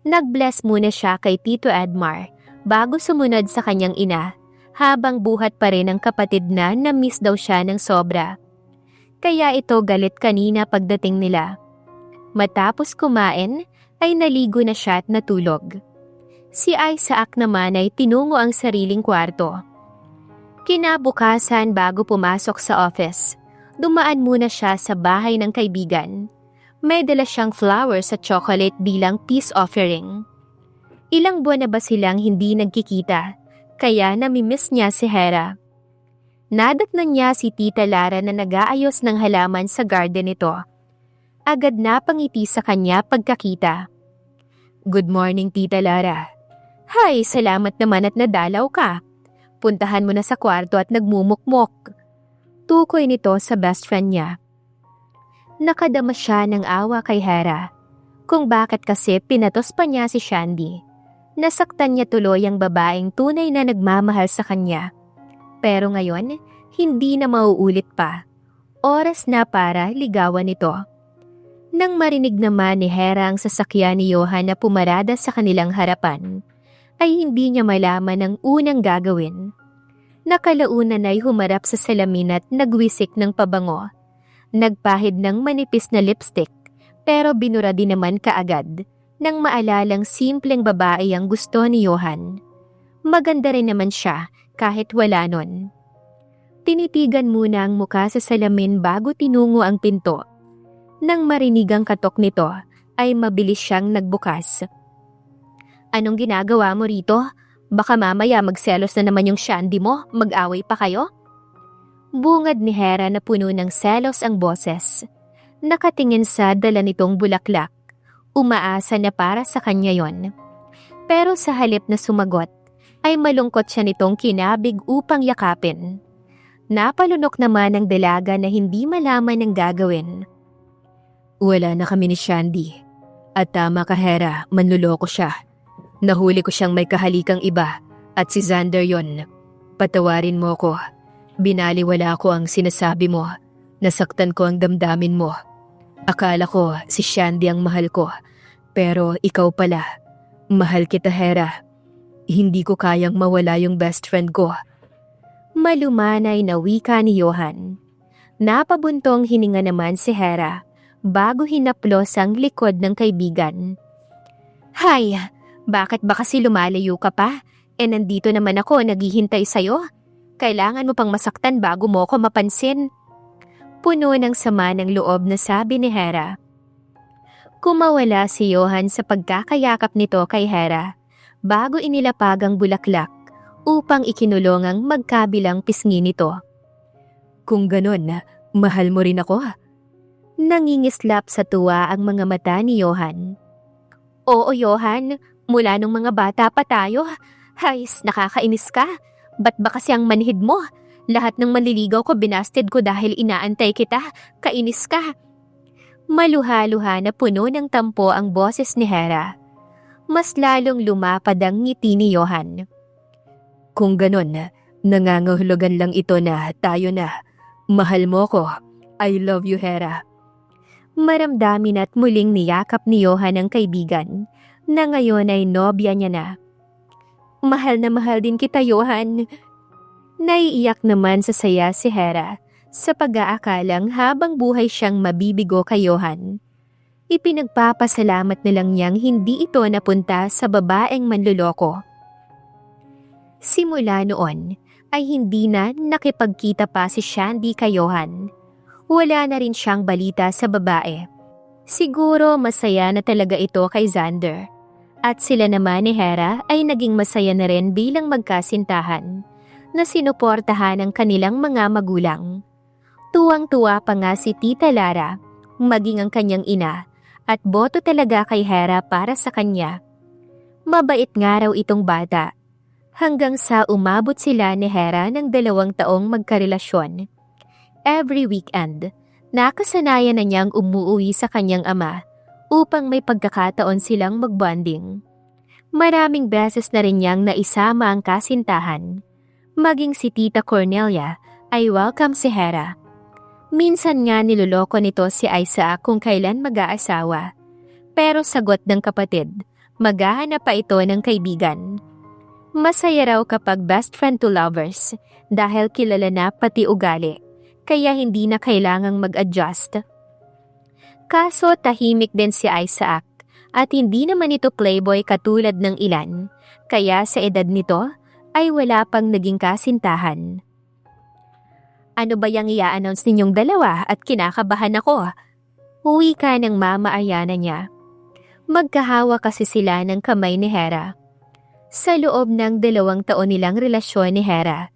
Nag-bless muna siya kay Tito Edmar bago sumunod sa kanyang ina habang buhat pa rin ang kapatid na na-miss daw siya ng sobra. Kaya ito galit kanina pagdating nila. Matapos kumain, ay naligo na siya at natulog. Si Isaac naman ay tinungo ang sariling kwarto. Kinabukasan bago pumasok sa office, dumaan muna siya sa bahay ng kaibigan. May dala siyang flowers at chocolate bilang peace offering. Ilang buwan na ba silang hindi nagkikita, kaya namimiss niya si Hera. Nadatnan niya si Tita Lara na nag-aayos ng halaman sa garden nito. Agad napangiti sa kanya pagkakita. Good morning, Tita Lara. Hay, salamat naman at nadalaw ka. Puntahan mo na sa kwarto at nagmumukmok. Tukoy nito sa best friend niya. Nakadama siya ng awa kay Hera. Kung bakit kasi pinatos pa niya si Shandy. Nasaktan niya tuloy ang babaeng tunay na nagmamahal sa kanya. Pero ngayon, hindi na mauulit pa. Oras na para ligawan ito. Nang marinig naman ni Hera ang sasakyan ni Johan na pumarada sa kanilang harapan, ay hindi niya malaman ang unang gagawin. Nakalaunan ay humarap sa salamin at nagwisik ng pabango. Nagpahid ng manipis na lipstick pero binura din naman kaagad nang maalalang simpleng babae ang gusto ni Johan. Maganda rin naman siya kahit wala nun. Tinitigan muna ang muka sa salamin bago tinungo ang pinto. Nang marinig ang katok nito, ay mabilis siyang nagbukas. Anong ginagawa mo rito? Baka mamaya magselos na naman yung Shandy mo, mag-away pa kayo? Bungad ni Hera na puno ng selos ang boses. Nakatingin sa dala nitong bulaklak. Umaasa na para sa kanya yon. Pero sa halip na sumagot, ay malungkot siya nitong kinabig upang yakapin. Napalunok naman ang dalaga na hindi malaman ang gagawin. Wala na kami ni Shandy. At tama ka, Hera, manluloko siya. Nahuli ko siyang may kahalikang iba at si Xander yon. Patawarin mo ko. Binaliwala ko ang sinasabi mo. Nasaktan ko ang damdamin mo. Akala ko si Shandy ang mahal ko. Pero ikaw pala. Mahal kita, Hera. Hindi ko kayang mawala yung best friend ko. Malumanay na wika ni Johan. Napabuntong hininga naman si Hera bago hinaplos ang likod ng kaibigan. Hay, bakit ba kasi lumalayo ka pa? Nandito naman ako naghihintay sa'yo. Kailangan mo pang masaktan bago mo ko mapansin. Puno ng sama ng loob na sabi ni Hera. Kumawala si Johan sa pagkakayakap nito kay Hera bago inilapag ang bulaklak upang ikinulong ang magkabilang pisngi nito. Kung ganon, mahal mo rin ako. Nangingislap sa tuwa ang mga mata ni Johan. Oo, Johan. Mula nung mga bata pa tayo. Hays, nakakainis ka. Ba't ba kasi ang manhid mo? Lahat ng manliligaw ko binasted ko dahil inaantay kita. Kainis ka. Maluha-luha na puno ng tampo ang boses ni Hera. Mas lalong lumapad ang ngiti ni Johan. Kung ganon, nangangahulugan lang ito na tayo na. Mahal mo ko. I love you, Hera. Maramdamin at muling niyakap ni Johan ang kaibigan na ngayon ay nobya niya na. Mahal na mahal din kita, Johan. Naiiyak naman sa saya si Hera sa pag-aakalang habang buhay siyang mabibigo kay Johan. Ipinagpapasalamat na lang niyang hindi ito napunta sa babaeng manluloko. Simula noon ay hindi na nakipagkita pa si Shandy kay Johan. Wala na rin siyang balita sa babae. Siguro masaya na talaga ito kay Xander. At sila naman ni Hera ay naging masaya na rin bilang magkasintahan na sinuportahan ng kanilang mga magulang. Tuwang-tuwa pa nga si Tita Lara, maging ang kanyang ina, at boto talaga kay Hera para sa kanya. Mabait nga raw itong bata. Hanggang sa umabot sila ni Hera ng 2 taong magkarelasyon. Every weekend, nakasanayan na niyang umuwi sa kanyang ama upang may pagkakataon silang magbonding. Maraming beses na rin niyang naisama ang kasintahan. Maging si Tita Cornelia ay welcome si Hera. Minsan nga niloloko nito si Isaac kung kailan mag-aasawa. Pero sagot ng kapatid, maghahanap pa ito ng kaibigan. Masaya raw kapag best friend to lovers dahil kilala na pati ugali, kaya hindi na kailangang mag-adjust. Kaso tahimik din si Isaac at hindi naman ito playboy katulad ng ilan, kaya sa edad nito ay wala pang naging kasintahan. Ano ba yung i-announce ninyong dalawa at kinakabahan ako? Uwi ka ng Mama Ariana niya. Magkahawa kasi sila ng kamay ni Hera. Sa loob ng 2 taon nilang relasyon ni Hera,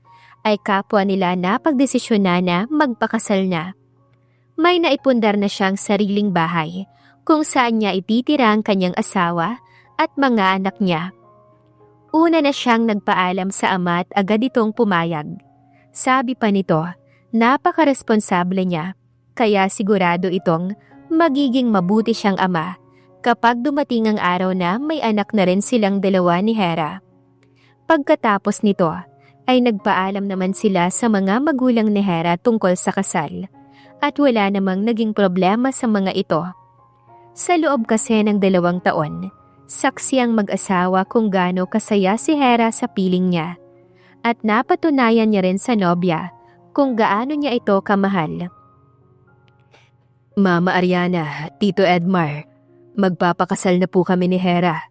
ay kapwa nila napagdesisyonan na magpakasal na. May naipundar na siyang sariling bahay kung saan niya ititira ang kanyang asawa at mga anak niya. Una na siyang nagpaalam sa ama at agad itong pumayag. Sabi pa nito, napakaresponsable niya, kaya sigurado itong magiging mabuti siyang ama kapag dumating ang araw na may anak na rin silang 2 ni Hera. Pagkatapos nito, ay nagpaalam naman sila sa mga magulang ni Hera tungkol sa kasal at wala namang naging problema sa mga ito. Sa loob kasi ng 2 taon, saksi ang mag-asawa kung gaano kasaya si Hera sa piling niya at napatunayan niya rin sa nobya kung gaano niya ito kamahal. Mama Ariana, Tito Edmar, magpapakasal na po kami ni Hera.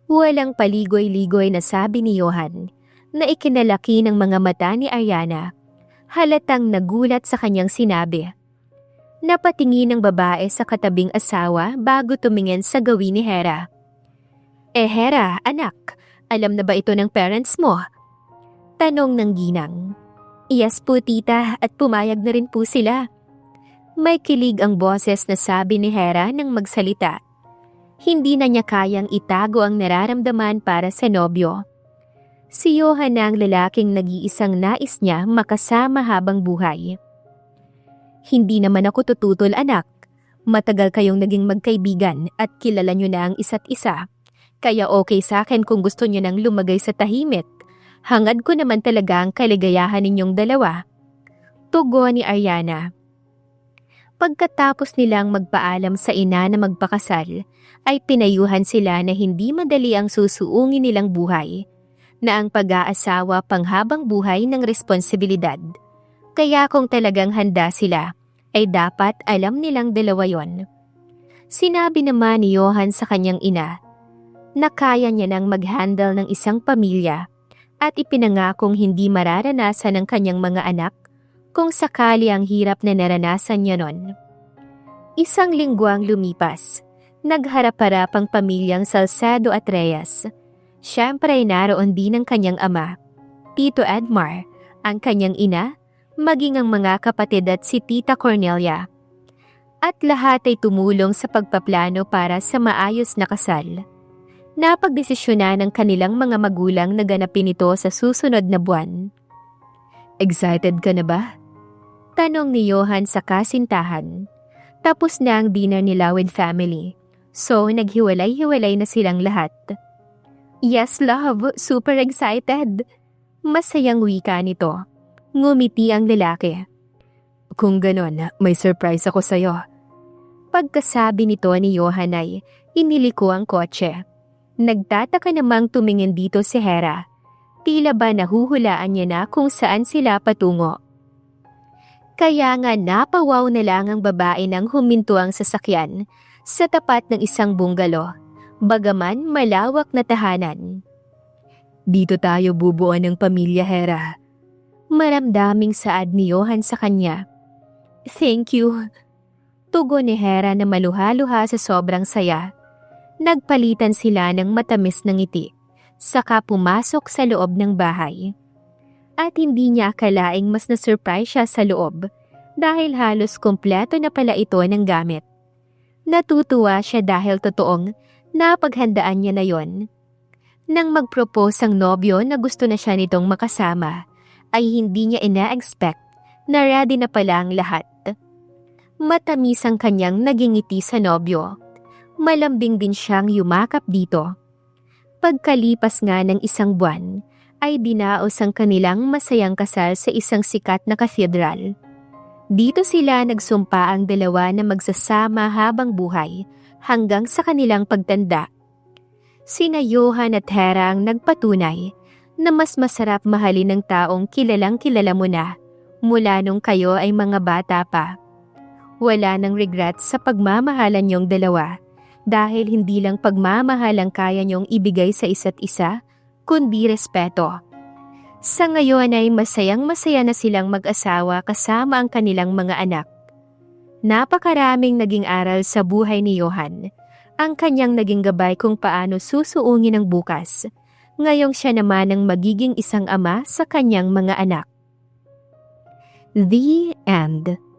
Walang paligoy-ligoy na sabi ni Johan na ikinalaki ng mga mata ni Ariana. Halatang nagulat sa kanyang sinabi. Napatingin ng babae sa katabing asawa bago tumingin sa gawin ni Hera. Hera, anak, alam na ba ito ng parents mo? Tanong ng ginang. Yes po, tita, at pumayag na rin po sila. May kilig ang boses na sabi ni Hera nang magsalita. Hindi na niya kayang itago ang nararamdaman para sa nobyo. Si Johan na ang lalaking nag-iisang nais niya makasama habang buhay. Hindi naman ako tututol, anak. Matagal kayong naging magkaibigan at kilala nyo na ang isa't isa. Kaya okay sa akin kung gusto nyo nang lumagay sa tahimik. Hangad ko naman talaga ang kaligayahan ninyong dalawa. Tugon ni Ariana. Pagkatapos nilang magpaalam sa ina na magpakasal, ay pinayuhan sila na hindi madali ang susuungin nilang buhay, na ang pag-aasawa panghabang buhay ng responsibilidad. Kaya kung talagang handa sila, ay dapat alam nilang dalawa yon. Sinabi naman ni Johan sa kanyang ina na kaya niya nang mag-handle ng isang pamilya at ipinangakong hindi mararanasan ng kanyang mga anak kung sakali ang hirap na naranasan niya nun. Isang linggo ang lumipas. Nagharap-harap ang pamilyang Salcedo at Reyes. Siyempre ay naroon din ang kanyang ama, Tito Edmar, ang kanyang ina, maging ang mga kapatid at si Tita Cornelia. At lahat ay tumulong sa pagpaplano para sa maayos na kasal. Napagdesisyonan ng kanilang mga magulang na ganapin ito sa susunod na buwan. Excited ka na ba? Tanong ni Johan sa kasintahan. Tapos na ang dinner nila with family. So, naghiwalay-hiwalay na silang lahat. Yes, love. Super excited. Masayang wika nito. Ngumiti ang lalaki. Kung ganon, may surprise ako sa'yo. Pagkasabi nito ni Johan ay iniliko ang kotse. Nagtataka namang tumingin dito si Hera. Tila ba nahuhulaan niya na kung saan sila patungo. Kaya nga napawaw na lang ang babae nang huminto ang sasakyan sa tapat ng isang bungalo, bagaman malawak na tahanan. Dito tayo bubuo ng pamilya, Hera. Maramdaming saad ni Johan sa kanya. Thank you. Tugon ni Hera na maluha-luha sa sobrang saya. Nagpalitan sila ng matamis na ngiti, saka pumasok sa loob ng bahay. At hindi niya akalaing mas na-surprise siya sa loob dahil halos kompleto na pala ito ng gamit. Natutuwa siya dahil totoong napaghandaan niya na yon. Nang mag-propose ang nobyo na gusto na siya nitong makasama, ay hindi niya ina-expect na ready na pala ang lahat. Matamis ang kanyang naging ngiti sa nobyo. Malambing din siyang yumakap dito. Pagkalipas nga ng isang buwan, ay dinaos ang kanilang masayang kasal sa isang sikat na kathedral. Dito sila nagsumpa ang dalawa na magsasama habang buhay hanggang sa kanilang pagtanda. Sina Johan at Hera ang nagpatunay na mas masarap mahalin ng taong kilalang kilala mo na mula nung kayo ay mga bata pa. Wala nang regrets sa pagmamahalan niyong dalawa dahil hindi lang pagmamahal ang kaya niyong ibigay sa isa't isa, kundi respeto. Sa ngayon ay masayang-masaya na silang mag-asawa kasama ang kanilang mga anak. Napakaraming naging aral sa buhay ni Johan, ang kanyang naging gabay kung paano susuungin ang bukas. Ngayong siya naman ang magiging isang ama sa kanyang mga anak. The End.